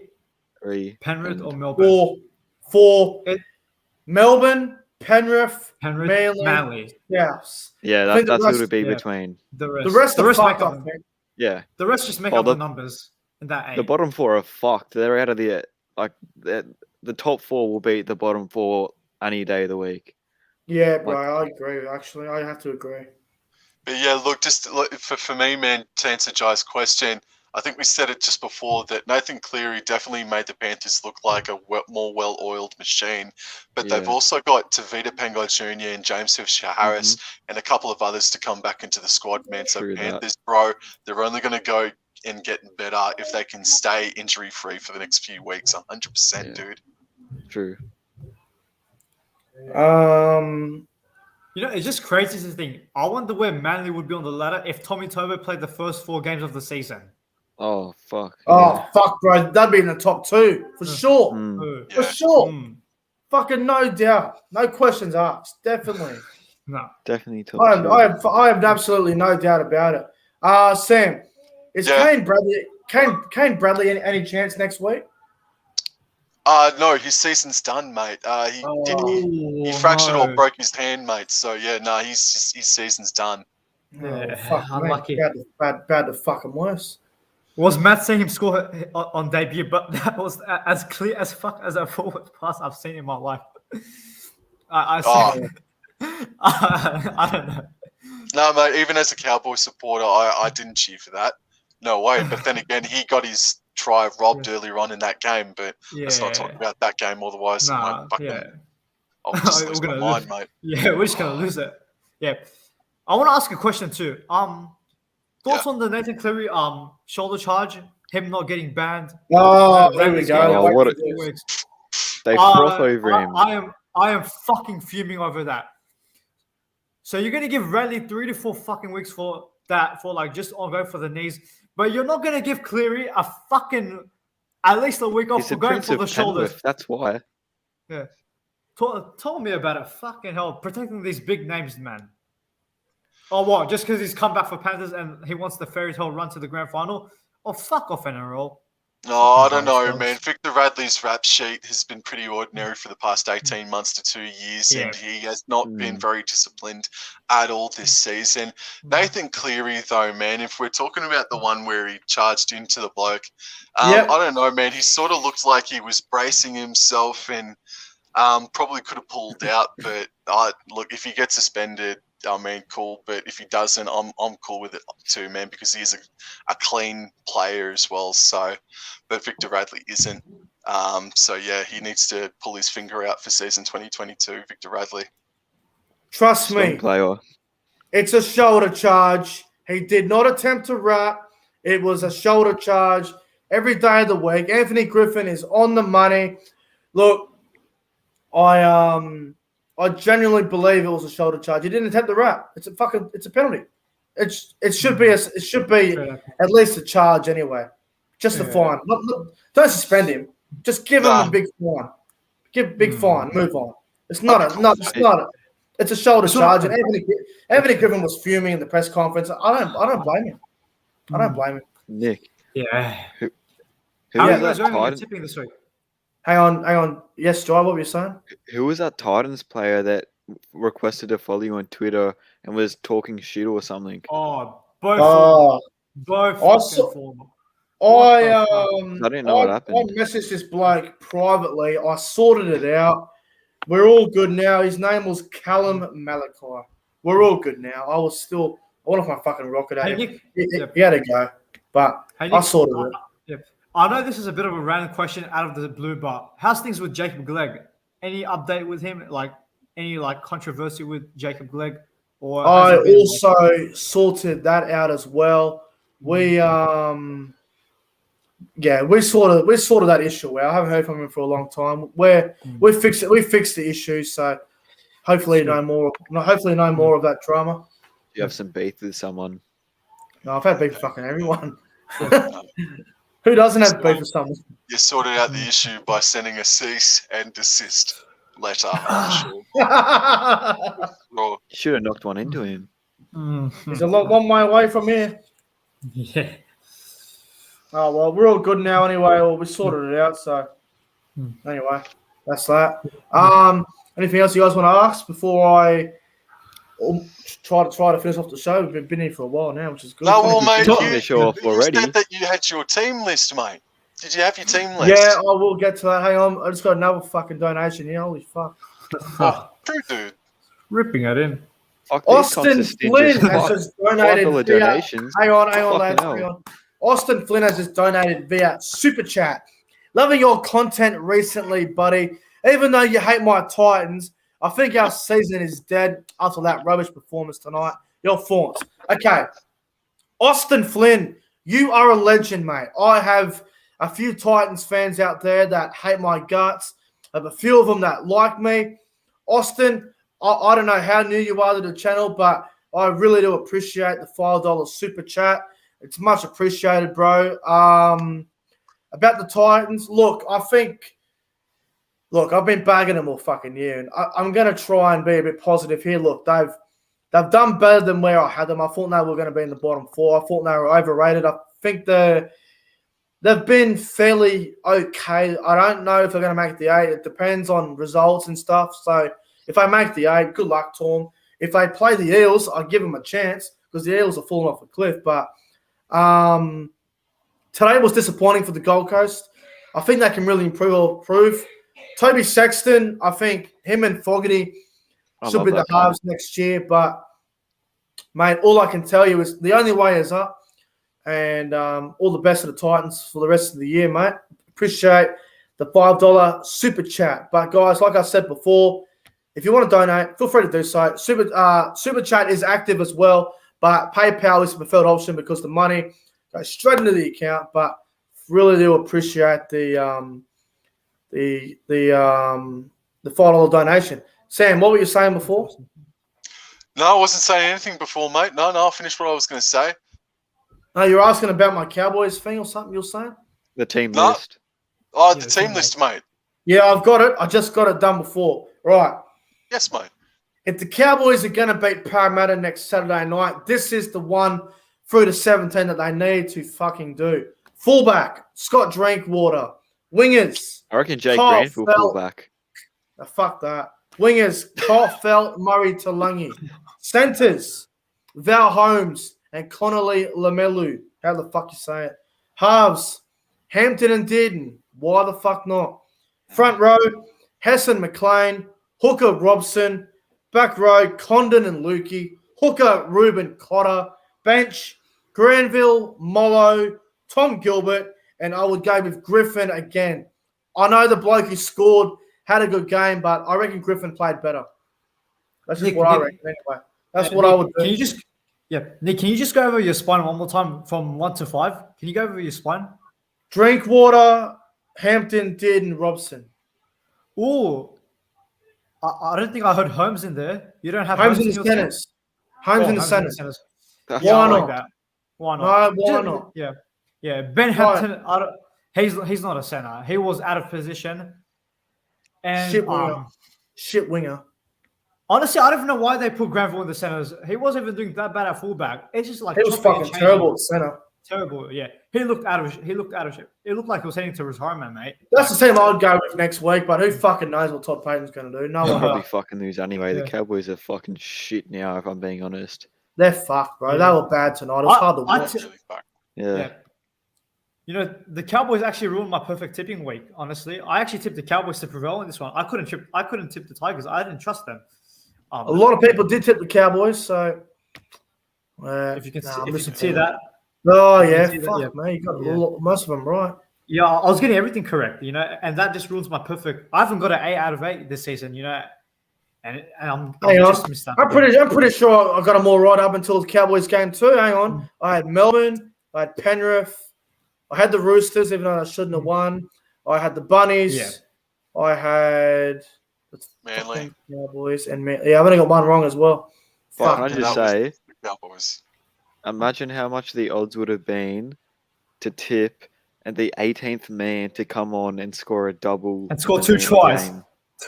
Speaker 7: 3.
Speaker 3: Penrith,
Speaker 7: and-
Speaker 3: or Melbourne.
Speaker 1: For
Speaker 3: It-
Speaker 1: Melbourne, Penrith,
Speaker 3: Penrith,
Speaker 1: Manly.
Speaker 3: Manly.
Speaker 1: Yes.
Speaker 7: Yeah,
Speaker 1: I think
Speaker 7: that's
Speaker 1: the
Speaker 7: who it'll be
Speaker 3: yeah.
Speaker 7: between.
Speaker 3: The
Speaker 1: The rest are fucked,
Speaker 3: make
Speaker 1: I
Speaker 3: up.
Speaker 1: think.
Speaker 7: Yeah,
Speaker 3: The rest just make
Speaker 7: Well,
Speaker 3: up the
Speaker 7: the-
Speaker 3: numbers in that eight.
Speaker 7: the bottom 4 are fucked. They're out of the the top 4 will beat the bottom 4 any day of the week.
Speaker 1: Yeah, bro, I agree. Actually, I have to agree.
Speaker 2: But yeah, look, just look, for me, man, to answer Jai's question, I think we said it just before that Nathan Cleary definitely made the Panthers look like a more well-oiled machine. But they've
Speaker 7: Yeah.
Speaker 2: also got Tavita Pangai Jr. and James Harris and a couple of others to come back into the squad, man. So
Speaker 7: True that.
Speaker 2: Panthers, bro, they're only going to go and get better if they can stay injury-free for the next few weeks. 100%,
Speaker 7: Yeah.
Speaker 2: dude.
Speaker 7: True.
Speaker 3: You know, it's just crazy to think. I wonder where Manly would be on the ladder if Tommy Tobo played the first 4 games of the season.
Speaker 7: Oh fuck.
Speaker 1: Oh, fuck, bro. That'd be in the top 2 for sure.
Speaker 7: Mm.
Speaker 1: For
Speaker 2: Yeah.
Speaker 1: sure. Fucking no doubt. No questions asked. Definitely.
Speaker 3: No.
Speaker 7: Definitely top
Speaker 1: I
Speaker 7: 2.
Speaker 1: have absolutely no doubt about it. Sam, is
Speaker 2: Yeah.
Speaker 1: Kane Bradley any chance next week?
Speaker 2: No, his season's done, mate. He fractured or broke his hand, mate. So yeah, no, his season's done.
Speaker 3: Yeah,
Speaker 1: Fuck,
Speaker 3: unlucky.
Speaker 1: Bad to fucking worse.
Speaker 3: Was Matt seeing him score on debut, but that was as clear as fuck as a forward pass I've seen in my life. I don't know.
Speaker 2: No, mate, even as a Cowboys supporter, I didn't cheer for that. No way. But then again, he got his try robbed earlier on in that game. But let's not talk about that game. Otherwise,
Speaker 3: Nah,
Speaker 2: I'll just
Speaker 3: We're
Speaker 2: lose my
Speaker 3: gonna
Speaker 2: mind,
Speaker 3: lose.
Speaker 2: mate.
Speaker 3: Yeah, we're just gonna lose it. Yeah. I want to ask a question too. Thoughts on the Nathan Cleary shoulder charge? Him not getting banned.
Speaker 1: Oh, there we go.
Speaker 7: Oh,
Speaker 1: Wait
Speaker 7: what
Speaker 1: for
Speaker 7: a-
Speaker 1: this.
Speaker 7: They froth over him.
Speaker 3: I am fucking fuming over that. So you're gonna give Radley 3 to 4 fucking weeks for that, for like just on going for the knees, but you're not gonna give Cleary a fucking at least a week off
Speaker 7: He's
Speaker 3: for
Speaker 7: the
Speaker 3: going
Speaker 7: Prince
Speaker 3: for
Speaker 7: of
Speaker 3: the shoulders.
Speaker 7: Penrith. That's why.
Speaker 3: Yeah. Told me about it. Fucking hell, protecting these big names, man. Oh, what? Just because he's come back for Panthers and he wants the fairy tale run to the grand final? Oh, fuck off, NRL.
Speaker 2: No, I don't know,
Speaker 3: Fucking
Speaker 2: man. Victor Radley's rap sheet has been pretty ordinary for the past 18 months to 2 years, and he has not been very disciplined at all this season. Nathan Cleary, though, man, if we're talking about the one where he charged into the bloke, I don't know, man. He sort of looked like he was bracing himself and probably could have pulled out. But look, if he gets suspended, I mean, cool. But if he doesn't, I'm cool with it too, man, because he is a clean player as well. So, but Victor Radley isn't. So yeah, he needs to pull his finger out for season 2022. Victor Radley.
Speaker 1: Trust
Speaker 7: Strong
Speaker 1: me,
Speaker 7: player.
Speaker 1: it's a shoulder charge. He did not attempt to wrap. It was a shoulder charge every day of the week. Anthony Griffin is on the money. Look, I genuinely believe it was a shoulder charge. He didn't attempt the wrap. It's a penalty. It should be at least a charge anyway. Just a fine. Don't suspend him. Just give him a big fine. Give a big fine. Move on. It's not a. It's a shoulder charge. And Anthony Griffin was fuming in the press conference. I don't blame him. I don't blame him.
Speaker 7: Nick.
Speaker 3: Yeah.
Speaker 7: Who
Speaker 3: How are
Speaker 7: was
Speaker 3: you guys
Speaker 7: that
Speaker 3: going to
Speaker 7: Titan?
Speaker 3: tipping this week?
Speaker 1: Hang on. Yes, Joy, what were you saying?
Speaker 7: Who was that Titans player that requested to follow you on Twitter and was talking shit or something?
Speaker 3: Oh, both.
Speaker 1: Oh,
Speaker 3: Both
Speaker 1: I
Speaker 3: fucking
Speaker 1: saw-
Speaker 3: former.
Speaker 1: I
Speaker 7: didn't know what happened.
Speaker 1: I messaged this bloke privately. I sorted it out. We're all good now. His name was Callum Malachi. We're all good now. I wanted my fucking rocket at
Speaker 3: Hey,
Speaker 1: him.
Speaker 3: Nick.
Speaker 1: He had to go, but
Speaker 3: Hey,
Speaker 1: I
Speaker 3: Nick,
Speaker 1: sorted it.
Speaker 3: Yep. I know this is a bit of a random question out of the blue, but how's things with Jacob Glegg? Any update with him? Like any controversy with Jacob Glegg? Or
Speaker 1: I
Speaker 3: has it been,
Speaker 1: also sorted that out as well. We sorted that issue out. I haven't heard from him for a long time. We fixed it. We fixed the issue. So hopefully no more of that drama.
Speaker 7: You have some beef with someone.
Speaker 1: No, I've had beef with fucking everyone. Who doesn't have beef with someone?
Speaker 2: You sorted out the issue by sending a cease and desist letter. I'm sure. Or-
Speaker 7: You should have knocked one into him.
Speaker 1: He's a long way away from here.
Speaker 3: Yeah.
Speaker 1: Oh well, we're all good now anyway. Well, we sorted it out. So anyway, that's that. Anything else you guys want to ask before I try to finish off the show? We've been here for a while now, which is good.
Speaker 2: No, well, mate,
Speaker 7: Talking the show off already.
Speaker 2: You said that you had your team list, mate. Did you have your team list?
Speaker 1: Yeah, I will get to that. Hang on, I just got another fucking donation here. Holy fuck!
Speaker 2: True, dude.
Speaker 3: Ripping it in.
Speaker 7: Fuck, these
Speaker 1: Austin
Speaker 7: cunts are stingy
Speaker 1: Flynn
Speaker 7: as
Speaker 1: has
Speaker 7: fuck.
Speaker 1: just donated.
Speaker 7: $5 donations.
Speaker 1: Hang on,
Speaker 7: Fucking
Speaker 1: lads.
Speaker 7: hell.
Speaker 1: Hang on. Austin Flynn has just donated via Super Chat. Loving your content recently, buddy. Even though you hate my Titans, I think our season is dead after that rubbish performance tonight. Your thoughts? Okay. Austin Flynn, you are a legend, mate. I have a few Titans fans out there that hate my guts. I have a few of them that like me. Austin, I don't know how new you are to the channel, but I really do appreciate the $5 Super Chat. It's much appreciated, bro. About the Titans, look, I've been bagging them all fucking year, and I'm going to try and be a bit positive here. Look, they've done better than where I had them. I thought they were going to be in the bottom 4. I thought they were overrated. I think they've been fairly okay. I don't know if they're going to make the 8. It depends on results and stuff. So if they make the 8, good luck to them. If they play the Eels, I'll give them a chance because the Eels are falling off a cliff. But today was disappointing for the Gold Coast. I think they can really improve. Toby Sexton, I think him and Fogarty should be the halves next year. But, mate, all I can tell you is the only way is up. And all the best of the Titans for the rest of the year, mate. Appreciate the $5 Super Chat. But, guys, like I said before, if you want to donate, feel free to do so. Super Chat is active as well, but PayPal is the preferred option because the money goes straight into the account. But really do appreciate the $5 donation. Sam, what were you saying before?
Speaker 2: No, I wasn't saying anything before, mate. No, I finished what I was going to say.
Speaker 1: No, you're asking about my Cowboys thing or something you're saying?
Speaker 7: The team list.
Speaker 2: Oh, the team list, mate.
Speaker 1: Yeah, I've got it. I just got it done before. Right.
Speaker 2: Yes, mate.
Speaker 1: If the Cowboys are going to beat Parramatta next Saturday night, this is the 1 through to 17 that they need to fucking do. Fullback, Scott Drinkwater. Wingers.
Speaker 7: I reckon Jake
Speaker 1: Kyle
Speaker 7: Grant will
Speaker 1: Felt.
Speaker 7: pull back.
Speaker 1: Fuck that. Wingers, Kyle Felt, Murray Talangi. Centers, Val Holmes and Connolly Lamelu. How the fuck you say it? Halves, Hampton and Dearden. Why the fuck not? Front row, Hesson McLean, Hooker Robson. Back row, Condon and Lukey. Hooker, Ruben Cotter. Bench, Granville, Mollo, Tom Gilbert, and I would go with Griffin again. I know the bloke who scored had a good game, but I reckon Griffin played better. That's just what I reckon anyway. That's what I would do.
Speaker 3: Nick, can you just go over your spine one more time from 1 to 5? Can you go over your spine?
Speaker 1: Drinkwater, Hampton, Dearden, Robson.
Speaker 3: Oh, I don't think I heard Holmes in there. You don't have
Speaker 1: Holmes in the
Speaker 3: your
Speaker 1: centers. Holmes in the centers.
Speaker 3: Yeah,
Speaker 1: Why
Speaker 3: I like
Speaker 1: not?
Speaker 3: that. Why not?
Speaker 1: No, why not?
Speaker 3: Yeah. Ben Hampton, he's not a center. He was out of position. And
Speaker 1: Shit winger.
Speaker 3: Honestly, I don't even know why they put Granville in the centers. He wasn't even doing that bad at fullback. It's just like
Speaker 1: he was fucking terrible at center.
Speaker 3: Terrible, yeah. He looked out of shape. It looked like he was heading to retirement, mate.
Speaker 1: That's the team I'd go with next week, but who fucking knows what Todd Payton's going to do? No
Speaker 7: They'll
Speaker 1: one.
Speaker 7: probably fucking lose anyway.
Speaker 3: Yeah.
Speaker 7: The Cowboys are fucking shit now, if I'm being honest.
Speaker 1: They're fucked, bro. They were bad tonight. It was hard to watch.
Speaker 2: Really fuck.
Speaker 7: Yeah.
Speaker 3: You know, the Cowboys actually ruined my perfect tipping week, honestly. I actually tipped the Cowboys to prevail in this one. I couldn't tip the Tigers. I didn't trust them.
Speaker 1: A lot of people did tip the Cowboys, so
Speaker 3: if you can see that.
Speaker 1: Oh yeah, fuck man, you got most of them right.
Speaker 3: Yeah, I was getting everything correct, you know, and that just ruins my perfect. I haven't got an 8 out of 8 this season, you know, and I'm just missed that.
Speaker 1: I'm pretty sure I got them all right up until the Cowboys game too. Hang on, I had Melbourne, I had Penrith, I had the Roosters, even though I shouldn't have won. I had the Bunnies.
Speaker 3: Yeah.
Speaker 1: I had
Speaker 2: Manly.
Speaker 1: Cowboys and I've only got one wrong as well.
Speaker 7: But can I just say,
Speaker 2: The Cowboys.
Speaker 7: imagine how much the odds would have been to tip and the 18th man to come on and score a double.
Speaker 3: And score 2 tries.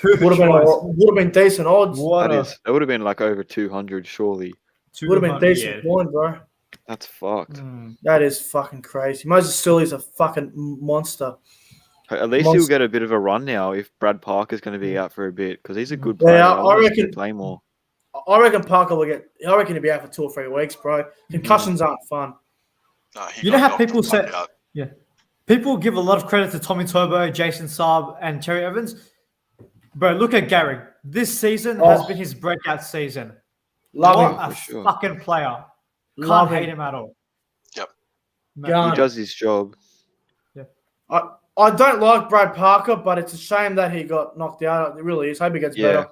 Speaker 1: Would have been decent odds.
Speaker 7: It would have been like over 200, surely.
Speaker 1: Would have been decent point, bro.
Speaker 7: That's fucked.
Speaker 1: That is fucking crazy. Moses Sully's a fucking monster.
Speaker 7: At least he'll get a bit of a run now if Brad Parker's going to be out for a bit because he's a good player.
Speaker 1: Yeah,
Speaker 7: I reckon he'll play more.
Speaker 1: I reckon Parker will get. I reckon he'll be out for 2 or 3 weeks, bro. Concussions aren't fun.
Speaker 2: No,
Speaker 3: You know how people say, people give a lot of credit to Tommy Turbo, Jason Saab, and Terry Evans. Bro, look at Garrick. This season has been his breakout season.
Speaker 1: Love
Speaker 3: what
Speaker 1: him.
Speaker 3: a fucking player.
Speaker 1: Love
Speaker 3: Can't hate
Speaker 1: him.
Speaker 3: him at all.
Speaker 2: Yep.
Speaker 7: He
Speaker 1: Gun.
Speaker 7: does his job.
Speaker 1: I don't like Brad Parker, but it's a shame that he got knocked out. It really is. Hope he gets
Speaker 7: Yeah.
Speaker 1: better.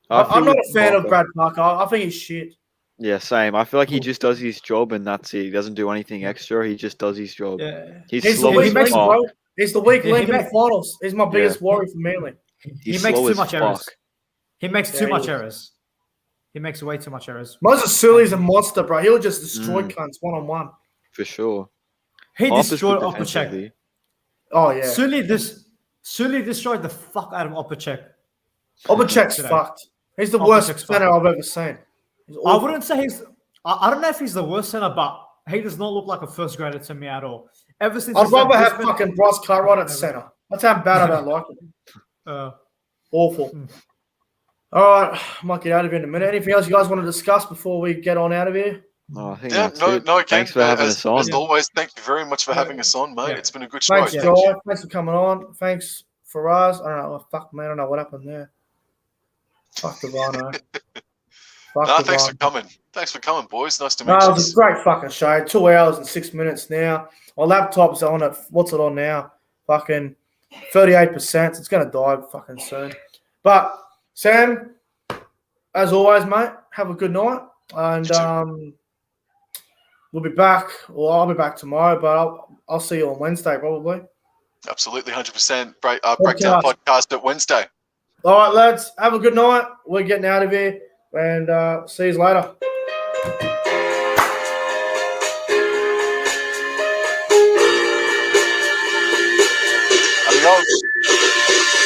Speaker 7: I
Speaker 1: I'm
Speaker 7: feel
Speaker 1: not
Speaker 7: with
Speaker 1: a fan of
Speaker 7: Parker-
Speaker 1: Brad Parker. I think he's shit.
Speaker 7: Yeah, same. I feel like he just does his job and that's it. He doesn't do anything extra. He just does his job.
Speaker 3: Yeah.
Speaker 7: He's
Speaker 1: He's the
Speaker 7: slow
Speaker 1: weak
Speaker 7: as
Speaker 1: link,
Speaker 7: fuck.
Speaker 1: bro. He's the weak
Speaker 3: Yeah,
Speaker 1: link
Speaker 3: he
Speaker 1: in the
Speaker 3: ma-
Speaker 1: finals. He's my biggest worry for Manly.
Speaker 3: He
Speaker 7: He's
Speaker 3: makes
Speaker 7: slow
Speaker 3: too
Speaker 7: as
Speaker 3: much errors.
Speaker 7: fuck.
Speaker 3: He makes
Speaker 1: Yeah,
Speaker 3: too
Speaker 1: he
Speaker 3: much
Speaker 1: is.
Speaker 3: errors. He makes way too much errors.
Speaker 1: Moses Suli's a monster, bro. He'll just destroy cunts one-on-one.
Speaker 7: For sure.
Speaker 3: He
Speaker 7: Arthur's
Speaker 3: destroyed
Speaker 7: good
Speaker 3: Opacek.
Speaker 7: defensively.
Speaker 1: Oh, yeah.
Speaker 3: Sully destroyed the fuck out of Opacek.
Speaker 1: Opacek's
Speaker 3: Today.
Speaker 1: fucked. He's the
Speaker 3: Opacek's
Speaker 1: worst
Speaker 3: fucked.
Speaker 1: center I've ever seen. He's
Speaker 3: I
Speaker 1: awful.
Speaker 3: wouldn't say he's. I don't know if he's the worst center, but he does not look like a first grader to me at all. Ever since
Speaker 1: I'd
Speaker 3: he's left
Speaker 1: rather have
Speaker 3: Brisbane-
Speaker 1: fucking Bryce Cartwright at center. That's how bad I don't like him. Awful. All right, might get out of here in a minute. Anything else you guys want to discuss before we get on out of here?
Speaker 7: No, I think
Speaker 2: Yeah,
Speaker 7: that's
Speaker 2: no,
Speaker 7: it.
Speaker 2: no. Again,
Speaker 7: Thanks for having
Speaker 2: as,
Speaker 7: us on.
Speaker 2: as always, thank you very much for having us on, mate.
Speaker 3: Yeah.
Speaker 2: It's been a good show.
Speaker 1: Thanks,
Speaker 2: Thank
Speaker 1: Joy.
Speaker 2: you.
Speaker 1: Thanks for coming on. Thanks, Faraz. I don't know. Oh, fuck, man. I don't know what happened there. Fuck the Rhino. Fuck
Speaker 2: No,
Speaker 1: the
Speaker 2: thanks
Speaker 1: Rhino.
Speaker 2: for coming. Thanks for coming, boys. Nice to meet
Speaker 1: No, it
Speaker 2: you.
Speaker 1: was a great fucking show. 2 hours and 6 minutes now. My laptop's on at, what's it on now? Fucking 38%. It's going to die fucking soon. But, Sam, as always, mate, have a good night. And
Speaker 2: You too.
Speaker 1: we'll be back. Well, I'll be back tomorrow, but I'll see you on Wednesday probably.
Speaker 2: Absolutely, 100%. Breakdown podcast at Wednesday.
Speaker 1: All right, lads. Have a good night. We're getting out of here. And see you later.
Speaker 2: Adios.